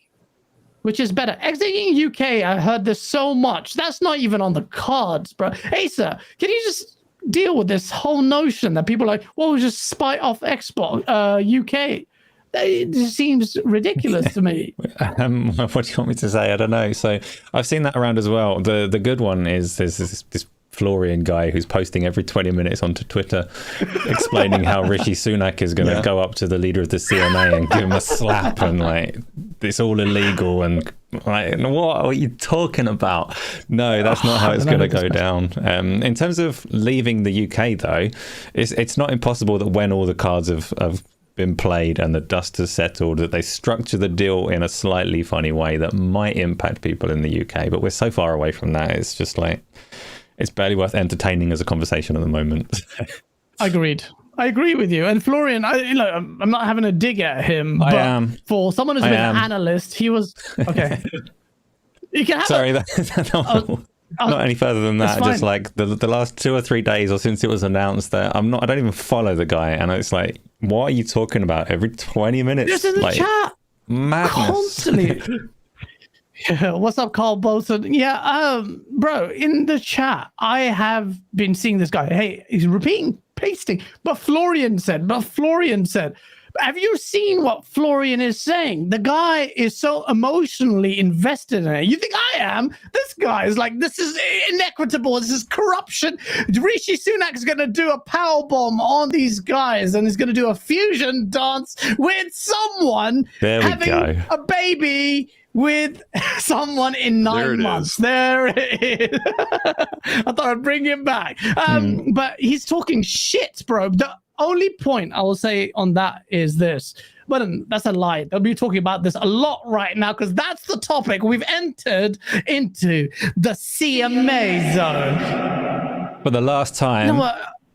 Which is better? Exiting UK, I heard this so much. That's not even on the cards, bro. Asa, can you just deal with this whole notion that people are like, well, we'll just spite off Xbox UK? It just seems ridiculous to me. What do you want me to say? I don't know. So I've seen that around as well. The good one is there's this Florian guy who's posting every 20 minutes onto Twitter explaining how Rishi Sunak is going to go up to the leader of the CMA and give him a slap, and like it's all illegal, and like, what are you talking about? No, that's not how it's going to go down. In terms of leaving the UK though, it's not impossible that when all the cards have been played and the dust has settled, that they structure the deal in a slightly funny way that might impact people in the UK. But we're so far away from that, it's just like, it's barely worth entertaining as a conversation at the moment. Agreed. I agree with you. And Florian, I'm not having a dig at him, but I am. For someone who's been an analyst, he was okay. You can have Sorry, not any further than that. Just like the last 2 or 3 days, or since it was announced that I don't even follow the guy, and it's like, what are you talking about every 20 minutes? Just in the chat, madness. Constantly. Yeah, what's up, Carl Bolton? Yeah, bro, in the chat, I have been seeing this guy. Hey, he's repeating, pasting. But Florian said. Have you seen what Florian is saying? The guy is so emotionally invested in it. You think I am? This guy is like, this is inequitable. This is corruption. Rishi Sunak is going to do a powerbomb on these guys, and he's going to do a fusion dance with someone having a baby with someone in 9 months. There it is. I thought I'd bring him back. But he's talking shit, bro. The only point I will say on that is this. But that's a lie. They'll be talking about this a lot right now because that's the topic. We've entered into the CMA zone. For the last time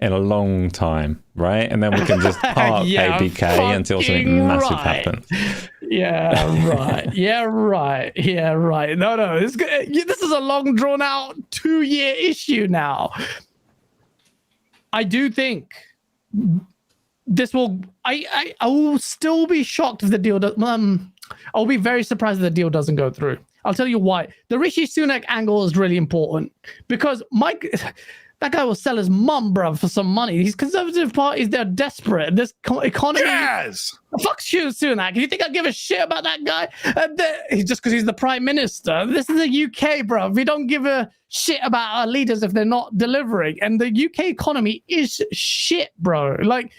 in a long time, right? And then we can just park ABK until something massive happens. Yeah, right. Yeah, right. Yeah, right. No. This is a long, drawn-out 2-year issue now. I do think this will. I will still be shocked if the deal does. I'll be very surprised if the deal doesn't go through. I'll tell you why. The Rishi Sunak angle is really important because that guy will sell his mum, bruv, for some money. These conservative parties, they're desperate. This economy. Yes! Fuck you, Sunak. You think I give a shit about that guy? Just because he's the prime minister. This is the UK, bruv. We don't give a shit about our leaders if they're not delivering. And the UK economy is shit, bro. Like,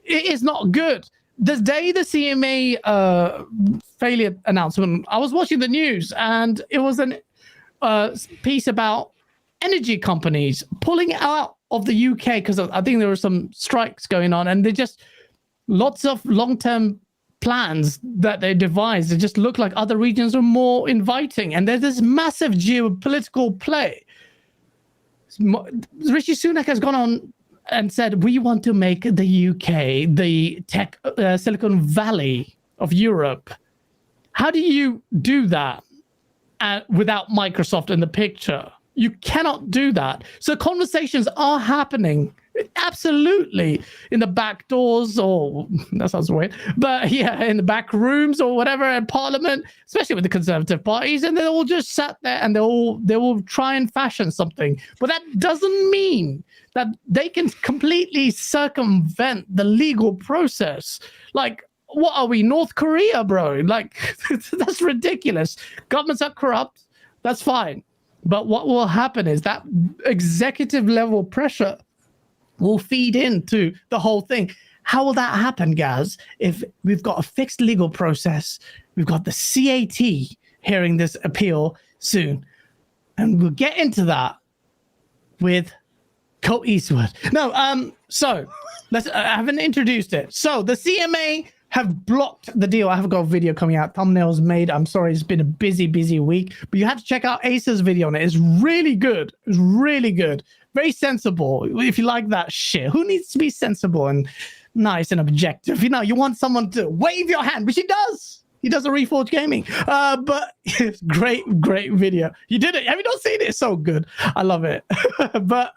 it is not good. the day the CMA failure announcement, I was watching the news, and it was an piece about energy companies pulling out of the UK because I think there were some strikes going on, and they just lots of long-term plans that they devised. It just looked like other regions were more inviting, and there's this massive geopolitical play. Rishi Sunak has gone on and said, we want to make the UK the tech Silicon Valley of Europe. How do you do that without Microsoft in the picture? You cannot do that. So conversations are happening, absolutely, in the back doors, or that sounds weird, but yeah, in the back rooms or whatever in Parliament, especially with the Conservative parties, and they all just sat there and they will try and fashion something. But that doesn't mean that they can completely circumvent the legal process. Like, what are we, North Korea, bro? Like, that's ridiculous. Governments are corrupt. That's fine. But what will happen is that executive level pressure will feed into the whole thing. How will that happen, Gaz? If we've got a fixed legal process, we've got the CAT hearing this appeal soon, and we'll get into that with Colt Eastwood. No, so let's. I haven't introduced it. So the CMA have blocked the deal. I haven't got a video coming out. Thumbnails made. I'm sorry, it's been a busy week. But you have to check out Acer's video on it. It's really good. It's really good. Very sensible. If you like that shit. Who needs to be sensible and nice and objective? You know, you want someone to wave your hand, which he does. He does a Reforge Gaming. But it's great video. You did it. Have you not seen it? It's so good. I love it. But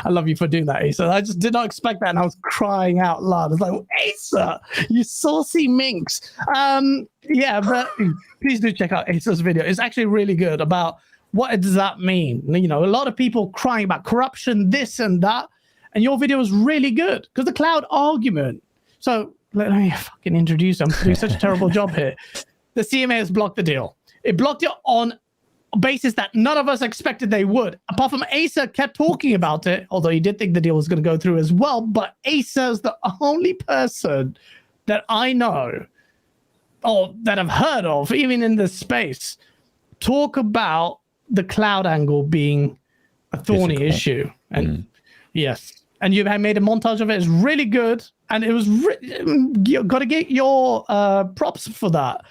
I love you for doing that, Asa. I just did not expect that, and I was crying out loud. I was like, Asa, you saucy minx. Yeah, but please do check out Asa's video. It's actually really good about what does that mean. You know, a lot of people crying about corruption, this and that, and your video was really good because the cloud argument. So let me fucking introduce them. I'm doing such a terrible job here. The CMA has blocked the deal. It blocked it on basis that none of us expected they would. Apart from Asa kept talking about it, although he did think the deal was going to go through as well. But Asa is the only person that I know or that I've heard of, even in this space, talk about the cloud angle being a thorny issue. And yes, and you have made a montage of it. It's really good, and it was you got to get your props for that.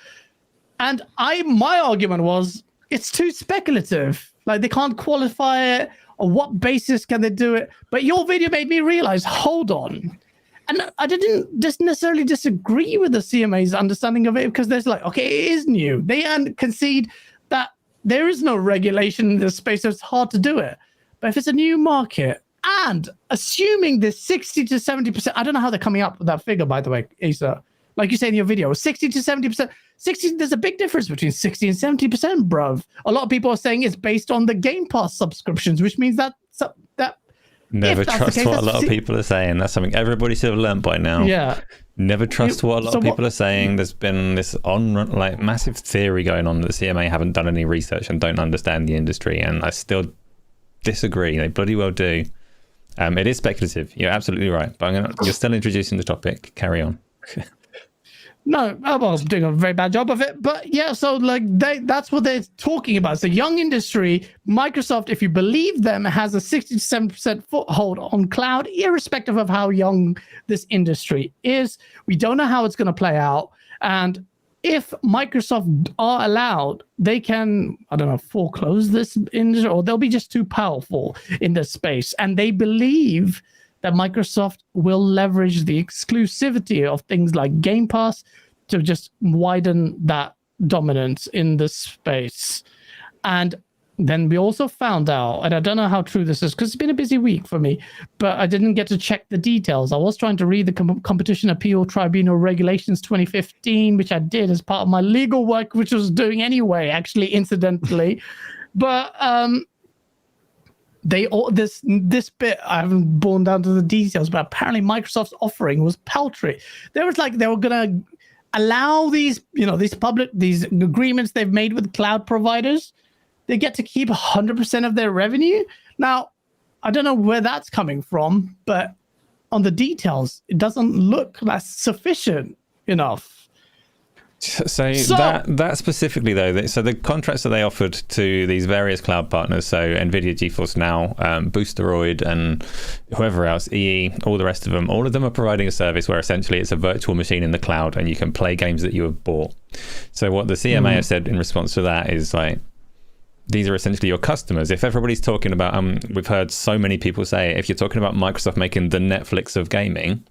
And my argument was, it's too speculative. Like, they can't qualify it. On what basis can they do it? But your video made me realize, hold on. And I didn't just necessarily disagree with the CMA's understanding of it, because there's like, okay, it is new. They concede that there is no regulation in this space, so it's hard to do it. But if it's a new market, and assuming this 60 to 70%, I don't know how they're coming up with that figure, by the way, Asa. Like you say in your video, 60 to 70%. 60, there's a big difference between 60 and 70%, bruv. A lot of people are saying it's based on the Game Pass subscriptions, which means that never trust what a lot of people are saying. That's something everybody should have learned by now. Yeah. Never trust what a lot of people are saying. There's been this massive theory going on that the CMA haven't done any research and don't understand the industry, and I still disagree. They bloody well do. It is speculative. You're absolutely right. But you're still introducing the topic. Carry on. No, I was doing a very bad job of it. But yeah, so like that's what they're talking about. It's a young industry. Microsoft, if you believe them, has a 60 to 7% foothold on cloud, irrespective of how young this industry is. We don't know how it's going to play out. And if Microsoft are allowed, they can, I don't know, foreclose this industry, or they'll be just too powerful in this space. And they believe that Microsoft will leverage the exclusivity of things like Game Pass to just widen that dominance in the space. And then we also found out, and I don't know how true this is because it's been a busy week for me, but I didn't get to check the details. I was trying to read the Competition Appeal Tribunal Regulations 2015, which I did as part of my legal work, which I was doing anyway, actually, incidentally. But this bit I haven't borne down to the details, but apparently Microsoft's offering was paltry. There was like they were gonna allow these agreements they've made with cloud providers. They get to keep 100% of their revenue. Now, I don't know where that's coming from, but on the details, it doesn't look that's sufficient enough. So that specifically though, so the contracts that they offered to these various cloud partners, so Nvidia, GeForce Now, Boosteroid, and whoever else, EE, all the rest of them are providing a service where essentially it's a virtual machine in the cloud and you can play games that you have bought. So what the CMA have said in response to that is like, these are essentially your customers. If everybody's talking about, we've heard so many people say, if you're talking about Microsoft making the Netflix of gaming,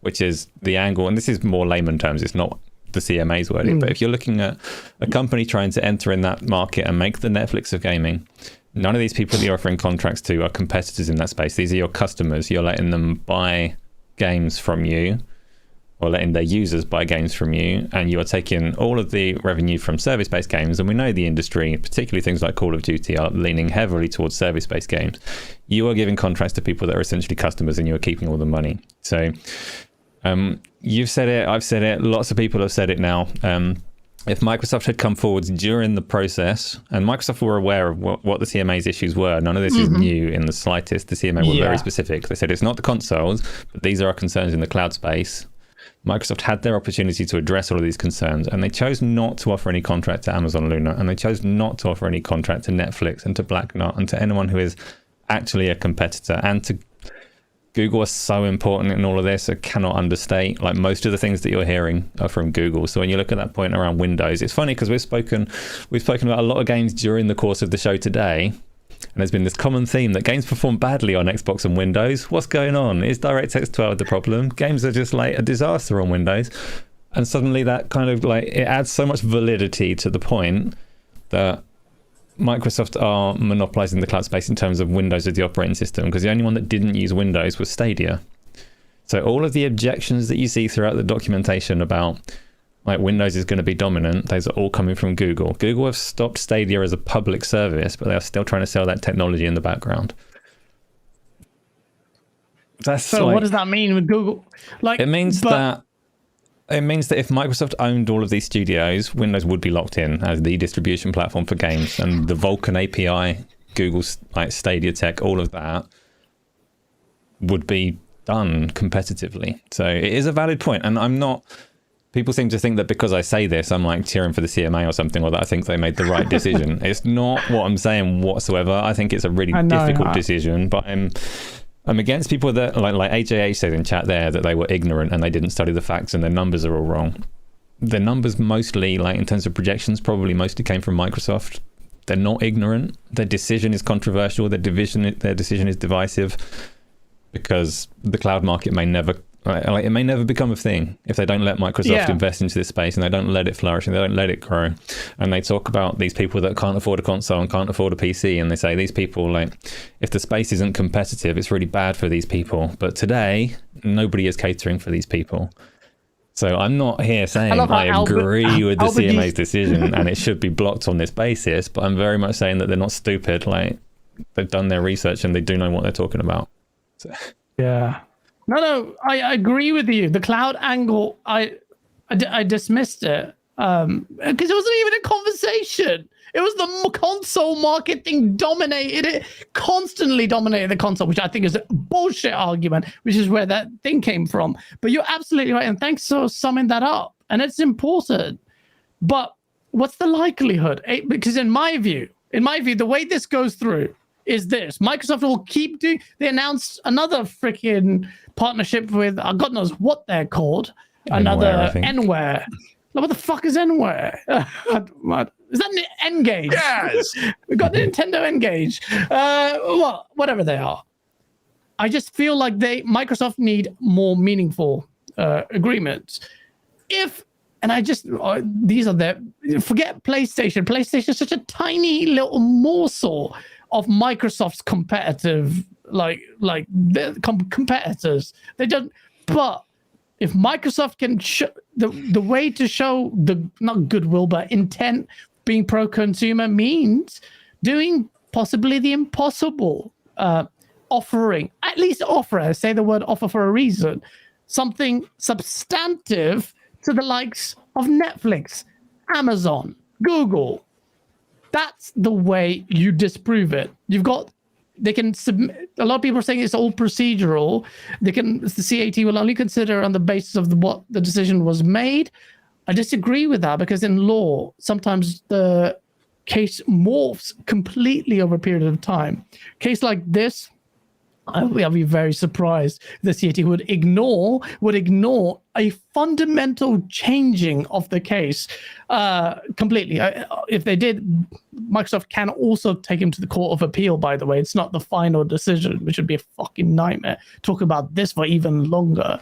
which is the angle, and this is more layman terms, it's not the CMA's wording, but if you're looking at a company trying to enter in that market and make the Netflix of gaming, none of these people that you're offering contracts to are competitors in that space. These are your customers. You're letting them buy games from you, or letting their users buy games from you, and you are taking all of the revenue from service-based games. And we know the industry, particularly things like Call of Duty, are leaning heavily towards service-based games. You are giving contracts to people that are essentially customers, and you are keeping all the money. So you've said it, I've said it, lots of people have said it now. If Microsoft had come forward during the process, and Microsoft were aware of what the CMA's issues were, none of this is new in the slightest. The CMA were very specific. They said it's not the consoles, but these are our concerns in the cloud space. Microsoft had their opportunity to address all of these concerns, and they chose not to offer any contract to Amazon Luna, and they chose not to offer any contract to Netflix and to Black Knot and to anyone who is actually a competitor. And to Google are so important in all of this. I cannot understate, like, most of the things that you're hearing are from Google. So when you look at that point around Windows, it's funny because we've spoken about a lot of games during the course of the show today, and there's been this common theme that games perform badly on Xbox and Windows. What's going on? Is DirectX 12 the problem? Games are just like a disaster on Windows. And suddenly that kind of like, it adds so much validity to the point that Microsoft are monopolizing the cloud space in terms of Windows as the operating system, because the only one that didn't use Windows was Stadia. So all of the objections that you see throughout the documentation about like Windows is going to be dominant, those are all coming from Google. Google have stopped Stadia as a public service, but they are still trying to sell that technology in the background. So what does that mean with Google? Like, it means that if Microsoft owned all of these studios, Windows would be locked in as the distribution platform for games, and the Vulkan API, Google's like Stadia tech, all of that would be done competitively. So it is a valid point, and I'm not. People seem to think that because I say this, I'm like cheering for the CMA or something, or that I think they made the right decision. It's not what I'm saying whatsoever. I think it's a really difficult decision, but I'm against people that, like AJH said in chat there, that they were ignorant and they didn't study the facts and their numbers are all wrong. Their numbers mostly, like in terms of projections, probably mostly came from Microsoft. They're not ignorant. Their decision is controversial. Their decision is divisive, because the cloud market may never, like, it may never become a thing if they don't let Microsoft invest into this space and they don't let it flourish and they don't let it grow. And they talk about these people that can't afford a console and can't afford a PC, and they say these people, like, if the space isn't competitive, it's really bad for these people. But today, nobody is catering for these people. So I'm not here saying I agree with the CMA's decision and it should be blocked on this basis, but I'm very much saying that they're not stupid. Like, they've done their research and they do know what they're talking about. So. Yeah. No, I agree with you. The cloud angle, I dismissed it because it wasn't even a conversation. It was the console market thing dominated it, constantly dominated the console, which I think is a bullshit argument, which is where that thing came from. But you're absolutely right, and thanks for summing that up. And it's important. But what's the likelihood? Because in my view, the way this goes through is this. Microsoft will keep doing. They announced another freaking partnership with God knows what they're called. Another Enware. Like, what the fuck is Enware? Is that N-Gage? Yes. We got the Nintendo N-Gage. Well, whatever they are. I just feel like Microsoft need more meaningful agreements. These are their. Forget PlayStation. PlayStation is such a tiny little morsel of Microsoft's competitive, competitors. They don't. But if Microsoft can show the way to show the not goodwill but intent, being pro-consumer, means doing possibly the impossible, offering, at least offer. I say the word offer for a reason. Something substantive to the likes of Netflix, Amazon, Google. That's the way you disprove it. You've got they can submit. A lot of people are saying it's all procedural. The CAT will only consider on the basis of what the decision was made. I disagree with that because in law, sometimes the case morphs completely over a period of time. Case like this, I'll be very surprised if the CAT would ignore a fundamental changing of the case completely. If they did, Microsoft can also take him to the Court of Appeal, by the way. It's not the final decision, which would be a fucking nightmare. Talk about this for even longer.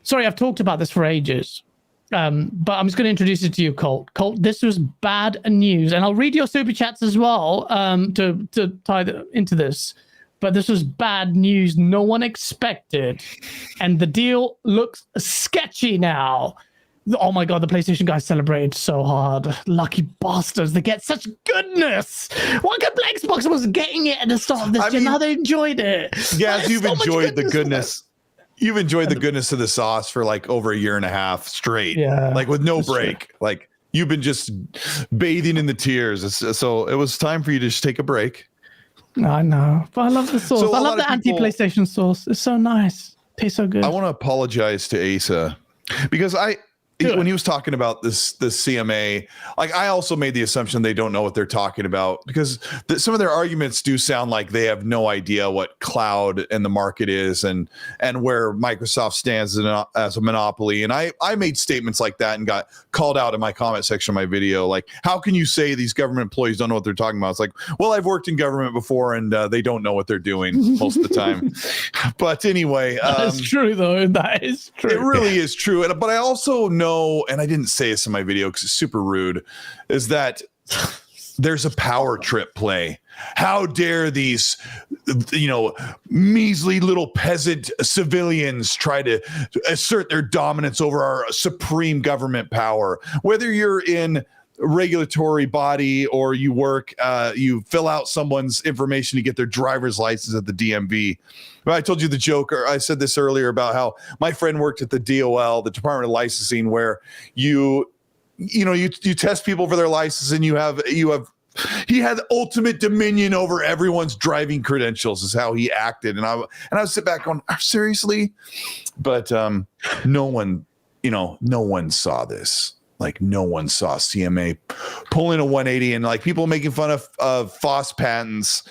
Sorry, I've talked about this for ages. But I'm just going to introduce it to you, Colt. Colt, this was bad news. And I'll read your super chats as well to tie into this. But this was bad news no one expected. And the deal looks sketchy now. Oh my God, the PlayStation guys celebrated so hard. Lucky bastards, they get such goodness. Why could Xbox was getting it at the start of this gen? Now they enjoyed it. Yes, you've enjoyed the goodness. You've enjoyed the goodness of the sauce for like over a year and a half straight. Yeah, like with no break. True. Like you've been just bathing in the tears. So it was time for you to just take a break. I know, but I love the sauce. I love the anti-PlayStation sauce. It's so nice. Tastes so good. I want to apologize to Asa because when he was talking about the CMA, like I also made the assumption they don't know what they're talking about because some of their arguments do sound like they have no idea what cloud and the market is and where Microsoft stands as a monopoly. And I made statements like that and got called out in my comment section of my video. Like, how can you say these government employees don't know what they're talking about? It's like, well, I've worked in government before and they don't know what they're doing most of the time. But anyway. That's true, though. That is true. It really is true. But I also know, and I didn't say this in my video because it's super rude, is that there's a power trip play. How dare these, measly little peasant civilians try to assert their dominance over our supreme government power? Whether you're in regulatory body or you work, you fill out someone's information to get their driver's license at the DMV. I told you the joke, or I said this earlier about how my friend worked at the DOL, the Department of Licensing, where you test people for their license, and he had ultimate dominion over everyone's driving credentials is how he acted. And I would sit back going, seriously? But no one saw this. Like no one saw CMA pulling a 180 and like people making fun of FOSS patents.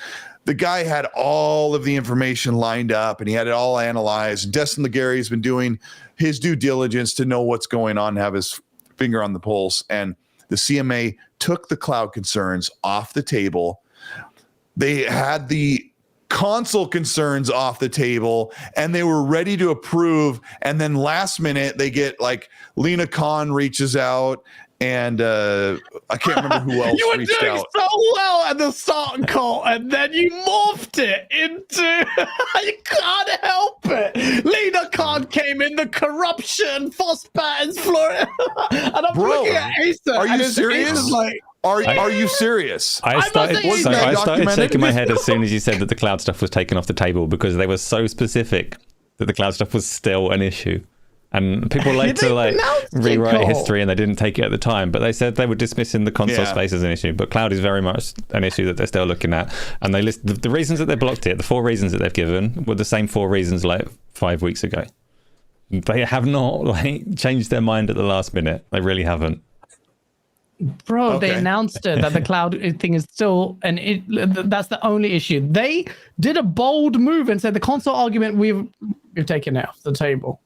The guy had all of the information lined up and he had it all analyzed. Destin Legary has been doing his due diligence to know what's going on, have his finger on the pulse. And the CMA took the cloud concerns off the table. They had the console concerns off the table and they were ready to approve. And then last minute they get like Lena Khan reaches out and I can't remember who else you were reached doing out. so well at the start, Cole, and then you morphed it into you can't help it. Lena Khan came in, the corruption, FOSS patents, Florida. And I'm looking at Asa. Are you serious? Are you serious? I started shaking my head as soon as you said that the cloud stuff was taken off the table because they were so specific that the cloud stuff was still an issue. And people like to rewrite history and they didn't take it at the time, but they said they were dismissing the console space as an issue, but cloud is very much an issue that they're still looking at. And they list the reasons that they blocked it, the 4 reasons that they've given were the same 4 reasons like 5 weeks ago. They have not changed their mind at the last minute. They really haven't. Bro, they announced it that the cloud thing is still, and that's the only issue. They did a bold move and said the console argument we've taken it off the table.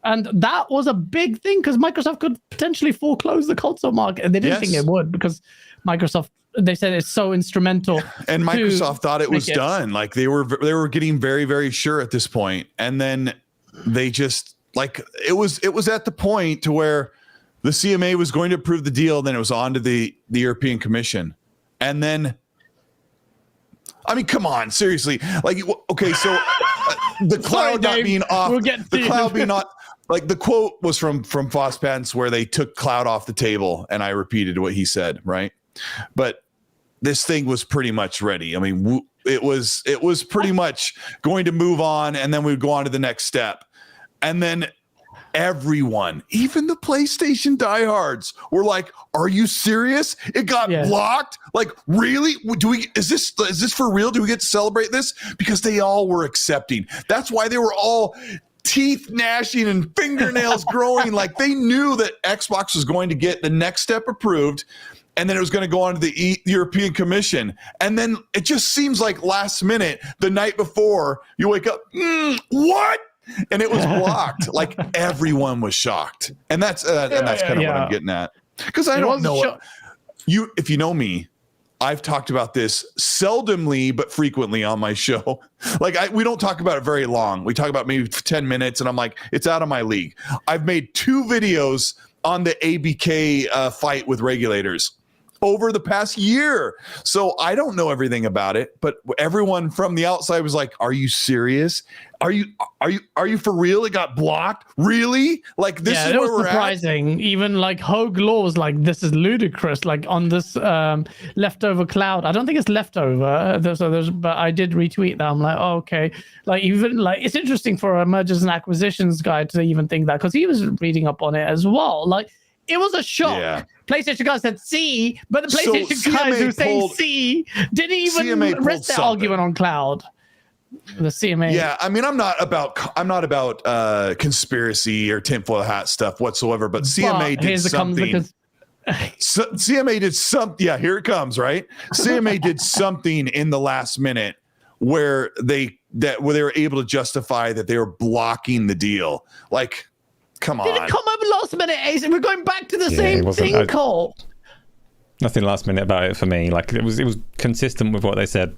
And that was a big thing because Microsoft could potentially foreclose the console market. And they didn't think it would because Microsoft, they said it's so instrumental. And Microsoft thought it was done. Like they were getting very, very sure at this point. And then they just it was at the point to where the CMA was going to approve the deal. Then it was on to the European Commission. And then, I mean, come on, seriously. Okay, so the cloud not being off, the cloud being not, the quote was from FOSS Patents where they took cloud off the table, and I repeated what he said, right? But this thing was pretty much ready. I mean, it was pretty much going to move on, and then we would go on to the next step. And then everyone, even the PlayStation diehards, were like, "Are you serious? It got blocked? Like, really? Is this for real? Do we get to celebrate this?" Because they all were accepting. That's why they were all teeth gnashing and fingernails growing. Like, they knew that Xbox was going to get the next step approved, and then it was going to go on to the European Commission. And then it just seems like last minute, the night before, you wake up, what? And it was blocked. Like, everyone was shocked. And that's kind of what I'm getting at. Because I don't know if you know me, I've talked about this seldomly but frequently on my show. Like, we don't talk about it very long. We talk about maybe 10 minutes, and I'm like, it's out of my league. I've made 2 videos on the ABK fight with regulators over the past year. So I don't know everything about it, but everyone from the outside was like, "Are you serious? Are you for real? It got blocked? Really? Like, this is where we're surprising. Even like Hogue Law was like, this is ludicrous. Like, on this leftover cloud. I don't think it's leftover. But I did retweet that. I'm like, oh, okay. Like, even like, it's interesting for a mergers and acquisitions guy to even think that, because he was reading up on it as well. Like, it was a shock. Yeah. PlayStation guys said C, but the PlayStation guys who say C didn't even rest their argument on cloud. The CMA. Yeah, I mean, I'm not about conspiracy or tinfoil hat stuff whatsoever, but CMA did something. CMA did something. Yeah, here it comes. Right, CMA did something in the last minute where they were able to justify that they were blocking the deal. Like, come on. Did it come up last minute, Ace? We're going back to the same thing, Cole. Nothing last minute about it for me. Like, it was consistent with what they said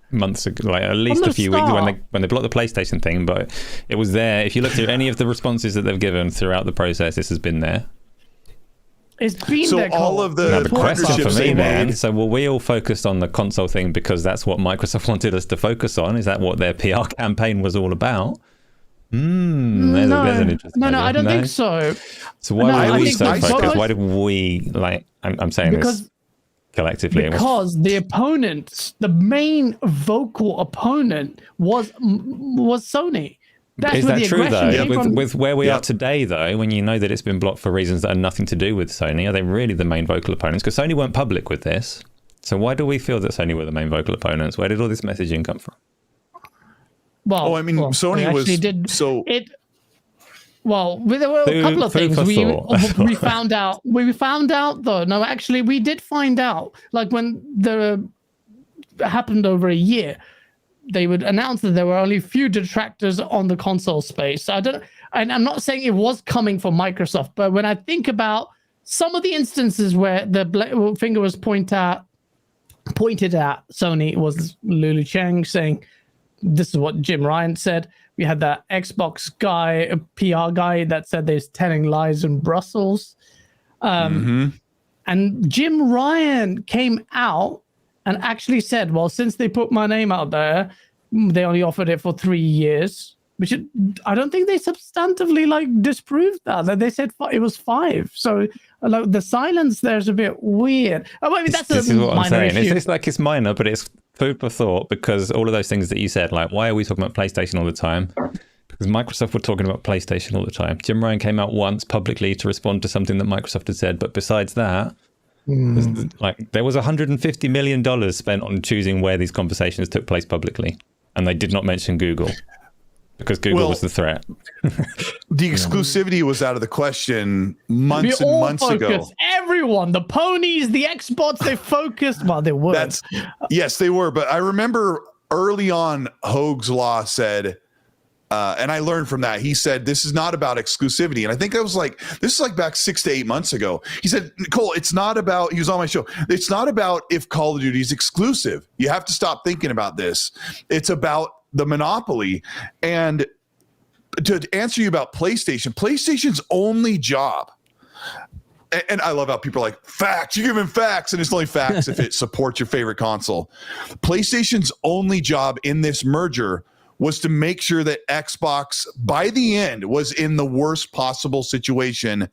months ago, like at least a few weeks when they blocked the PlayStation thing. But it was there. If you look through any of the responses that they've given throughout the process, this has been there. It's been there. All of the question for me, man. So were we all focused on the console thing because that's what Microsoft wanted us to focus on? Is that what their PR campaign was all about? There's an interesting idea. I don't think so. So why were we so focused? Why did we, like, I'm saying because this collectively? Because the opponent, the main vocal opponent was Sony. Is that true, though? With where we are today, though, when you know that it's been blocked for reasons that are nothing to do with Sony, are they really the main vocal opponents? Because Sony weren't public with this. So why do we feel that Sony were the main vocal opponents? Where did all this messaging come from? Well, Sony was Well, there were a couple of things we found out. We found out, though. No, actually, we did find out. Like, when happened over a year, they would announce that there were only a few detractors on the console space. And I'm not saying it was coming from Microsoft, but when I think about some of the instances where the finger was pointed at Sony, was Lulu Cheng saying, "This is what Jim Ryan said." We had that Xbox guy, a PR guy, that said there's telling lies in Brussels. And Jim Ryan came out and actually said, well, since they put my name out there, they only offered it for 3 years, which I don't think they substantively disproved that. They said it was 5. So the silence there's a bit weird. I mean, this is what I'm saying. It's minor, but it's food for thought, because all of those things that you said, like, why are we talking about PlayStation all the time? Because Microsoft were talking about PlayStation all the time. Jim Ryan came out once publicly to respond to something that Microsoft had said, but besides that, there was $150 million spent on choosing where these conversations took place publicly, and they did not mention Google. Because Google was the threat. The exclusivity was out of the question months and months ago. Everyone, the ponies, the Xbox, they focused. Well, they were. Yes, they were. But I remember early on, Hogue's Law said, and I learned from that. He said, this is not about exclusivity. And I think this is like back 6 to 8 months ago. He said, Nicole, it's not about, he was on my show, it's not about if Call of Duty is exclusive. You have to stop thinking about this. It's about the monopoly. And to answer you about PlayStation's only job, and I love how people are like, facts, you give him facts, and it's only facts if it supports your favorite console. PlayStation's only job in this merger was to make sure that Xbox, by the end, was in the worst possible situation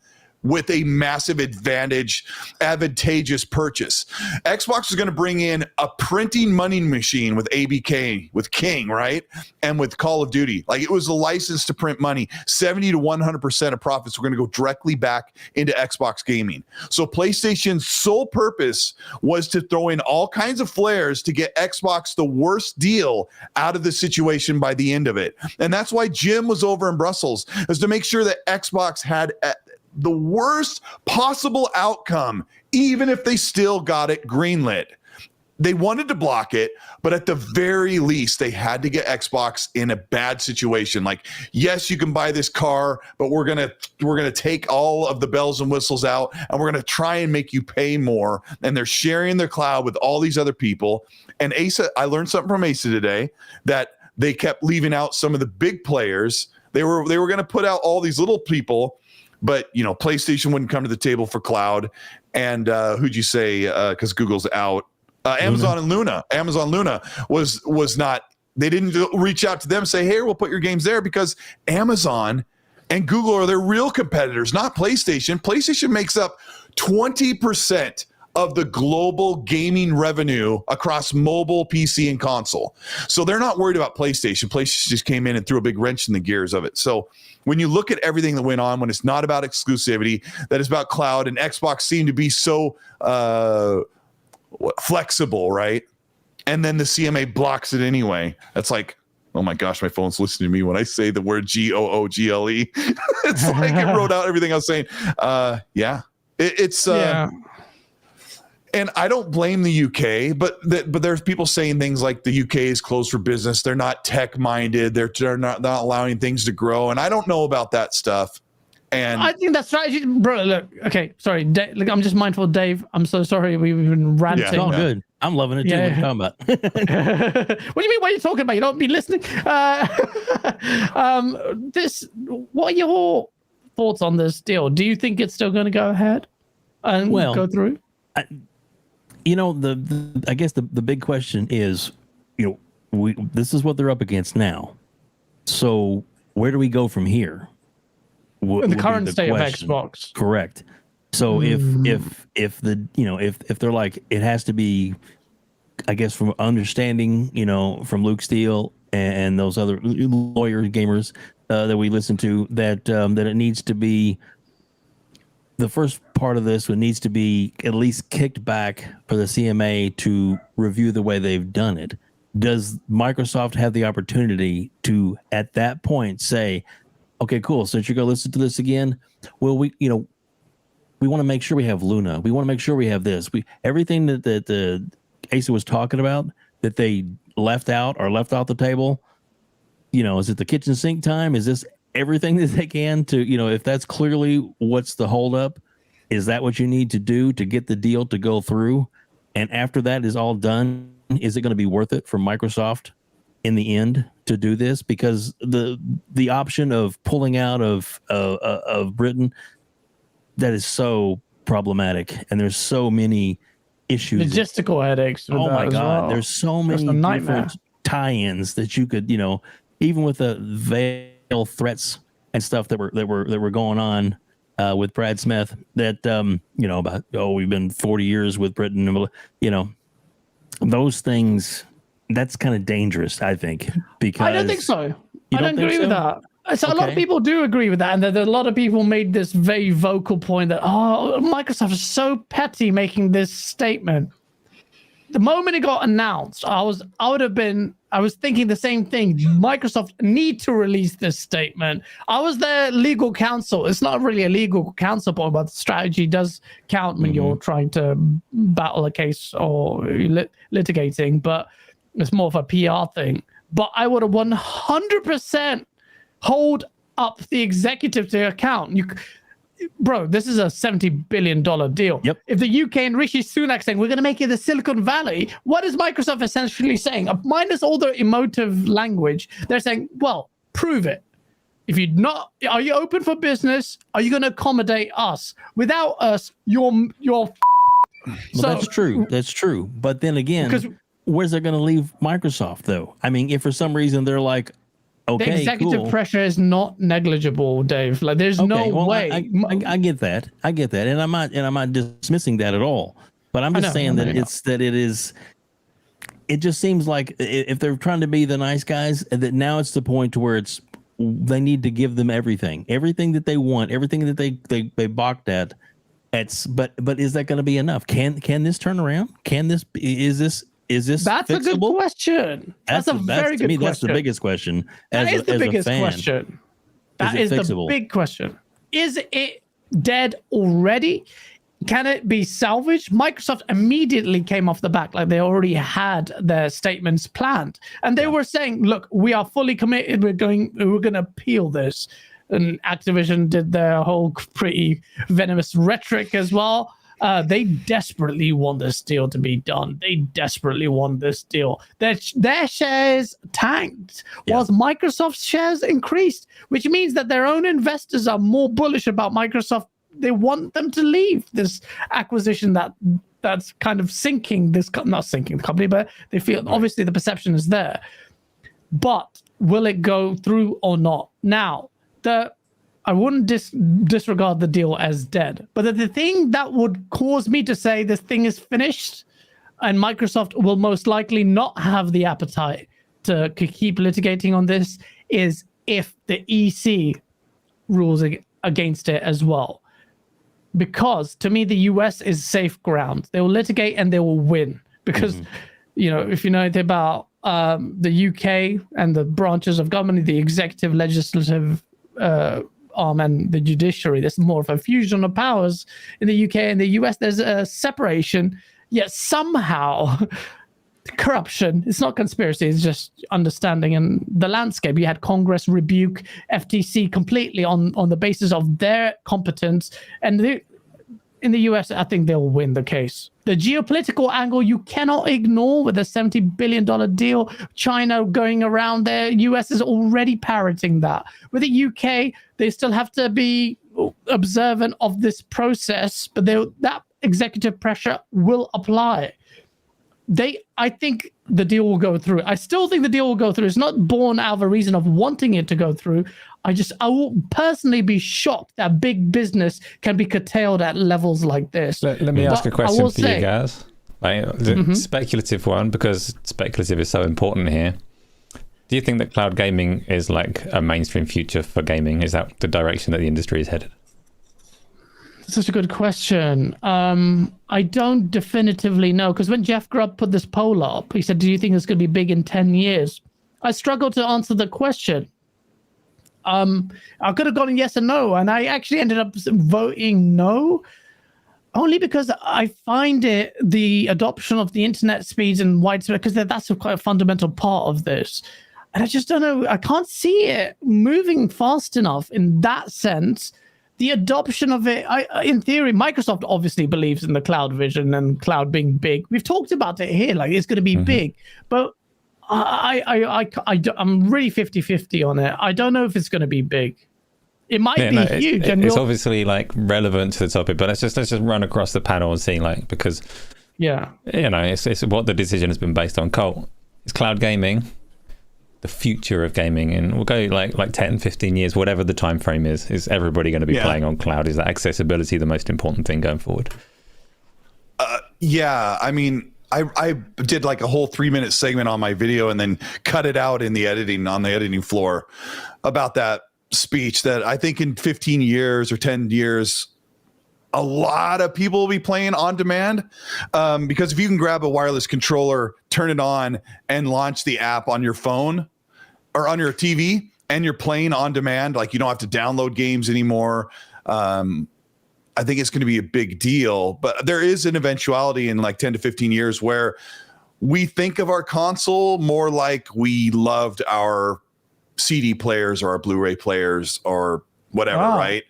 with a massive advantageous purchase. Xbox is going to bring in a printing money machine with ABK, with King, right? And with Call of Duty. Like, it was a license to print money. 70 to 100% of profits were going to go directly back into Xbox gaming. So PlayStation's sole purpose was to throw in all kinds of flares to get Xbox the worst deal out of the situation by the end of it. And that's why Jim was over in Brussels, is to make sure that Xbox had the worst possible outcome, even if they still got it greenlit. They wanted to block it, but at the very least, they had to get Xbox in a bad situation. Like, yes, you can buy this car, but we're gonna take all of the bells and whistles out, and we're gonna try and make you pay more. And they're sharing their cloud with all these other people. And Asa, I learned something from Asa today, that they kept leaving out some of the big players. They were gonna put out all these little people, but PlayStation wouldn't come to the table for cloud. And who'd you say? Because Google's out. Amazon and Luna. Amazon Luna was not. They didn't reach out to them and say, "Hey, we'll put your games there," because Amazon and Google are their real competitors, not PlayStation. PlayStation makes up 20% of the global gaming revenue across mobile, PC, and console. So they're not worried about PlayStation. PlayStation just came in and threw a big wrench in the gears of it. So when you look at everything that went on, when it's not about exclusivity, that is about cloud, and Xbox seemed to be so flexible, right? And then the CMA blocks it anyway. That's like, oh my gosh, my phone's listening to me when I say the word GOOGLE. It's like it wrote out everything I was saying. It's and I don't blame the UK, but there's people saying things like the UK is closed for business. They're not tech minded. They're not allowing things to grow. And I don't know about that stuff. And I think that strategy, bro. Look, okay, sorry, look, I'm just mindful, Dave. I'm so sorry we've been ranting. It's all good. I'm loving it too. Yeah. What are you talking about? What do you mean? What are you talking about? You don't be listening. What are your thoughts on this deal? Do you think it's still going to go ahead and go through? I guess the big question is, this is what they're up against now. So where do we go from here? In the current state of Xbox. Correct. So if they're like, it has to be, I guess, from understanding, from Luke Steele and those other lawyer gamers that we listen to, that it needs to be, the first part of this needs to be at least kicked back for the CMA to review the way they've done it. Does Microsoft have the opportunity to, at that point, say, okay, cool, since you're going to listen to this again, well, we want to make sure we have Luna. We want to make sure we have this. Everything that Asa was talking about that they left out the table, is it the kitchen sink time? Is this everything that they can to, if that's clearly what's the holdup, is that what you need to do to get the deal to go through? And after that is all done, is it going to be worth it for Microsoft in the end to do this? Because the option of pulling out of Britain, that is so problematic, and there's so many issues, logistical headaches. Oh my God, well. there's so many different tie-ins that you could, even with the veil threats and stuff that were going on with Brad Smith, that about we've been 40 years with Britain, those things. That's kind of dangerous, I think, because I don't think so. I don't agree with that. So a lot of people do agree with that, and a lot of people made this very vocal point that Microsoft is so petty making this statement. The moment it got announced, I was thinking the same thing. Microsoft need to release this statement. I was their legal counsel. It's not really a legal counsel point, but the strategy does count when you're trying to battle a case or litigating, but it's more of a PR thing. But I would have 100% hold up the executive to account. Bro, this is a $70 billion deal. Yep. If the UK and Rishi Sunak saying, we're going to make it the Silicon Valley, what is Microsoft essentially saying? Minus all the emotive language, they're saying, well, prove it. If you're not, are you open for business? Are you going to accommodate us? Without us, you're Well, that's true. That's true. But then again, where's that going to leave Microsoft, though? I mean, if for some reason they're like, Okay, the executive cool. pressure is not negligible, Dave. Like, there's no way. I get that. I get that, and I'm not dismissing that at all. But I'm just saying that it just seems like if they're trying to be the nice guys, that now it's the point to where they need to give them everything that they want, everything that they balked at. But is that going to be enough? Can this turn around? Is this That's fixable? a good question. That's a very good question. That's the biggest question. That is the biggest question. That is the big question. Is it dead already? Can it be salvaged? Microsoft immediately came off the back, like they already had their statements planned, and they were saying, "Look, we are fully committed. We're going to appeal this." And Activision did their whole pretty venomous rhetoric as well. They desperately want this deal to be done. They desperately want this deal. Their shares tanked, whilst Microsoft's shares increased, which means that their own investors are more bullish about Microsoft. They want them to leave this acquisition that's kind of sinking this, not sinking the company, but they feel obviously the perception is there. But will it go through or not? Now, I wouldn't disregard the deal as dead, but the thing that would cause me to say this thing is finished and Microsoft will most likely not have the appetite to keep litigating on this is if the EC rules against it as well. Because to me, the US is safe ground. They will litigate and they will win. Because, if you know anything about the UK and the branches of government, the executive, legislative arm and the judiciary, there's more of a fusion of powers. In the UK and the US, there's a separation, yet somehow corruption, it's not conspiracy, it's just understanding in the landscape. You had Congress rebuke FTC completely on the basis of their competence, and in the US, I think they'll win the case. The geopolitical angle you cannot ignore with a $70 billion deal, China going around there, US is already parroting that. With the UK, they still have to be observant of this process, but that executive pressure will apply. I think the deal will go through. I still think the deal will go through. It's not born out of a reason of wanting it to go through. I will personally be shocked that big business can be curtailed at levels like this. Let me ask a question for you guys. Speculative one, because speculative is so important here. Do you think that cloud gaming is like a mainstream future for gaming? Is that the direction that the industry is headed? Such a good question. I don't definitively know, because when Jeff Grubb put this poll up, he said, do you think it's going to be big in 10 years? I struggled to answer the question. I could have gone yes or no, and I actually ended up voting no, only because I find the adoption of the internet speeds and widespread, because that's quite a fundamental part of this. And I just don't know, I can't see it moving fast enough in that sense. The adoption of it, in theory, Microsoft obviously believes in the cloud vision and cloud being big. We've talked about it here, like it's going to be big, but I'm really 50-50 on it. I don't know if it's going to be big. It might be huge. It's obviously like relevant to the topic, but let's just run across the panel and see, like, because it's what the decision has been based on. Colt, it's cloud gaming, the future of gaming, and we'll go like 10, 15 years, whatever the time frame is everybody going to be playing on cloud? Is that accessibility the most important thing going forward? I mean, I did like a whole 3-minute segment on my video and then cut it out on the editing floor about that speech, that I think in 15 years or 10 years, a lot of people will be playing on demand, because if you can grab a wireless controller, turn it on, and launch the app on your phone or on your TV, and you're playing on demand, like you don't have to download games anymore. I think it's going to be a big deal, but there is an eventuality in like 10 to 15 years where we think of our console more like we loved our CD players or our Blu-ray players or whatever, right?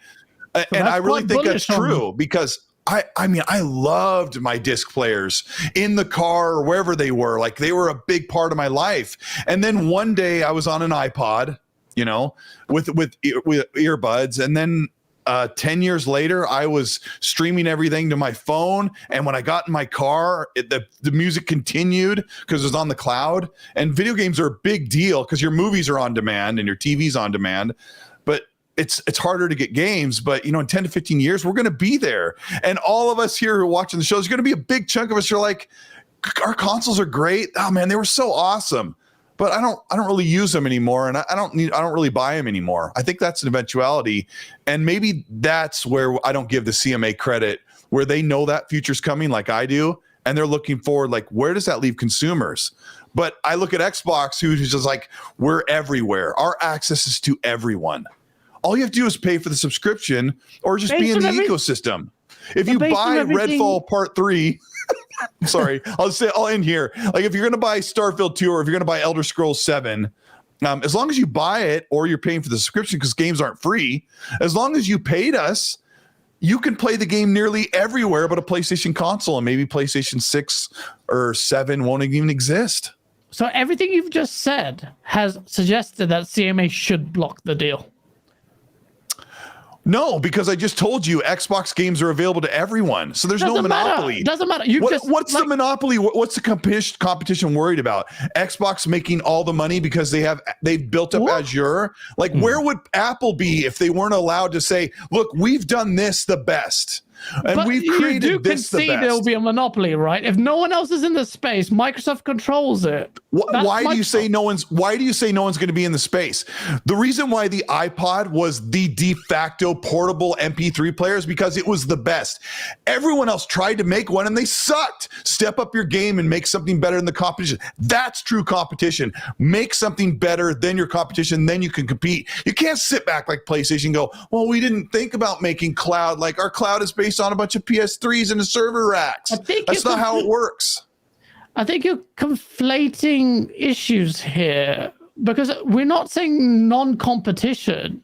So and I really think that's true, because I mean, I loved my disc players in the car or wherever they were. Like, they were a big part of my life. And then one day I was on an iPod, with earbuds, and then 10 years later, I was streaming everything to my phone. And when I got in my car, the music continued because it was on the cloud. And video games are a big deal because your movies are on demand and your TV's on demand. But it's harder to get games. But, in 10 to 15 years, we're going to be there. And all of us here who are watching the show, there's going to be a big chunk of us who are like, our consoles are great. Oh, man, they were so awesome. But I don't really use them anymore, and I don't really buy them anymore. I think that's an eventuality, and maybe that's where I don't give the CMA credit, where they know that future's coming like I do, and they're looking forward, like, where does that leave consumers? But I look at Xbox, who's just like, we're everywhere. Our access is to everyone. All you have to do is pay for the subscription or just be in the ecosystem. If you buy Redfall Part 3, I'm sorry, I'll end here. Like, if you're going to buy Starfield 2 or if you're going to buy Elder Scrolls 7, as long as you buy it or you're paying for the subscription because games aren't free, as long as you paid us, you can play the game nearly everywhere but a PlayStation console, and maybe PlayStation 6 or 7 won't even exist. So everything you've just said has suggested that CMA should block the deal. No, because I just told you Xbox games are available to everyone. So there's no monopoly. Doesn't matter. What's the monopoly? What's the competition worried about? Xbox making all the money because they've built up Azure? Like, where would Apple be if they weren't allowed to say, look, we've done this the best? And we've created this the best. There'll be a monopoly, right? If no one else is in the space, Microsoft controls it. Why do you say no one's going to be in the space? The reason why the iPod was the de facto portable MP3 player is because it was the best. Everyone else tried to make one and they sucked. Step up your game and make something better than the competition. That's true competition. Make something better than your competition, then you can compete. You can't sit back like PlayStation and go, well, we didn't think about making cloud. Like, our cloud is based on a bunch of PS3s and the server racks. That's not how it works. I think you're conflating issues here, because we're not saying non-competition.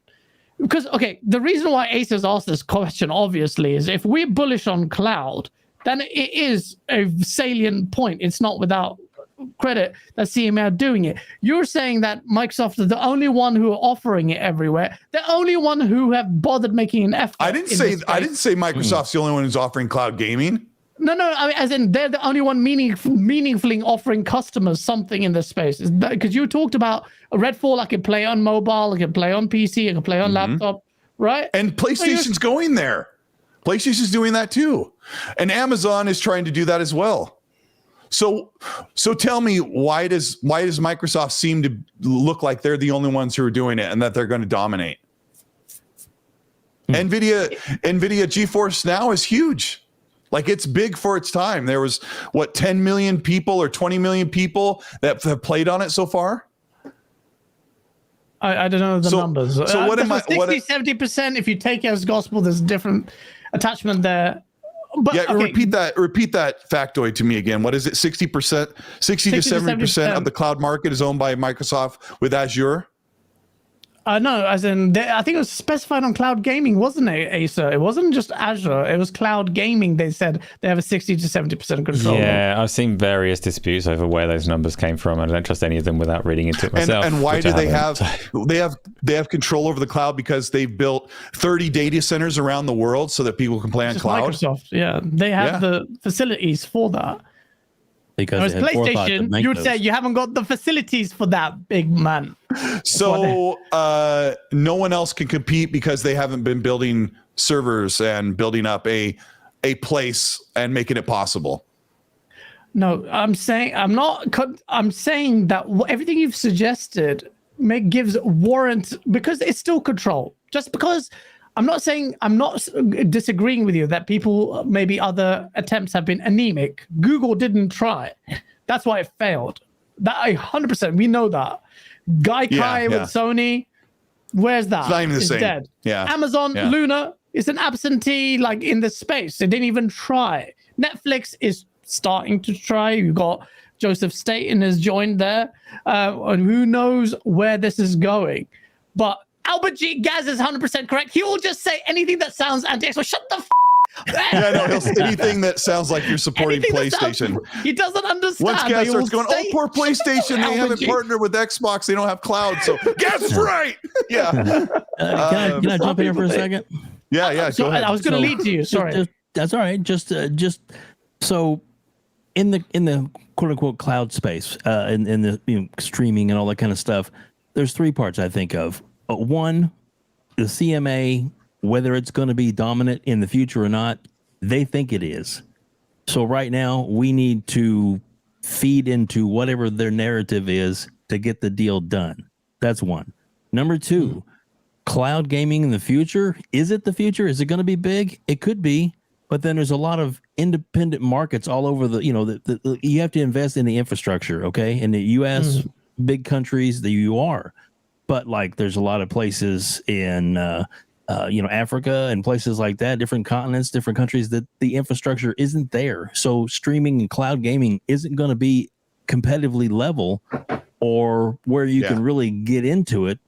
Because, okay, the reason why Ace has asked this question, obviously, is if we're bullish on cloud, then it is a salient point. It's not without credit that CMA are doing it. You're saying that Microsoft is the only one who are offering it everywhere. The only one who have bothered making an effort. I didn't say Microsoft's the only one who's offering cloud gaming. No, I mean, as in they're the only one meaningfully offering customers something in this space. Because you talked about Redfall, I can play on mobile, I can play on PC, I can play on laptop, right? And PlayStation's going there. PlayStation's doing that too. And Amazon is trying to do that as well. So tell me, why does Microsoft seem to look like they're the only ones who are doing it and that they're going to dominate? NVIDIA GeForce Now is huge. Like, it's big for its time. There was 10 million people or 20 million people that have played on it so far. I don't know the numbers. So what am I? 60-70%. If you take it as gospel, there's a different attachment there. But, yeah, okay. repeat that factoid to me again. What is it? 60%, 60 to 70% of the cloud market is owned by Microsoft with Azure. No, as in, I think it was specified on cloud gaming, wasn't it, Asa? It wasn't just Azure. It was cloud gaming. They said they have a 60 to 70% control. Yeah, I've seen various disputes over where those numbers came from. I don't trust any of them without reading into it myself. And why do they have? They have control over the cloud because they've built 30 data centers around the world so that people can play on cloud. Microsoft, yeah, they have the facilities for that. Because PlayStation, you would say you haven't got the facilities for that, big man. So no one else can compete because they haven't been building servers and building up a place and making it possible. No, I'm saying that everything you've suggested gives warrant, because it's still control. Just because I'm not disagreeing with you that maybe other attempts have been anemic. Google didn't try. That's why it failed. That 100%, we know that. Gaikai with Sony, where's that? It's not even the same. Dead. Yeah. Amazon Luna is an absentee, like, in this space. They didn't even try. Netflix is starting to try. You've got Joseph Staten has joined there, and who knows where this is going. But Albert G. Gaz is 100% correct. He will just say anything that sounds anti-Xbox. Shut the Yeah, no, he'll say anything that sounds like you're supporting PlayStation. He doesn't understand. Once Gaz starts going, oh, poor PlayStation, they haven't partnered with Xbox. They don't have cloud. So Gaz is right. Yeah. Can I jump in here for a second? Yeah. So Go ahead. I was going to lead to you. Sorry. That's all right. Just so in the quote unquote cloud space, in the streaming and all that kind of stuff, there's three parts I think of. One, the CMA, whether it's going to be dominant in the future or not, they think it is. So right now we need to feed into whatever their narrative is to get the deal done. That's one. Number two, cloud gaming in the future. Is it the future? Is it going to be big? It could be, but then there's a lot of independent markets all over the, you have to invest in the infrastructure. Okay. In the US, big countries that you are, but like there's a lot of places in, Africa and places like that, different continents, different countries that the infrastructure isn't there. So streaming and cloud gaming isn't going to be competitively level or where you can really get into it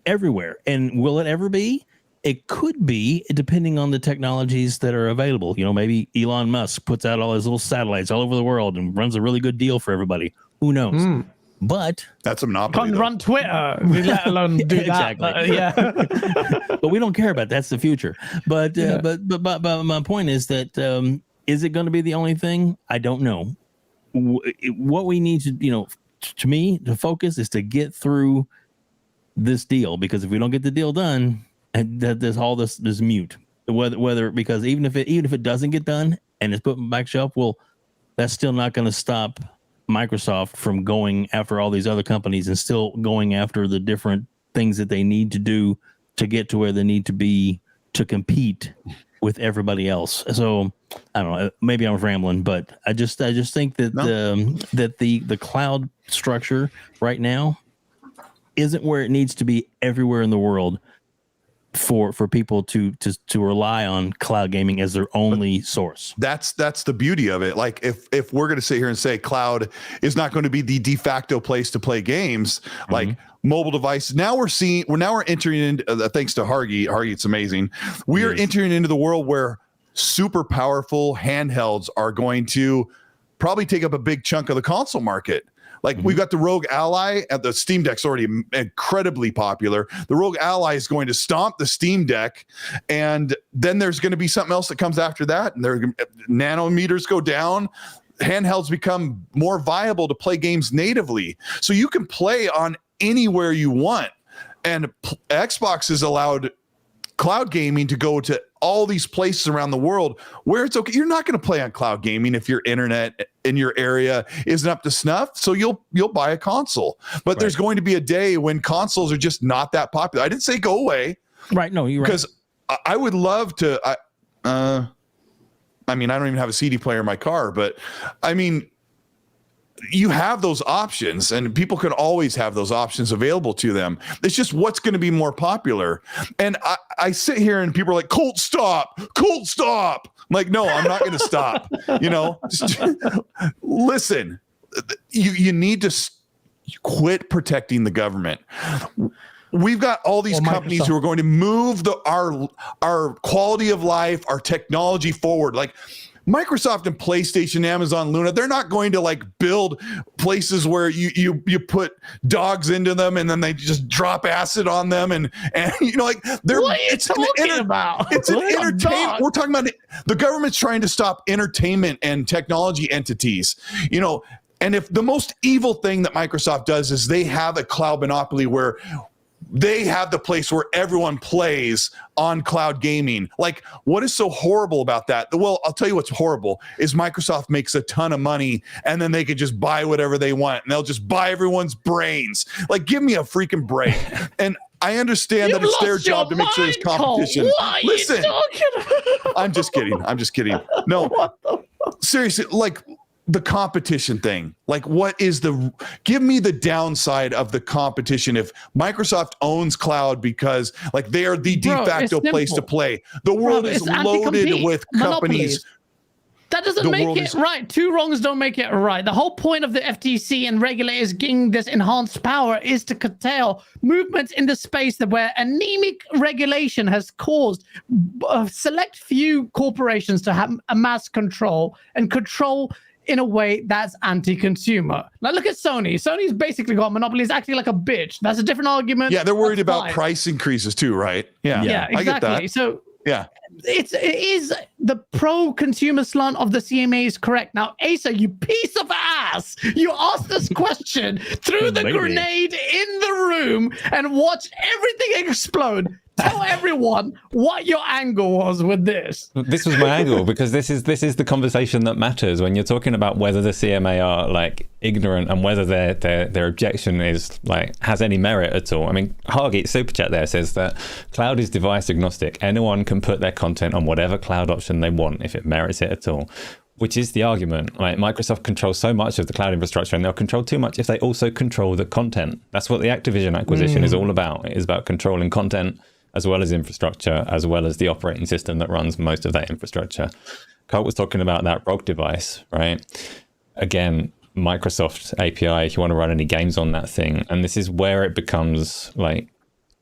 everywhere. And will it ever be? It could be, depending on the technologies that are available. Maybe Elon Musk puts out all his little satellites all over the world and runs a really good deal for everybody. Who knows? But that's a monopoly. Can't run Twitter, let alone do exactly. that. But we don't care about that's the future. But my point is that is it going to be the only thing? I don't know. What we need to, to me, to focus is to get through this deal, because if we don't get the deal done, and there's all this mute. Whether because even if it doesn't get done and it's put on the back shelf, well, that's still not going to stop Microsoft from going after all these other companies and still going after the different things that they need to do to get to where they need to be to compete with everybody else. So I don't know, maybe I'm rambling, but I just think that the cloud structure right now isn't where it needs to be everywhere in the world for people to rely on cloud gaming as their only source. That's the beauty of it. Like if we're going to sit here and say cloud is not going to be the de facto place to play games, like mobile devices. Now we're entering into thanks to Hargy, it's amazing. We are entering into the world where super powerful handhelds are going to probably take up a big chunk of the console market. Like we've got the Rogue Ally, and the Steam Deck's already incredibly popular. The Rogue Ally is going to stomp the Steam Deck, and then there's going to be something else that comes after that, and nanometers go down. Handhelds become more viable to play games natively, so you can play on anywhere you want. And Xbox has allowed cloud gaming to go to all these places around the world where it's okay. You're not going to play on cloud gaming if your internet in your area isn't up to snuff. So you'll buy a console, but there's going to be a day when consoles are just not that popular. I didn't say go away. Right. No, you're right. Because I would love to, I mean, I don't even have a CD player in my car, but I mean, you have those options, and people can always have those options available to them. It's just what's going to be more popular. And I sit here and people are like, Colt, stop. I'm like, no, I'm not going to stop. Just listen, you need to quit protecting the government. We've got all these companies who are going to move our quality of life, our technology forward. Like Microsoft and PlayStation, Amazon, Luna, they're not going to like build places where you put dogs into them and then they just drop acid on them and like they're what are you talking about? It's an entertainment. We're talking about the government's trying to stop entertainment and technology entities, and if the most evil thing that Microsoft does is they have a cloud monopoly where they have the place where everyone plays on cloud gaming. Like, what is so horrible about that? Well, I'll tell you what's horrible is Microsoft makes a ton of money and then they could just buy whatever they want and they'll just buy everyone's brains. Like, give me a freaking break. And I understand that it's their job to make sure there's competition. Listen, I'm just kidding. No, seriously, like the competition thing. Like, give me the downside of the competition if Microsoft owns cloud because like they are the de facto place to play. The world is loaded with companies. That doesn't make it right. Two wrongs don't make it right. The whole point of the FTC and regulators getting this enhanced power is to curtail movements in the space where anemic regulation has caused a select few corporations to have amass control and control in a way that's anti-consumer. Now look at Sony. Sony's basically got monopoly. It's acting like a bitch. That's a different argument. Yeah, they're worried about price increases too, right? Yeah, exactly. I get that. So Yeah. It is the pro-consumer slant of the CMA is correct. Now, Asa, you piece of ass, you asked this question, threw the Maybe. grenade in the room, and watched everything explode. Tell everyone what your angle was with this. This was my angle, because this is the conversation that matters when you're talking about whether the CMA are like ignorant and whether their objection is like has any merit at all. I mean, Hargeet Super Chat there says that cloud is device agnostic. Anyone can put their content on whatever cloud option they want if it merits it at all. Which is the argument. Like, Microsoft controls so much of the cloud infrastructure, and they'll control too much if they also control the content. That's what the Activision acquisition is all about. It is about controlling content, as well as infrastructure, as well as the operating system that runs most of that infrastructure. Colt was talking about that ROG device, right? Again, Microsoft API, if you want to run any games on that thing. And this is where it becomes like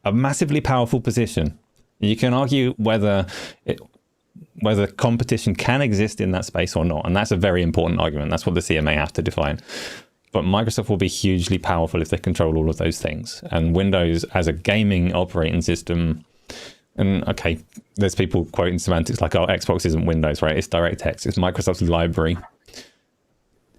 a massively powerful position. You can argue whether competition can exist in that space or not. And that's a very important argument. That's what the CMA have to define. But Microsoft will be hugely powerful if they control all of those things. And Windows as a gaming operating system, and okay, there's people quoting semantics like, oh, Xbox isn't Windows, right? It's DirectX, it's Microsoft's library.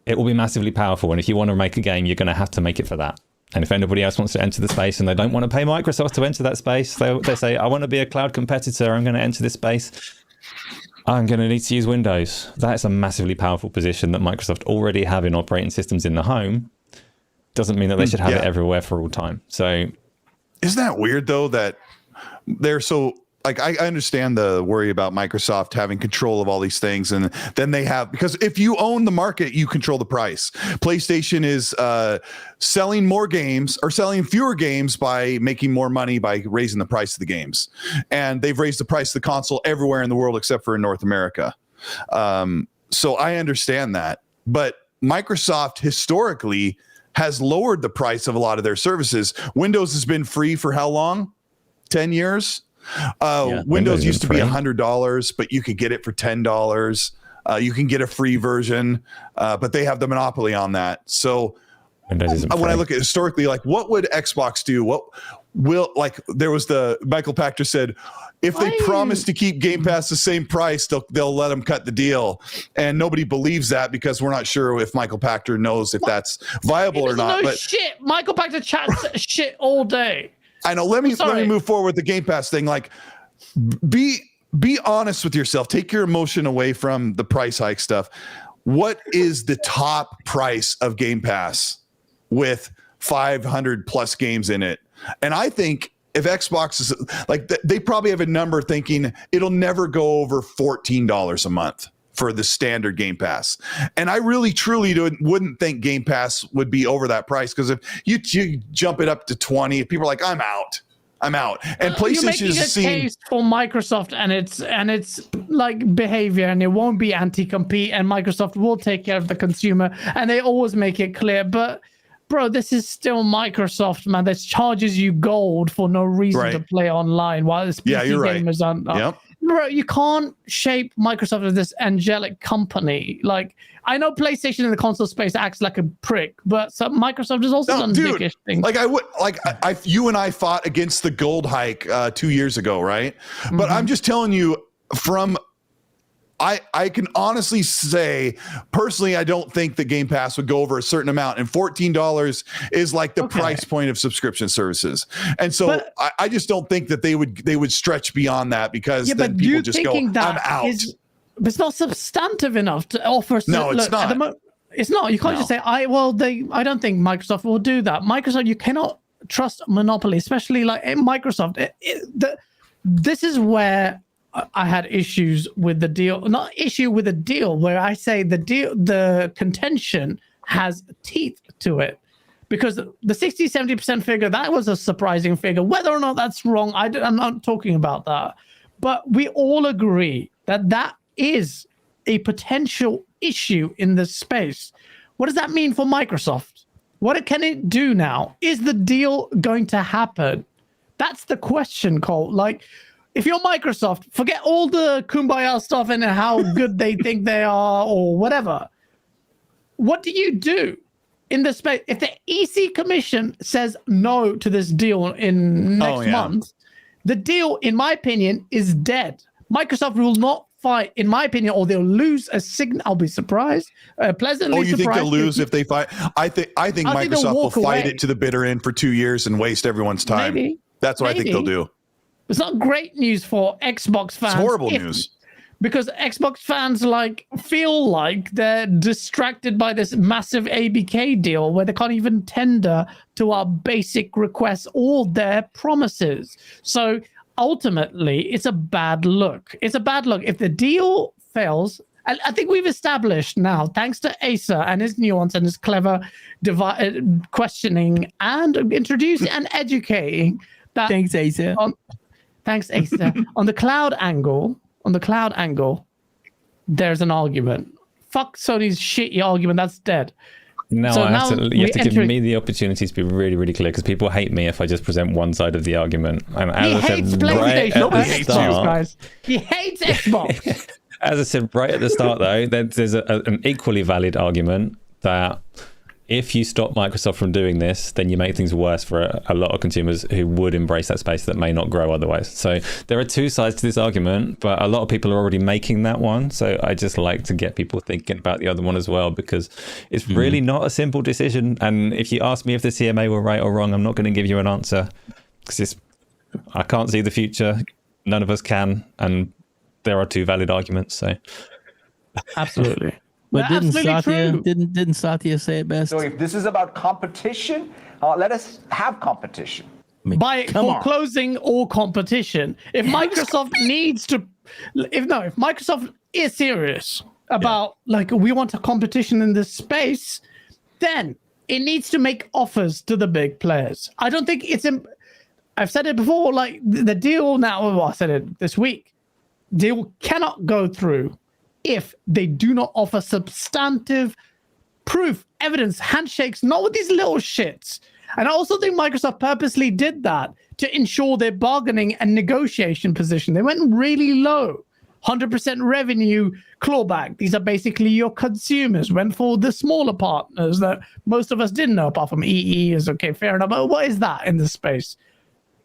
It will be massively powerful. And if you want to make a game, you're going to have to make it for that. And if anybody else wants to enter the space and they don't want to pay Microsoft to enter that space, they say, I want to be a cloud competitor, I'm going to enter this space, I'm going to need to use Windows. That's a massively powerful position that Microsoft already have in operating systems in the home. Doesn't mean that they should have it everywhere for all time. So, isn't that weird though that they're so like I understand the worry about Microsoft having control of all these things, and then they have, because if you own the market, you control the price. PlayStation is selling more games or selling fewer games by making more money by raising the price of the games, and they've raised the price of the console everywhere in the world except for in North America. So I understand that, but Microsoft historically has lowered the price of a lot of their services. Windows has been free for how long? 10 years. Windows used to be $100, but you could get it for $10. You can get a free version, but they have the monopoly on that. So when I look at historically, like what would Xbox do? What will, like there was the Michael Pachter said, if they promise to keep Game Pass the same price, they'll let them cut the deal. And nobody believes that because we're not sure if Michael Pachter knows if that's viable or not. But shit, Michael Pachter chats shit all day. I know. Let me move forward with the Game Pass thing. Like, be honest with yourself. Take your emotion away from the price hike stuff. What is the top price of Game Pass with 500 plus games in it? And I think if Xbox is like, they probably have a number thinking it'll never go over $14 a month for the standard Game Pass. And I really, truly wouldn't think Game Pass would be over that price, because if you jump it up to 20, people are like, I'm out. And PlayStation is a case for Microsoft and its like behavior, and it won't be anti-compete, and Microsoft will take care of the consumer, and they always make it clear. But bro, this is still Microsoft, man. That charges you gold for no reason to play online, while it's PC gamers aren't. Yep. Bro, you can't shape Microsoft as this angelic company. Like, I know PlayStation in the console space acts like a prick, but Microsoft has also done dickish things. Like you and I fought against the gold hike 2 years ago, right? But I'm just telling you, I can honestly say, personally, I don't think the Game Pass would go over a certain amount, and $14 is like the price point of subscription services. And so I just don't think that they would stretch beyond that, because then people just go, I'm out. But it's not substantive enough to offer. No, it's not. It's not. You can't just say, I don't think Microsoft will do that. Microsoft, you cannot trust monopoly, especially like Microsoft. This is where I had issues with the deal, not issue with the deal, where I say the contention has teeth to it, because the 60-70% figure, that was a surprising figure. Whether or not that's wrong, I'm not talking about that. But we all agree that is a potential issue in this space. What does that mean for Microsoft? What can it do now? Is the deal going to happen? That's the question, Cole. Like, if you're Microsoft, forget all the kumbaya stuff and how good they think they are or whatever. What do you do in the space? If the EC Commission says no to this deal in next month, the deal, in my opinion, is dead. Microsoft will not fight, in my opinion, or they'll lose a signal. I'll be surprised, pleasantly Oh, you think surprised. they'll lose if they fight? I think Microsoft they'll will walk fight away. it to the bitter end for 2 years and waste everyone's time. Maybe. That's what I think they'll do. It's not great news for Xbox fans. It's horrible news. Because Xbox fans feel like they're distracted by this massive ABK deal where they can't even tender to our basic requests or their promises. So ultimately, it's a bad look. It's a bad look. If the deal fails, and I think we've established now, thanks to Asa and his nuance and his clever questioning and introducing and educating that. Thanks, Asa. Thanks, Asa. On the cloud angle, there's an argument. Fuck Sony's shitty argument. That's dead. No, So you have to give entering- me the opportunity to be really, really clear because people hate me if I just present one side of the argument. And He as I hates said right PlayStation. at the Nobody hates you, start, guys. He hates Xbox. as I said right at the start, though, there's an equally valid argument that if you stop Microsoft from doing this, then you make things worse for a lot of consumers who would embrace that space that may not grow otherwise. So there are two sides to this argument, but a lot of people are already making that one. So I just like to get people thinking about the other one as well, because it's really not a simple decision. And if you ask me if the CMA were right or wrong, I'm not going to give you an answer because I can't see the future. None of us can. And there are two valid arguments. So Absolutely. But They're didn't absolutely Satya true. didn't Satya say it best? So if this is about competition, let us have competition. By Come on. foreclosing all competition. If Microsoft if Microsoft is serious about we want a competition in this space, then it needs to make offers to the big players. I don't think I've said it before, the deal now, well, I said it this week, deal cannot go through if they do not offer substantive proof, evidence, handshakes, not with these little shits. And I also think Microsoft purposely did that to ensure their bargaining and negotiation position. They went really low, 100% revenue clawback. These are basically your consumers. Went for the smaller partners that most of us didn't know, apart from EE is okay, fair enough. But what is that in this space?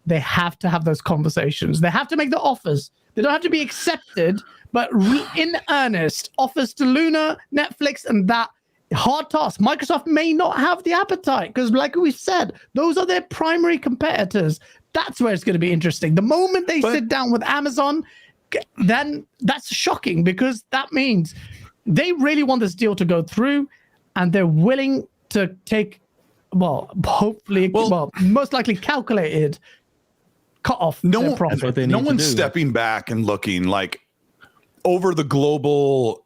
They have to have those conversations. They have to make the offers. They don't have to be accepted, but in earnest, offers to Luna, Netflix, and that hard task. Microsoft may not have the appetite because, like we've said, those are their primary competitors. That's where it's going to be interesting. The moment they sit down with Amazon, then that's shocking because that means they really want this deal to go through and they're willing to take, most likely calculated cut off their profit. what they need No to one's do. stepping back and looking over the global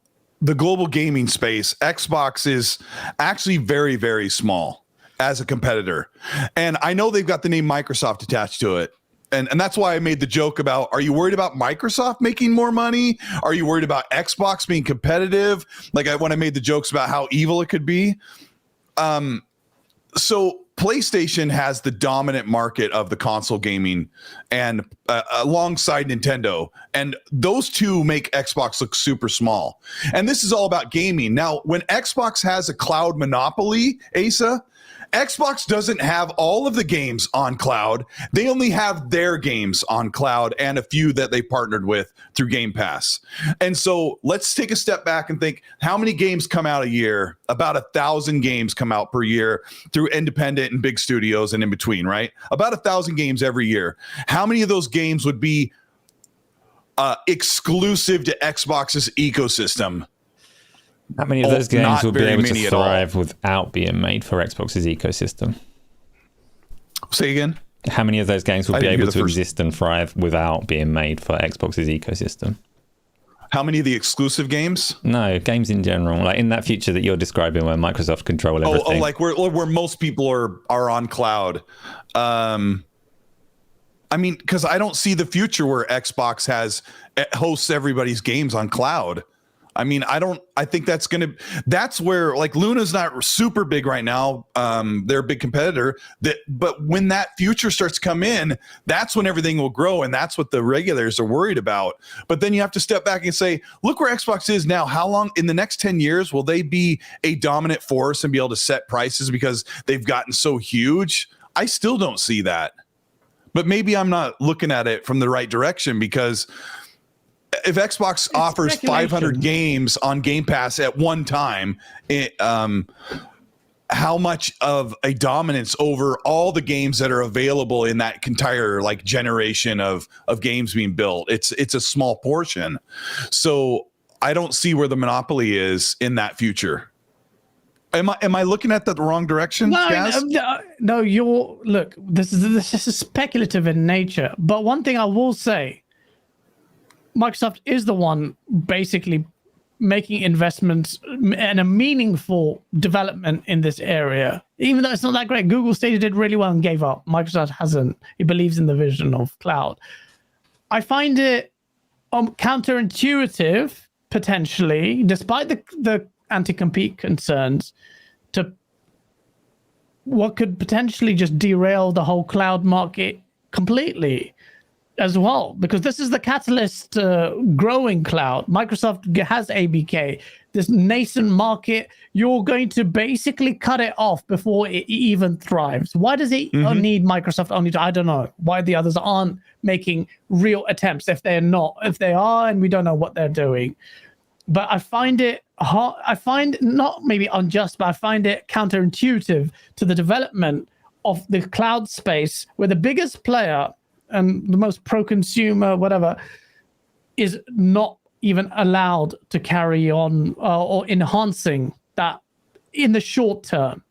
gaming space. Xbox is actually very, very small as a competitor. And I know they've got the name Microsoft attached to it. And that's why I made the joke about, are you worried about Microsoft making more money? Are you worried about Xbox being competitive? When I made the jokes about how evil it could be. So PlayStation has the dominant market of the console gaming and alongside Nintendo. And those two make Xbox look super small. And this is all about gaming. Now, when Xbox has a cloud monopoly, Asa, Xbox doesn't have all of the games on cloud. They only have their games on cloud and a few that they partnered with through Game Pass. And so let's take a step back and think, how many games come out a year? About 1,000 games come out per year through independent and big studios and in between, right? About 1,000 games every year. How many of those games would be exclusive to Xbox's ecosystem? how many of those games not will be very able many to at all. thrive without being made for Xbox's ecosystem? Say again? How many of those games will I be didn't hear able the to first- exist and thrive without being made for Xbox's ecosystem? How many of the exclusive games? No, games in general, in that future that you're describing where Microsoft control everything. Where most people are on cloud. Because I don't see the future where Xbox hosts everybody's games on cloud. I think that's where Luna's not super big right now. They're a big competitor but when that future starts to come in, that's when everything will grow. And that's what the regulators are worried about. But then you have to step back and say, look where Xbox is now. How long in the next 10 years will they be a dominant force and be able to set prices because they've gotten so huge? I still don't see that, but maybe I'm not looking at it from the right direction because if Xbox offers 500 games on Game Pass at one time, how much of a dominance over all the games that are available in that entire like generation of games being built? It's a small portion. So I don't see where the monopoly is in that future. Am I looking at the wrong direction? No, look, this is speculative in nature. But one thing I will say, Microsoft is the one basically making investments and a meaningful development in this area, even though it's not that great. Google Stadia did really well and gave up. Microsoft hasn't. He believes in the vision of cloud. I find it counterintuitive, potentially, despite the anti-compete concerns, to what could potentially just derail the whole cloud market completely as well, because this is the catalyst growing cloud. Microsoft has ABK, this nascent market. You're going to basically cut it off before it even thrives. Why does it need Microsoft only I don't know why the others aren't making real attempts. If they are, and we don't know what they're doing. But I find it hard. I find not maybe unjust, but I find it counterintuitive to the development of the cloud space, where the biggest player and the most pro-consumer, whatever, is not even allowed to carry on or enhancing that in the short term.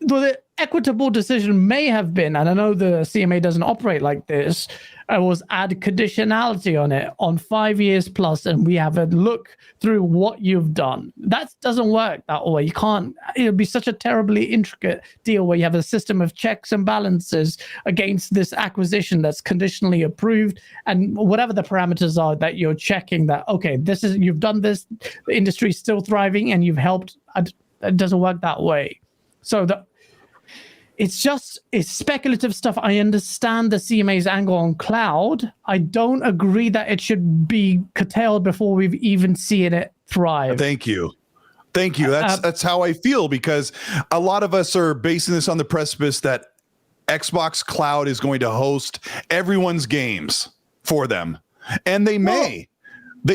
The equitable decision may have been, and I know the CMA doesn't operate like this, was add conditionality on it on 5 years plus, and we have a look through what you've done. That doesn't work that way. You can't. It would be such a terribly intricate deal where you have a system of checks and balances against this acquisition that's conditionally approved, and whatever the parameters are that you're checking that, okay, you've done this, the industry's still thriving, and you've helped. It doesn't work that way. So it's speculative stuff. I understand the CMA's angle on cloud. I don't agree that it should be curtailed before we've even seen it thrive. Thank you. That's how I feel, because a lot of us are basing this on the precipice that Xbox Cloud is going to host everyone's games for them, and they may.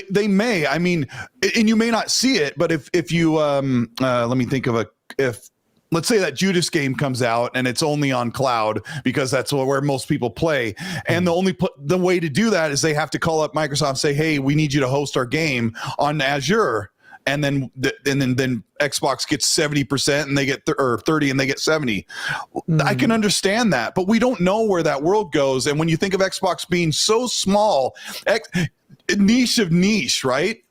They may. I mean, and you may not see it, but if you let me think of let's say that Judas game comes out and it's only on cloud because that's where most people play. And the way to do that is they have to call up Microsoft and say, hey, we need you to host our game on Azure. And then Xbox gets 70% and they get 30 and they get 70. I can understand that, but we don't know where that world goes. And when you think of Xbox being so small, niche of niche, right?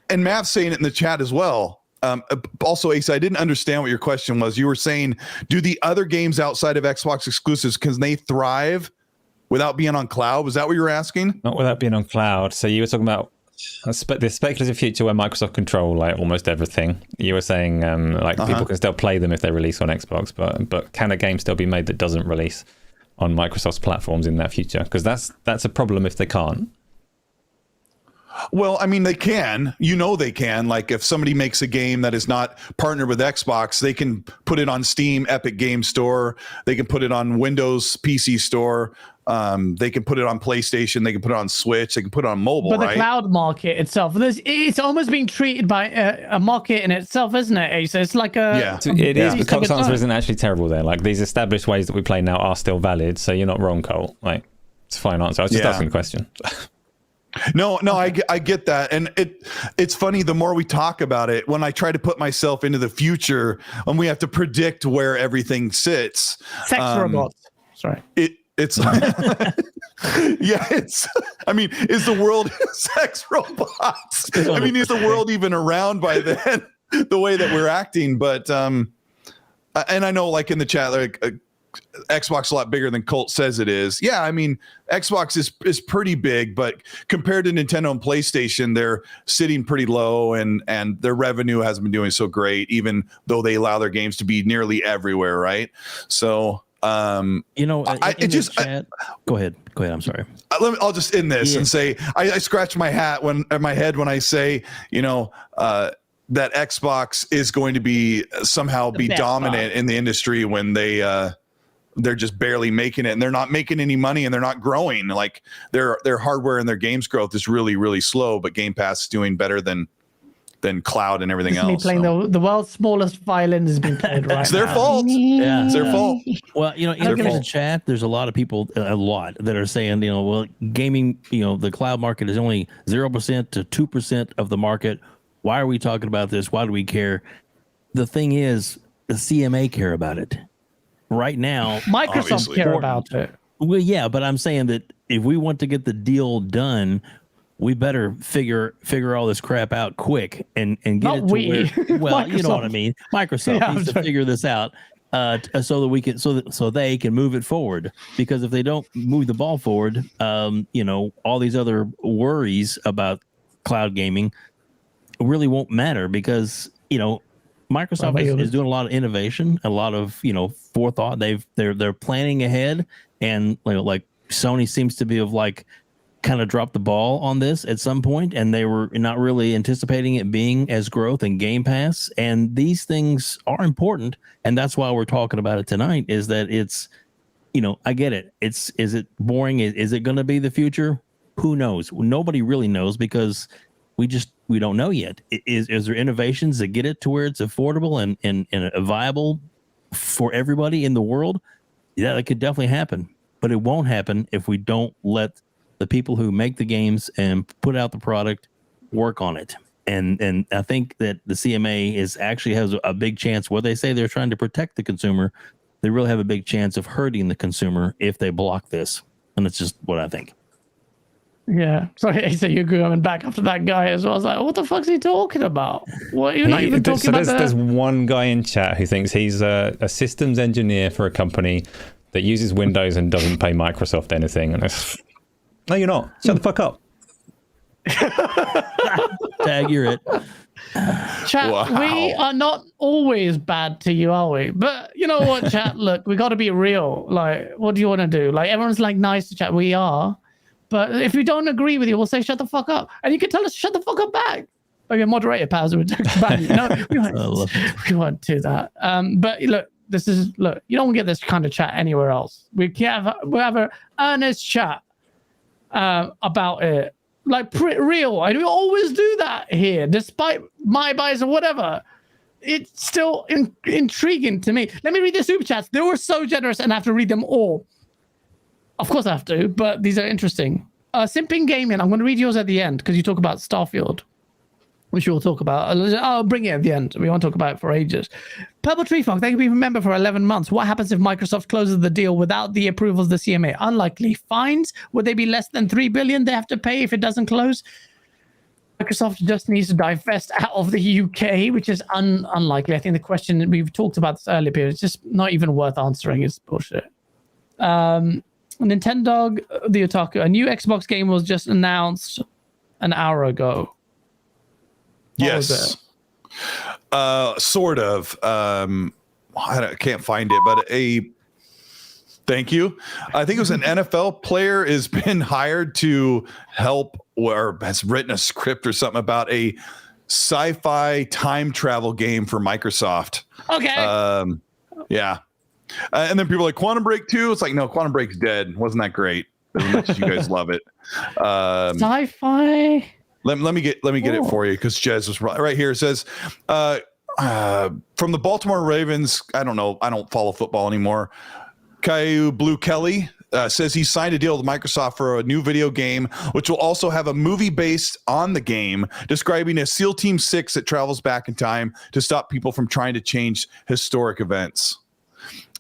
And Matt's saying it in the chat as well. Also, Ace, I didn't understand what your question was. You were saying, do the other games outside of Xbox exclusives, can they thrive without being on cloud? Was that what you were asking? Not without being on cloud. So you were talking about the speculative future where Microsoft control like almost everything. You were saying people can still play them if they release on Xbox, but can a game still be made that doesn't release on Microsoft's platforms in that future? Because that's a problem if they can't. Well, I mean, they can. They can. Like, if somebody makes a game that is not partnered with Xbox, they can put it on Steam, Epic Game Store. They can put it on Windows PC Store. They can put it on PlayStation. They can put it on Switch. They can put it on mobile. But the cloud market itself, it's almost being treated by a market in itself, isn't it, Ace? It's like it is. But Colt's answer isn't actually terrible there. Like, these established ways that we play now are still valid. So you're not wrong, Colt. Like, it's a fine answer. I was just asking a question. No, I get that. And it's funny, the more we talk about it, when I try to put myself into the future and we have to predict where everything sits. Sex robots. Sorry. It's I mean, is the world sex robots? I mean, is the world even around by then, the way that we're acting? But and I know, like, in the chat, like, Xbox a lot bigger than Colt says it is. Yeah, I mean, Xbox is pretty big, but compared to Nintendo and PlayStation, they're sitting pretty low, and their revenue hasn't been doing so great, even though they allow their games to be nearly everywhere, right? So, go ahead. I'm sorry. I'll just end this and say I scratch my head when I say, that Xbox is going to be somehow be dominant in the industry when they they're just barely making it, and they're not making any money, and they're not growing. Like their hardware and their games growth is really, really slow, but Game Pass is doing better than cloud and everything This is me else. playing the world's smallest violin has been played right It's their now. fault. Yeah. It's their fault. Well, in the chat, there's a lot of people, that are saying, well, gaming, the cloud market is only 0% to 2% of the market. Why are we talking about this? Why do we care? The thing is, the CMA care about it right now. Microsoft Obviously. care about it. Well, yeah, but I'm saying that if we want to get the deal done, we better figure all this crap out quick and get Not it to we. where, well, you know what I Microsoft. mean. Microsoft Yeah, needs to sorry. figure this out so that we can so they can move it forward. Because if they don't move the ball forward, all these other worries about cloud gaming really won't matter, because Microsoft is doing a lot of innovation, a lot of forethought. They're planning ahead, and like Sony seems to be kind of dropped the ball on this at some point, and they were not really anticipating it being as growth in Game Pass. And these things are important, and that's why we're talking about it tonight. Is that it's I get it. Is it boring? Is it going to be the future? Who knows? Nobody really knows, because we don't know yet. Is there innovations that get it to where it's affordable and viable for everybody in the world? Yeah, that could definitely happen, but it won't happen if we don't let the people who make the games and put out the product work on it. And I think that the CMA has a big chance. Where they say they're trying to protect the consumer, they really have a big chance of hurting the consumer if they block this. And it's just what I think. Yeah. Sorry, so you're going back after that guy as well. I was like, what the fuck's he talking about? What, you're not even talking about there's one guy in chat who thinks he's a systems engineer for a company that uses Windows and doesn't pay Microsoft anything. And no, you're not. Shut the fuck up. Tag, you're it. Chat, Wow. we are not always bad to you, are we? But you know what, chat? Look, we got to be real. Like, what do you want to do? Like, everyone's nice to chat. We are. But if we don't agree with you, we'll say, shut the fuck up. And you can tell us, shut the fuck up back. Okay, moderator powers would ban you. No, we won't do that. But look, you don't get this kind of chat anywhere else. We have an earnest chat about it. Real. And we always do that here, despite my bias or whatever. It's still intriguing to me. Let me read the super chats. They were so generous, and I have to read them all. Of course I have to, but these are interesting. Simping Gaming, I'm going to read yours at the end, because you talk about Starfield, which we'll talk about. I'll bring it at the end. We won't talk about it for ages. Purple Tree Fog, thank you for being a member for 11 months. What happens if Microsoft closes the deal without the approval of the CMA? Unlikely. Fines? Would they be less than $3 billion they have to pay if it doesn't close? Microsoft just needs to divest out of the UK, which is unlikely. I think the question, we've talked about this earlier, but it's just not even worth answering. It's bullshit. Nintendo, the Otaku, a new Xbox game was just announced an hour ago. What was Yes. Sort of. I can't find it, but thank you. I think it was an NFL player has been hired to help, or has written a script or something about a sci-fi time travel game for Microsoft. Okay. Yeah. And then people are like, Quantum Break 2. It's like, no, Quantum Break's dead. Wasn't that great? As much as you guys love it. Sci-fi. Let me get it for you, because Jez was right here. It says from the Baltimore Ravens. I don't know. I don't follow football anymore. Caillou Blue Kelly says he signed a deal with Microsoft for a new video game, which will also have a movie based on the game, describing a SEAL Team 6 that travels back in time to stop people from trying to change historic events.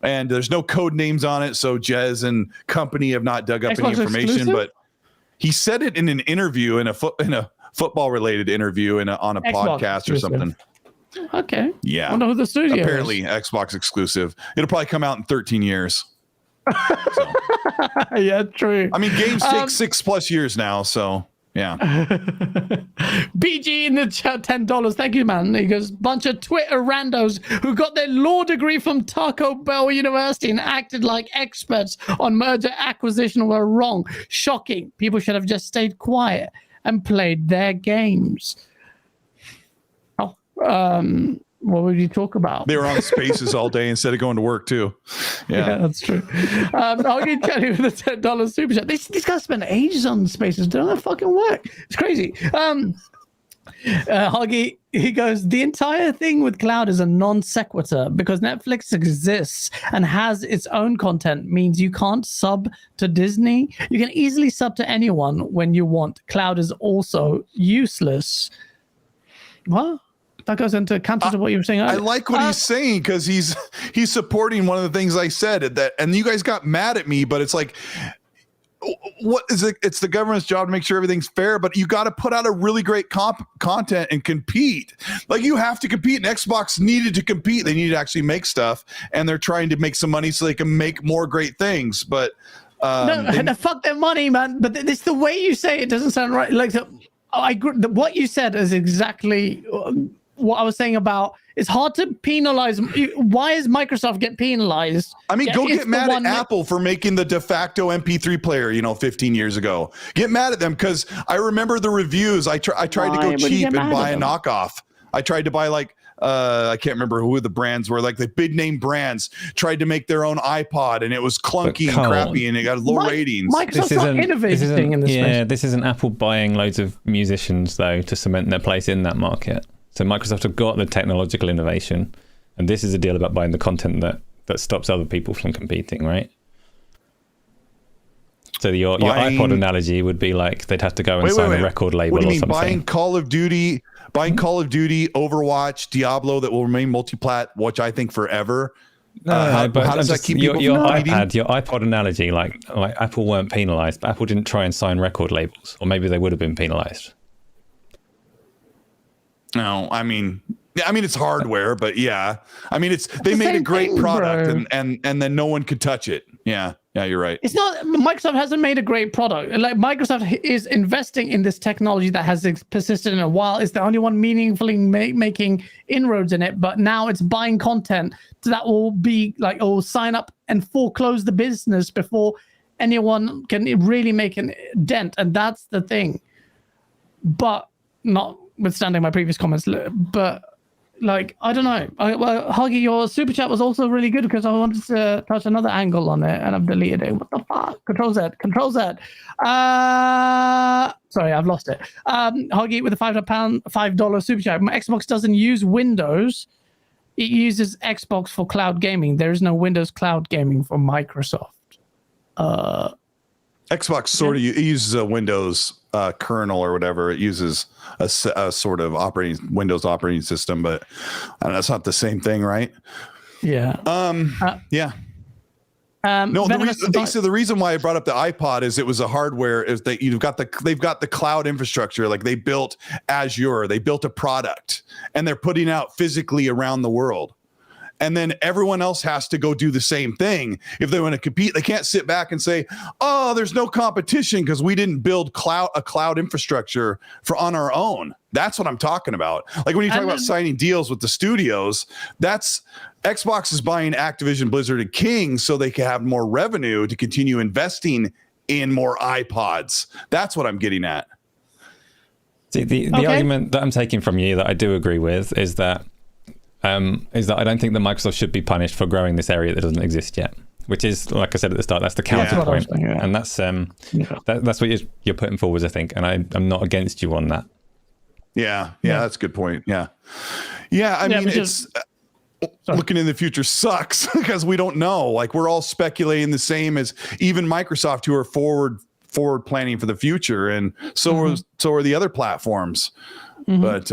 And there's no code names on it, so Jez and company have not dug up any information. Exclusive? But he said it in an interview, in a football related interview, on a podcast exclusive. or something. Okay. Yeah. I wonder who the studio Apparently is. Xbox exclusive. It'll probably come out in 13 years. So. Yeah, true. I mean, games take 6+ years now, so yeah. BG in the chat, $10. Thank you, man. He goes, bunch of Twitter randos who got their law degree from Taco Bell University and acted like experts on merger acquisition were wrong. Shocking. People should have just stayed quiet and played their games. What would you talk about? They were on Spaces all day instead of going to work too. Yeah, that's true. I'll get Kelly with a $10 super chat. These guys spend ages on Spaces. Don't fucking work. It's crazy. Huggy, he goes, the entire thing with cloud is a non sequitur because Netflix exists and has its own content means you can't sub to Disney. You can easily sub to anyone when you want. Cloud is also useless. What? That goes into counter to what you were saying earlier. I like what he's saying because he's supporting one of the things I said that, and you guys got mad at me, but it's like, what is it? It's the government's job to make sure everything's fair, but you got to put out a really great content and compete. Like you have to compete, and Xbox needed to compete. They needed to actually make stuff, and they're trying to make some money so they can make more great things. But no, fuck their money, man. But it's the way you say it doesn't sound right. Like I agree, what you said is exactly what I was saying about. It's hard to penalize. Why is Microsoft get penalized? I mean, go get mad at Apple for making the de facto MP3 player, 15 years ago. Get mad at them because I remember the reviews. I tried to go cheap and buy a knockoff. I tried to buy I can't remember who the brands were, like the big name brands tried to make their own iPod and it was clunky and crappy and it got low ratings. Microsoft's not innovating in this space. Yeah, this isn't Apple buying loads of musicians though to cement their place in that market. So Microsoft have got the technological innovation, and this is a deal about buying the content that stops other people from competing, right? So your iPod analogy would be like they'd have to go and sign a record label or something. What do you mean, buying Call of Duty, Overwatch, Diablo that will remain multi-plat, which I think forever? How does that keep people your from competing? Your iPod analogy, like Apple weren't penalized, but Apple didn't try and sign record labels, or maybe they would have been penalized. No, I mean it's hardware, but yeah. I mean they made a great product and then no one could touch it. Yeah, you're right. It's not Microsoft hasn't made a great product. Like Microsoft is investing in this technology that has persisted in a while. It's the only one meaningfully making inroads in it, but now it's buying content that will be like sign up and foreclose the business before anyone can really make a dent, and that's the thing. But notwithstanding my previous comments, but I don't know. Huggy, your super chat was also really good because I wanted to touch another angle on it and I've deleted it. What the fuck? Control Z. Sorry, I've lost it. Huggy with a $5 super chat. My Xbox doesn't use Windows. It uses Xbox for cloud gaming. There is no Windows cloud gaming for Microsoft. Xbox sort of uses a Windows kernel or whatever. It uses a sort of Windows operating system, but that's not the same thing, right? Yeah. Yeah. No, the reason why I brought up the iPod is it was a hardware is that they've got the cloud infrastructure. Like they built Azure, they built a product, and they're putting out physically around the world. And then everyone else has to go do the same thing if they want to compete. They can't sit back and say, "Oh, there's no competition because we didn't build a cloud infrastructure on our own." That's what I'm talking about. Like when you talk about signing deals with the studios, that's Xbox is buying Activision Blizzard King so they can have more revenue to continue investing in more iPods. That's what I'm getting at. See, the argument that I'm taking from you that I do agree with is that I don't think that Microsoft should be punished for growing this area that doesn't exist yet, which is, like I said at the start, that's the counterpoint. Yeah. And that's what you're putting forward, I think. And I'm not against you on that. Yeah, that's a good point. Yeah. I mean, it's looking in the future sucks because we don't know. Like we're all speculating the same as even Microsoft, who are forward planning for the future, and so are the other platforms. But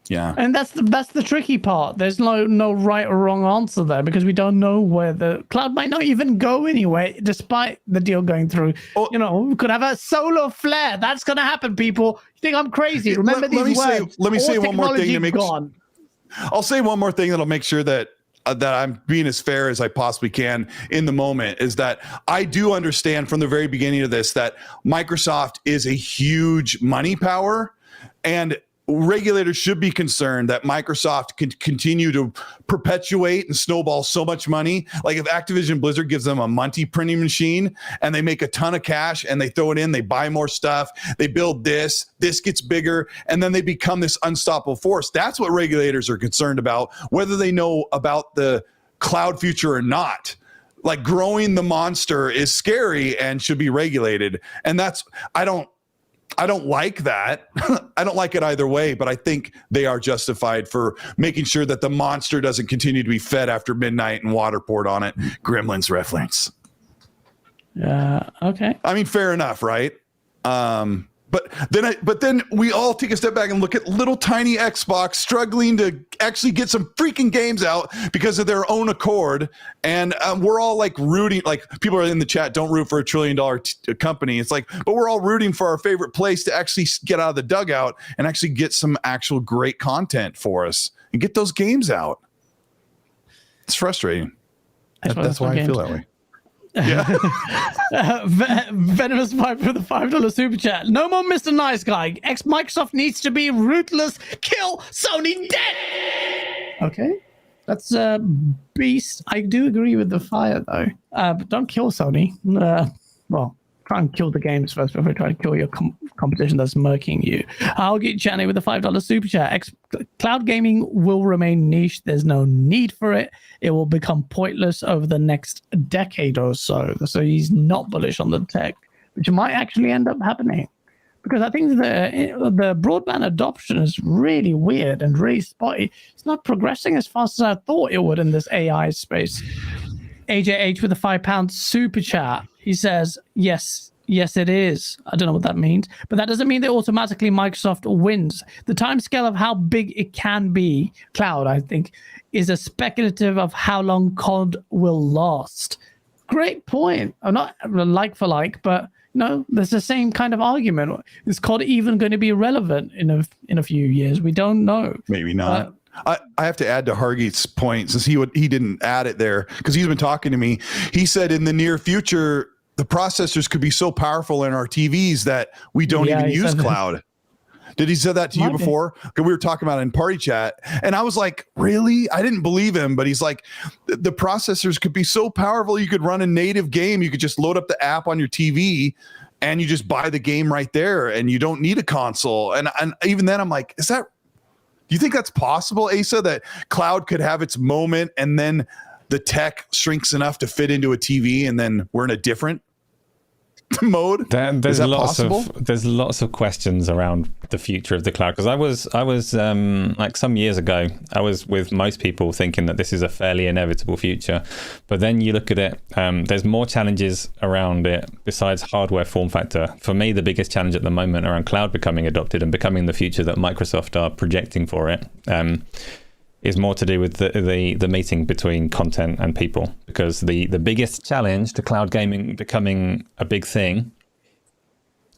yeah, and that's the tricky part. There's no right or wrong answer there because we don't know where the cloud might not even go anywhere, despite the deal going through. We could have a solar flare. That's gonna happen. People, you think I'm crazy? Remember these words. Let me say one more thing to make. I'll say one more thing that'll make sure that I'm being as fair as I possibly can in the moment. Is that I do understand from the very beginning of this that Microsoft is a huge money power, and regulators should be concerned that Microsoft can continue to perpetuate and snowball so much money. Like if Activision Blizzard gives them a Monty printing machine and they make a ton of cash and they throw it in, they buy more stuff, they build this gets bigger, and then they become this unstoppable force. That's what regulators are concerned about, whether they know about the cloud future or not. Like growing the monster is scary and should be regulated. And that's, I don't like that. I don't like it either way, but I think they are justified for making sure that the monster doesn't continue to be fed after midnight and water poured on it. Gremlins reference. Yeah. Okay. I mean, fair enough, right? But then we all take a step back and look at little tiny Xbox struggling to actually get some freaking games out because of their own accord, and we're all like rooting. Like people are in the chat, don't root for $1 trillion company. It's like, but we're all rooting for our favorite place to actually get out of the dugout and actually get some actual great content for us and get those games out. It's frustrating. That's why I feel that way. Yeah. Venomous Pipe for the $5 super chat. No more Mr. Nice Guy. Microsoft needs to be ruthless. Kill Sony dead. Okay, that's a beast. I do agree with the fire though. But don't kill Sony. Well, try and kill the games first before you try to kill your competition that's murking you. I'll get Channy with the $5 super chat. Cloud gaming will remain niche. There's no need for it. It will become pointless over the next decade or so. So he's not bullish on the tech, which might actually end up happening. Because I think the broadband adoption is really weird and really spotty. It's not progressing as fast as I thought it would in this AI space. AJH with a £5 super chat. He says, yes, it is. I don't know what that means, but that doesn't mean that automatically Microsoft wins. The timescale of how big it can be, cloud, I think, is a speculative of how long COD will last. Great point. I'm not like for like, but there's the same kind of argument. Is COD even going to be relevant in a few years? We don't know. Maybe not. I have to add to Hargeet's point, since he didn't add it there, because he's been talking to me. He said in the near future, the processors could be so powerful in our TVs that we don't even use cloud. Did he say that to you before? Because we were talking about it in party chat. And I was like, really? I didn't believe him, but he's like, the processors could be so powerful. You could run a native game. You could just load up the app on your TV and you just buy the game right there and you don't need a console. And even then I'm like, do you think that's possible, Asa, that cloud could have its moment and then the tech shrinks enough to fit into a TV and then we're in a different mode? There's possible? There's lots of questions around the future of the cloud, because I was like some years ago, I was with most people thinking that this is a fairly inevitable future, but then you look at it, there's more challenges around it besides hardware form factor. For me, the biggest challenge at the moment around cloud becoming adopted and becoming the future that Microsoft are projecting for it is more to do with the meeting between content and people, because the biggest challenge to cloud gaming becoming a big thing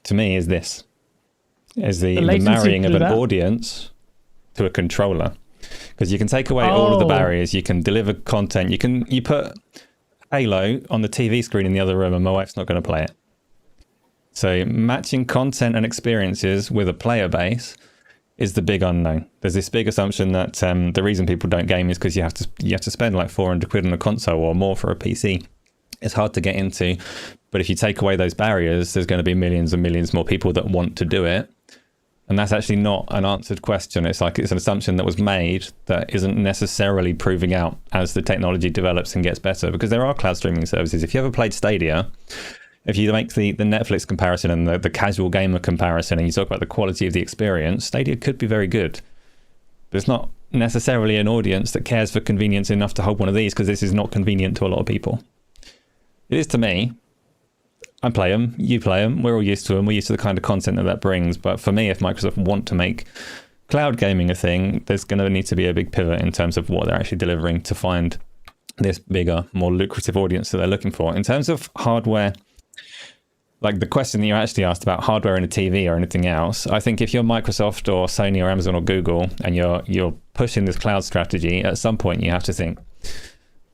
to me is the marrying of an audience to a controller, because you can take away all of the barriers, you can deliver content, you put Halo on the TV screen in the other room and my wife's not going to play it. So matching content and experiences with a player base is the big unknown. There's this big assumption that the reason people don't game is because you have to spend like 400 quid on a console or more for a PC. It's hard to get into, but if you take away those barriers, there's going to be millions and millions more people that want to do it. And that's actually not an answered question. It's like it's an assumption that was made that isn't necessarily proving out as the technology develops and gets better, because there are cloud streaming services. If you ever played Stadia, if you make the Netflix comparison and the casual gamer comparison, and you talk about the quality of the experience, Stadia could be very good. But it's not necessarily an audience that cares for convenience enough to hold one of these, because this is not convenient to a lot of people. It is to me. I play them, you play them, we're all used to them, we're used to the kind of content that brings. But for me, if Microsoft want to make cloud gaming a thing, there's going to need to be a big pivot in terms of what they're actually delivering to find this bigger, more lucrative audience that they're looking for. In terms of hardware, like the question that you actually asked about hardware in a TV or anything else, I think if you're Microsoft or Sony or Amazon or Google and you're pushing this cloud strategy, at some point you have to think,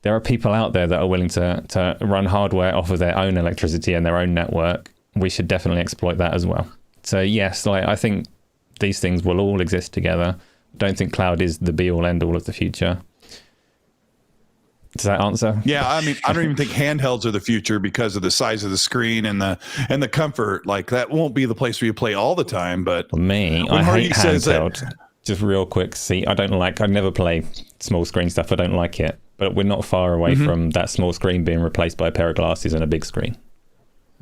there are people out there that are willing to run hardware off of their own electricity and their own network. We should definitely exploit that as well. So yes, like I think these things will all exist together. I don't think cloud is the be all end all of the future. Does that answer? Yeah, I mean, I don't even think handhelds are the future because of the size of the screen and the comfort. Like that won't be the place where you play all the time. But For me, I hate handheld. Just real quick, I never play small screen stuff. I don't like it. But we're not far away from that small screen being replaced by a pair of glasses and a big screen.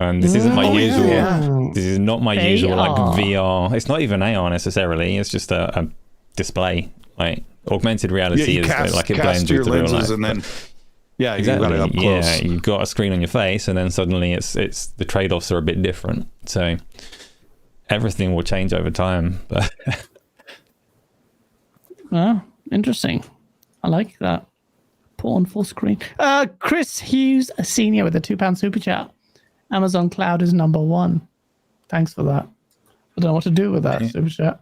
And this isn't my usual. Yeah. This is not my usual like VR. It's not even AR necessarily. It's just a display. Like augmented reality is like it blends with the real life. And then, yeah, exactly. You've got it up close. Yeah, you've got a screen on your face, and then suddenly it's the trade-offs are a bit different. So everything will change over time. But interesting. I like that. Put on full screen. Chris Hughes, a senior with a £2 super chat. Amazon Cloud is number 1. Thanks for that. I don't know what to do with that super chat.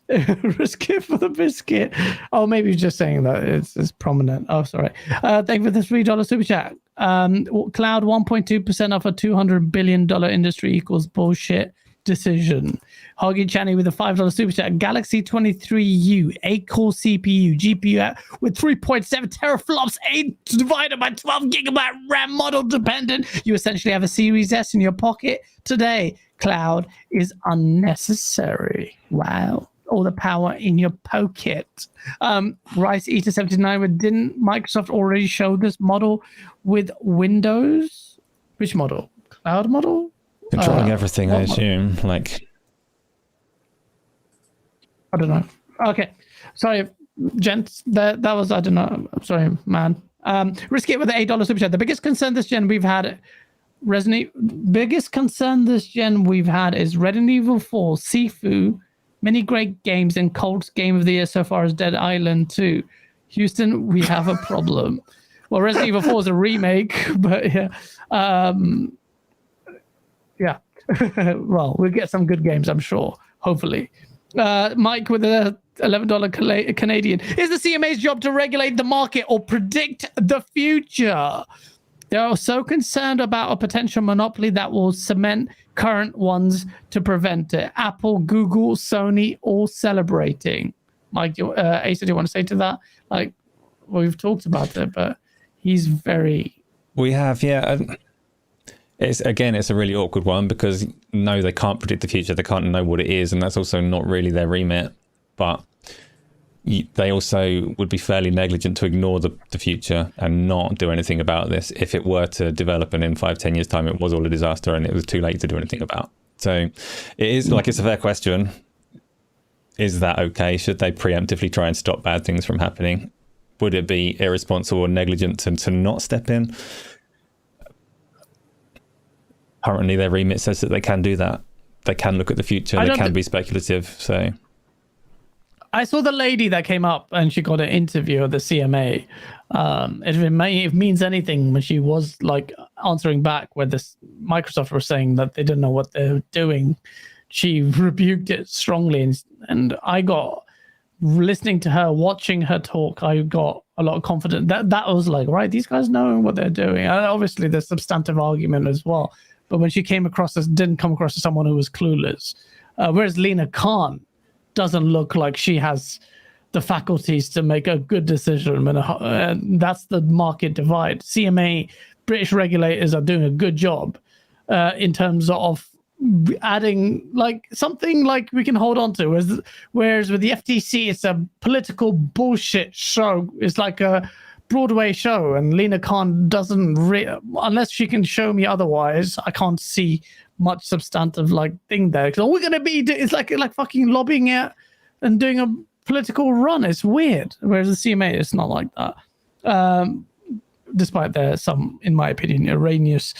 Risk it for the biscuit. Oh, maybe you're just saying that it's prominent. Oh, sorry. Thank you for the $3 super chat. Cloud 1.2% off a $200 billion industry equals bullshit decision. Hoggy Channy with a $5 super chat. Galaxy 23U, 8-core CPU, GPU with 3.7 teraflops, 8 divided by 12 gigabyte RAM, model dependent. You essentially have a Series S in your pocket today. Cloud is unnecessary. Wow. All the power in your pocket. Rice Eater 79, but didn't Microsoft already show this model with Windows? Which model? Cloud model? controlling everything, I assume. Like, I don't know. Okay, sorry, gents. That was, I don't know. I'm sorry, man. Risk it with the $8 super chat. The biggest concern this gen we've had. Biggest concern this gen we've had is Resident Evil 4, Sifu, many great games, and Colt's game of the year so far is Dead Island 2. Houston, we have a problem. Well, Resident Evil 4 is a remake, but yeah. Yeah. Well, we'll get some good games, I'm sure. Hopefully. Mike with a $11 Canadian. Is the CMA's job to regulate the market or predict the future? They are so concerned about a potential monopoly that will cement current ones to prevent it. Apple, Google, Sony, all celebrating. Mike, Asa, do you want to say to that? Like, well, we've talked about it, but he's very... We have, yeah. It's a really awkward one because, no, they can't predict the future. They can't know what it is, and that's also not really their remit. But they also would be fairly negligent to ignore the future and not do anything about this if it were to develop and in 5-10 years time it was all a disaster and it was too late to do anything about. So it is like, it's a fair question. Is that okay? Should they preemptively try and stop bad things from happening? Would it be irresponsible or negligent to not step in? Currently their remit says that they can do that. They can look at the future. They can be speculative. So I saw the lady that came up and she got an interview at the CMA. If it means anything, when she was like answering back where this Microsoft were saying that they didn't know what they're doing, she rebuked it strongly. And I got, listening to her, watching her talk, I got a lot of confidence. That was like, right, these guys know what they're doing. And obviously there's substantive argument as well. But when she didn't come across as someone who was clueless. Whereas Lena Khan doesn't look like she has the faculties to make a good decision. And that's the market divide. CMA, British regulators are doing a good job in terms of adding like something like we can hold on to. Whereas with the FTC, it's a political bullshit show. It's like a Broadway show, and Lena Khan doesn't unless she can show me otherwise, I can't see much substantive like thing there. Because all we're gonna be it's like fucking lobbying it and doing a political run. It's weird. Whereas the CMA, it's not like that. Despite their some, in my opinion, erroneous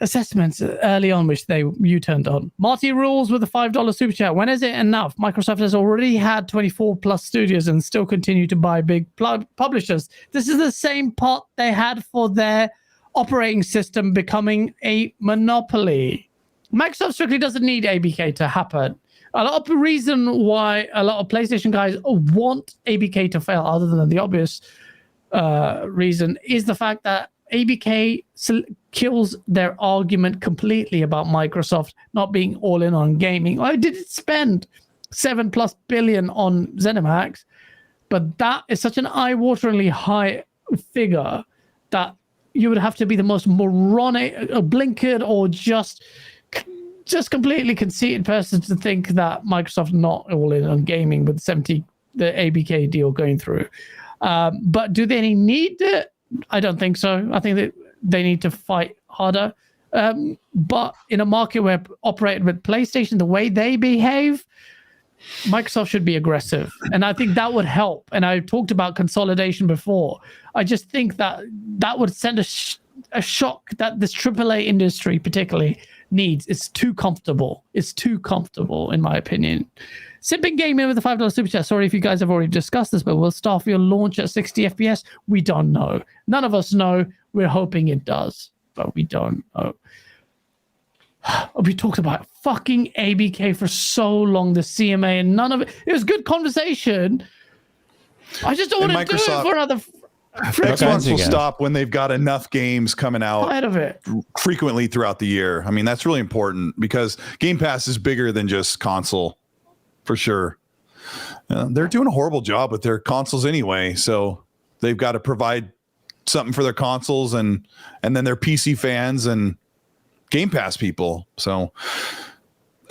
assessments early on, which they U-turned on. Marty Rules with a $5 super chat. When is it enough? Microsoft has already had 24 plus studios and still continue to buy big publishers. This is the same pot they had for their operating system becoming a monopoly. Microsoft strictly doesn't need ABK to happen. A lot of the reason why a lot of PlayStation guys want ABK to fail, other than the obvious reason, is the fact that ABK kills their argument completely about Microsoft not being all in on gaming. Why did it spend 7+ billion on ZeniMax, but that is such an eye-wateringly high figure that you would have to be the most moronic, blinkered, or just completely conceited person to think that Microsoft not all in on gaming with the ABK deal going through. But do they need it? I don't think so. I think that they need to fight harder. But in a market where operated with PlayStation, the way they behave, Microsoft should be aggressive. And I think that would help. And I talked about consolidation before. I just think that would send a shock that this AAA industry particularly needs. It's too comfortable. It's too comfortable, in my opinion. Simping Gaming with the $5 super chat. Sorry if you guys have already discussed this, but will Starfield launch at 60 FPS? We don't know. None of us know. We're hoping it does, but we don't know. We talked about fucking ABK for so long, the CMA, and none of it. It was good conversation. I just don't want to do it for another. Xbox will stop when they've got enough games coming out Out of it. frequently throughout the year. I mean, that's really important because Game Pass is bigger than just console, for sure. They're doing a horrible job with their consoles anyway, so they've got to provide something for their consoles and then their PC fans and Game Pass people. So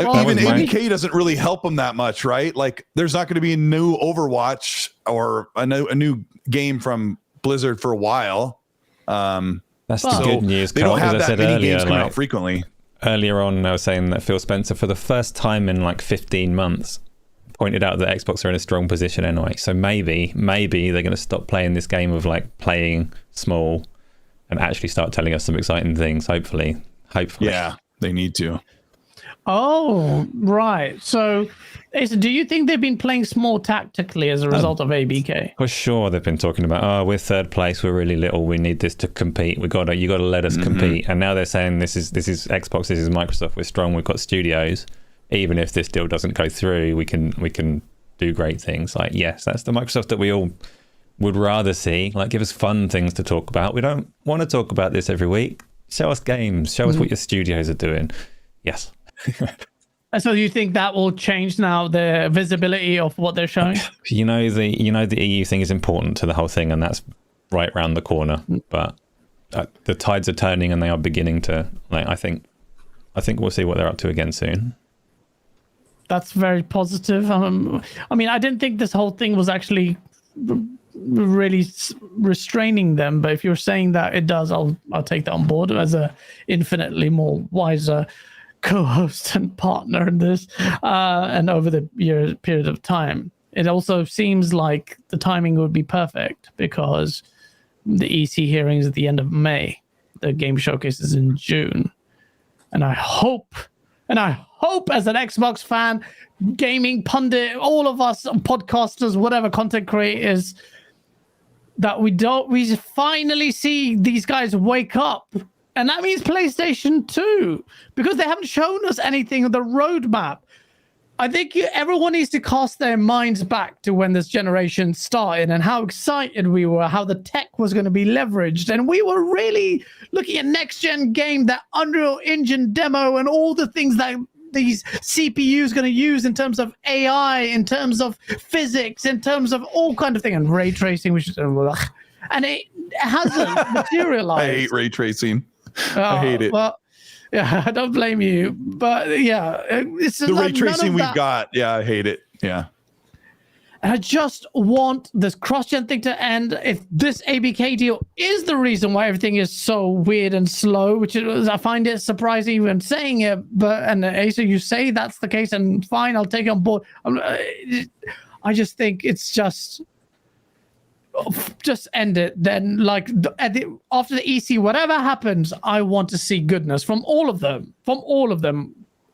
even ABK doesn't really help them that much, right? Like, there's not going to be a new Overwatch or a new game from Blizzard for a while. That's the good news. They don't have as I that said many earlier, games coming out frequently. Earlier on, I was saying that Phil Spencer, for the first time in like 15 months, pointed out that Xbox are in a strong position anyway. So maybe they're going to stop playing this game of like playing small and actually start telling us some exciting things. Hopefully. Yeah, they need to. Oh, right. So, Asa, do you think they've been playing small tactically as a result of ABK? For sure, they've been talking about, we're third place, we're really little, we need this to compete. You got to let us compete. And now they're saying this is Xbox, this is Microsoft, we're strong, we've got studios. Even if this deal doesn't go through, we can do great things. Like, yes, that's the Microsoft that we all would rather see. Like, give us fun things to talk about. We don't want to talk about this every week. Show us games. Show us what your studios are doing. Yes. So you think that will change now the visibility of what they're showing? The EU thing is important to the whole thing, and that's right around the corner. But the tides are turning, and they are beginning to. Like, I think we'll see what they're up to again soon. That's very positive. I mean, I didn't think this whole thing was actually really restraining them, but if you're saying that it does, I'll take that on board as a infinitely more wiser co-host and partner in this, and over the period of time. It also seems like the timing would be perfect because the EC hearings at the end of May, the game showcase is in June, and I hope as an Xbox fan, gaming pundit, all of us podcasters, whatever content creators, that we finally see these guys wake up. And that means PlayStation 2, because they haven't shown us anything of the roadmap. I think everyone needs to cast their minds back to when this generation started and how excited we were, how the tech was going to be leveraged. And we were really looking at next-gen game, that Unreal Engine demo and all the things that these CPUs going to use in terms of AI, in terms of physics, in terms of all kind of things, and ray tracing, which is, and it hasn't materialized. I hate ray tracing. I hate it. Well, yeah, I don't blame you, but yeah, it's the ray tracing we've got. Yeah, I hate it. Yeah. And I just want this cross-gen thing to end. If this ABK deal is the reason why everything is so weird and slow, which is, I find it surprising even saying it, and Asa, you say that's the case, and fine, I'll take it on board. I just think it's just end it. Then, like, after the EC, whatever happens, I want to see goodness from all of them,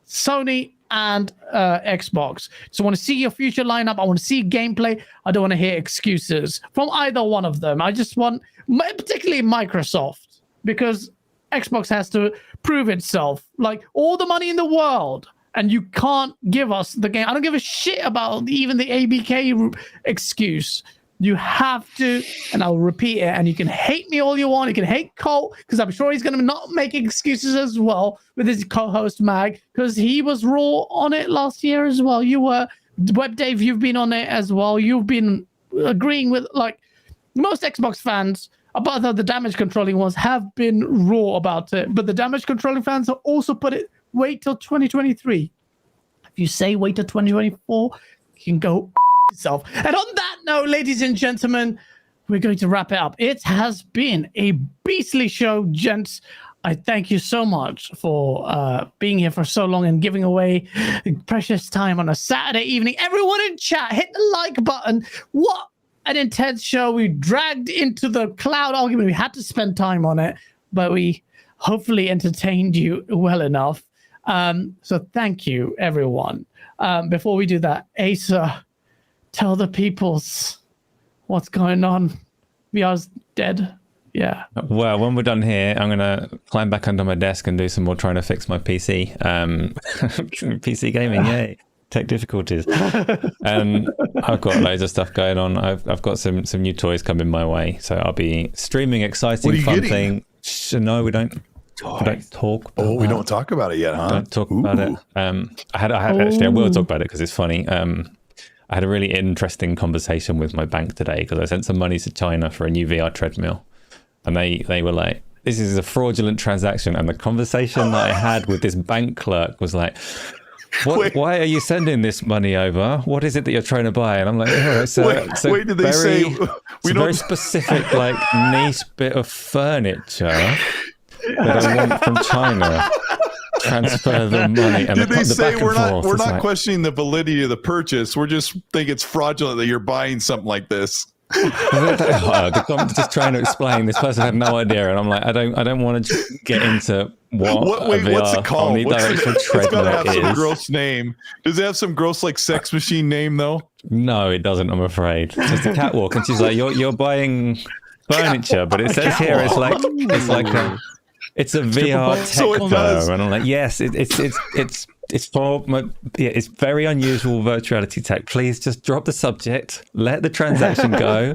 Sony and Xbox. So I want to see your future lineup. I want to see gameplay. I don't want to hear excuses from either one of them. I just want, particularly Microsoft, because Xbox has to prove itself. Like, all the money in the world, and you can't give us the game. I don't give a shit about even the ABK excuse. You have to, and I'll repeat it, and you can hate me all you want. You can hate Colt, because I'm sure he's going to not make excuses as well with his co-host Mag, because he was raw on it last year as well. You were, Web Dave, you've been on it as well. You've been agreeing with like most Xbox fans about the damage controlling ones have been raw about it, but the damage controlling fans have also put it wait till 2023. If you say wait till 2024, you can go yourself. And on that note, ladies and gentlemen, we're going to wrap it up. It has been a beastly show, gents. I thank you so much for being here for so long and giving away precious time on a Saturday evening. Everyone in chat, hit the like button. What an intense show. We dragged into the cloud argument. We had to spend time on it, but we hopefully entertained you well enough. So thank you, everyone. Before we do that, Asa, tell the peoples what's going on. VR's dead. Yeah. Well, when we're done here, I'm going to climb back under my desk and do some more trying to fix my PC. PC gaming, yay. Tech difficulties. And I've got loads of stuff going on. I've got some new toys coming my way. So I'll be streaming exciting, fun thing. No, we don't talk about we don't talk about it yet, huh? Don't talk about it. I will talk about it because it's funny. I had a really interesting conversation with my bank today because I sent some money to China for a new VR treadmill. And they were like, this is a fraudulent transaction. And the conversation that I had with this bank clerk was like, why are you sending this money over? What is it that you're trying to buy? And I'm like, oh, it's did they say it's a very specific, like, niche bit of furniture that I want from China. Transfer the money. And did they say we're not like, questioning the validity of the purchase? We're just think it's fraudulent that you're buying something like this. Just trying to explain. This person had no idea, and I'm like, I don't want to get into what's it called? It's got to have some gross name. Does it have some gross like sex machine name though? No, it doesn't. I'm afraid. It's just a catwalk, and she's like, you're buying furniture, but it says here it's like it's a VR tech, and I'm like, yes, it's for my, it's very unusual virtuality tech. Please just drop the subject, let the transaction go.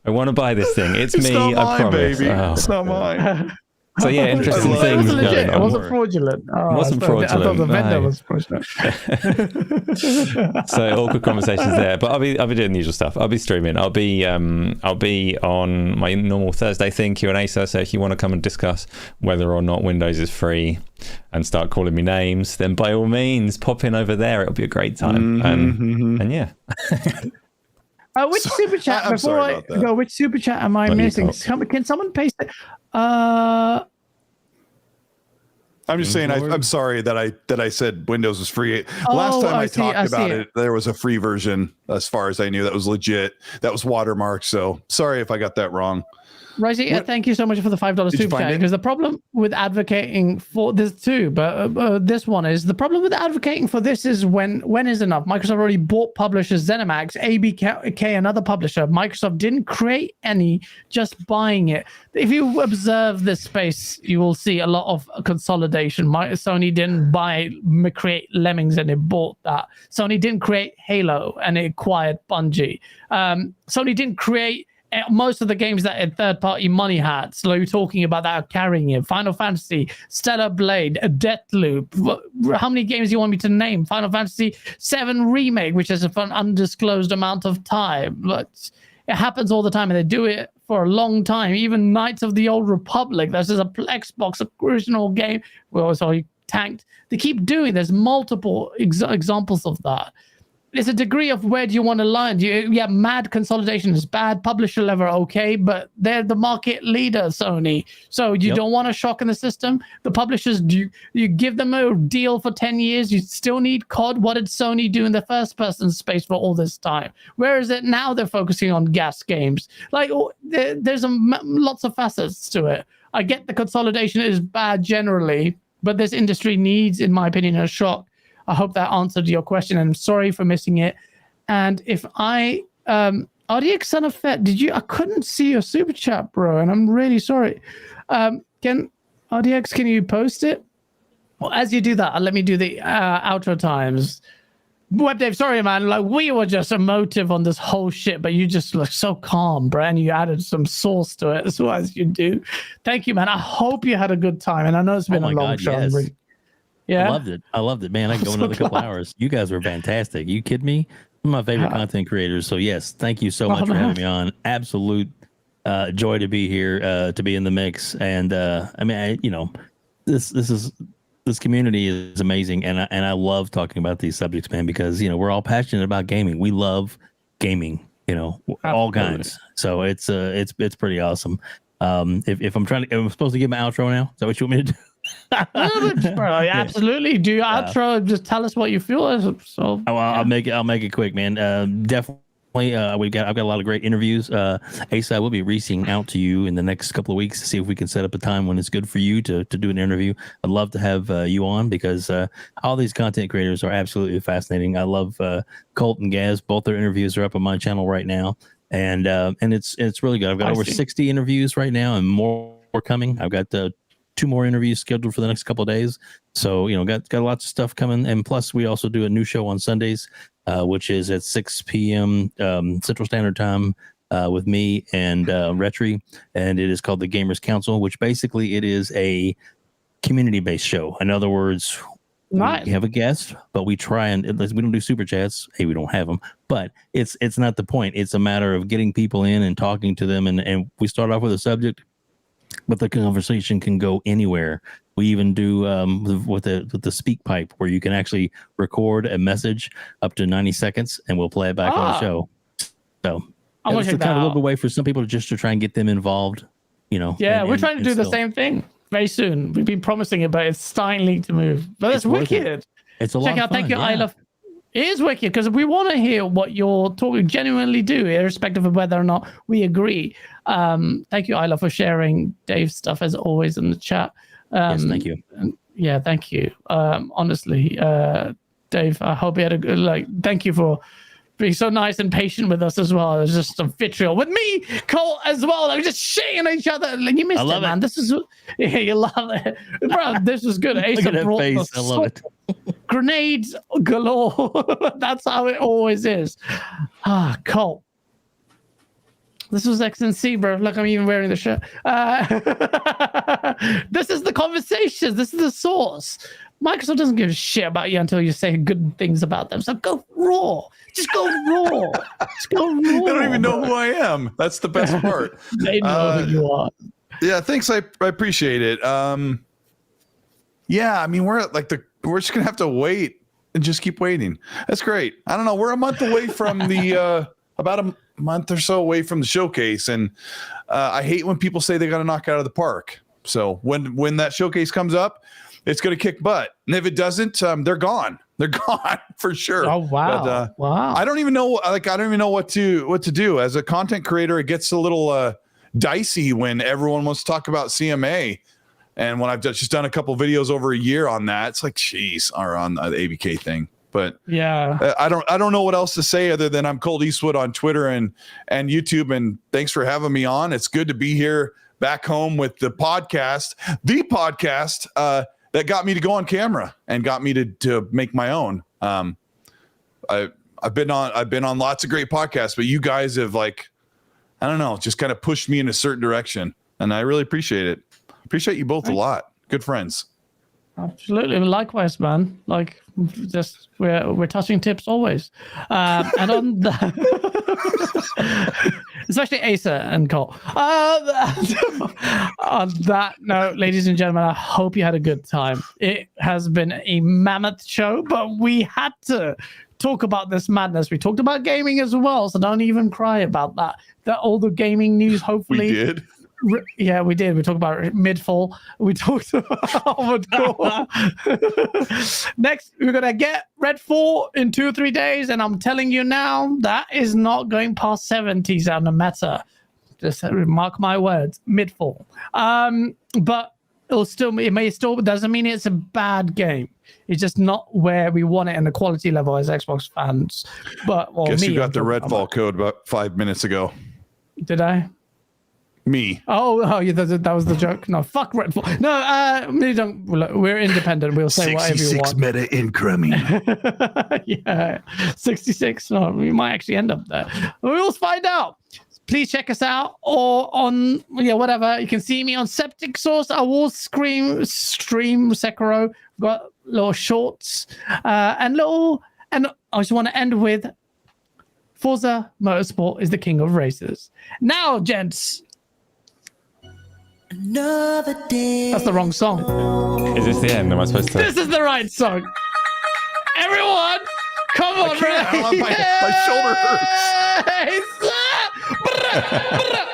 I want to buy this thing. It's me, not I mine, promise. baby. Oh. It's not mine. So yeah, interesting things. It wasn't legit. It wasn't fraudulent. It wasn't fraudulent. I thought the vendor was fraudulent. So awkward conversations there. But I'll be doing the usual stuff. I'll be streaming. I'll be on my normal Thursday thing, Q&A. So if you want to come and discuss whether or not Windows is free and start calling me names, then by all means pop in over there. It'll be a great time. And yeah. Which super chat before I go? Which super chat am I missing? Can someone paste it? I'm just saying. I'm sorry that I said Windows was free. Last time I talked about it, there was a free version. As far as I knew, that was legit. That was watermarked. So sorry if I got that wrong. Risey, thank you so much for the $5 super chat. Because the problem with advocating for this too, but this one is the problem with advocating for this is when is enough. Microsoft already bought publishers ZeniMax, ABK, another publisher. Microsoft didn't create any, just buying it. If you observe this space, you will see a lot of consolidation. Sony didn't create Lemmings and it bought that. Sony didn't create Halo and it acquired Bungie. Sony didn't create most of the games that had third-party money had. So you're talking about that are carrying it. Final Fantasy, Stellar Blade, Deathloop. How many games do you want me to name? Final Fantasy VII Remake, which is for an undisclosed amount of time. But it happens all the time, and they do it for a long time. Even Knights of the Old Republic, this is a Xbox original game. Well, sorry, tanked. They keep doing. There's multiple examples of that. There's a degree of where do you want to line. Mad consolidation is bad. Publisher level okay, but they're the market leader, Sony. So you don't want a shock in the system. The publishers, you give them a deal for 10 years. You still need COD. What did Sony do in the first person space for all this time? Where is it now? They're focusing on gas games. Like there's lots of facets to it. I get the consolidation is bad generally, but this industry needs, in my opinion, a shock. I hope that answered your question, and I'm sorry for missing it. And if RDX Son of Fett, I couldn't see your super chat, bro, and I'm really sorry. Can you post it? Well, as you do that, let me do the outro times. Web Dave, sorry, man. Like, we were just emotive on this whole shit, but you just look so calm, bro, and you added some sauce to it as you do. Thank you, man. I hope you had a good time, and I know it's been a long show. Yes. Yeah. I loved it, man. I can go another couple hours. You guys were fantastic. You kidding me? One of my favorite content creators. So yes, thank you so much for having me on. Absolute joy to be here, to be in the mix. And I mean, this community is amazing, and I love talking about these subjects, man, because we're all passionate about gaming. We love gaming, all kinds. So it's pretty awesome. If I'm supposed to give my outro now, is that what you want me to do? Absolutely. Do your outro. Just tell us what you feel. So I'll make it quick, man. Definitely. I've got a lot of great interviews. Asa, I will be reaching out to you in the next couple of weeks to see if we can set up a time when it's good for you to do an interview. I'd love to have you on, because all these content creators are absolutely fascinating. I love Colt and Gaz. Both their interviews are up on my channel right now, and it's really good. I've got over 60 interviews right now, and more coming. I've got 2 more interviews scheduled for the next couple of days. So, got lots of stuff coming. And plus, we also do a new show on Sundays, which is at 6 p.m. Central Standard Time with me and Retri. And it is called the Gamers Council, which basically it is a community-based show. In other words, nice. We have a guest, but we try and we don't do super chats. Hey, we don't have them, but it's not the point. It's a matter of getting people in and talking to them. And we start off with a subject, but the conversation can go anywhere. We even do with the speak pipe, where you can actually record a message up to 90 seconds, and we'll play it back on the show. So it's kind of a little bit way for some people to try and get them involved. Yeah, we're trying to do the same thing very soon. We've been promising it, but it's starting to move. But it's wicked. It's a lot of fun. Thank you, Isla. It is wicked, because we want to hear what you're talking genuinely do, irrespective of whether or not we agree. Thank you, Isla, for sharing Dave's stuff as always in the chat. Yes, thank you. Yeah, thank you. Honestly, Dave, I hope you had a good thank you for being so nice and patient with us as well. There's just some vitriol with me, Cole, as well. Like, just shitting at each other. And you missed it, man. This is you love it, bro. This was good. Look at that face. I love it. Grenades galore. That's how it always is. Cole. This was XNC, bro. Look, I'm even wearing the shirt. This is the conversations. This is the source. Microsoft doesn't give a shit about you until you say good things about them. So go raw. Just go raw. Just go raw. They don't even know who I am. That's the best part. They know who you are. Yeah, thanks. I appreciate it. Yeah, I mean, we're just gonna have to wait and just keep waiting. That's great. I don't know. We're a month away from the about a month or so away from the showcase, and I hate when people say they got to knock out of the park. So when that showcase comes up, it's going to kick butt, and if it doesn't, they're gone. They're gone for sure. Oh wow! But, wow. I don't even know. I don't even know what to do as a content creator. It gets a little dicey when everyone wants to talk about CMA. And when I've just done a couple videos over a year on that, it's like, geez, or on the ABK thing. But yeah, I don't know what else to say other than I'm Colt Eastwood on Twitter and YouTube. And thanks for having me on. It's good to be here back home with the podcast that got me to go on camera and got me to make my own. I've been on lots of great podcasts, but you guys have I don't know, just kind of pushed me in a certain direction, and I really appreciate it. Appreciate you both a lot. Good friends. Absolutely. Likewise, man. Just we're touching tips always. And on the especially Asa and Cole. On that note, ladies and gentlemen, I hope you had a good time. It has been a mammoth show, but we had to talk about this madness. We talked about gaming as well, so don't even cry about that. All the gaming news, hopefully. We did. Yeah, we did. We talked about Midfall. We talked about Armoured Core. Next, we're going to get Redfall in 2 or 3 days. And I'm telling you now, that is not going past 70s on the meta. Just mark my words, Midfall. But it may still doesn't mean it's a bad game. It's just not where we want it in the quality level as Xbox fans. But guess you got the Redfall code about 5 minutes ago. Did I? Me. Oh, yeah, that was the joke. No, fuck Redfall. No, we don't. We're independent. We'll say whatever you want. 66 meta incoming. Yeah, 66. No, we might actually end up there. We'll find out. please check us out, or on whatever. You can see me on Septic Sauce. I will stream Sekiro. Got little shorts and I just want to end with Forza Motorsport is the king of races. Now, gents. Another day. That's the wrong song. Is this the end? Am I supposed to? This is the right song. Everyone, come on, My shoulder hurts. hurts.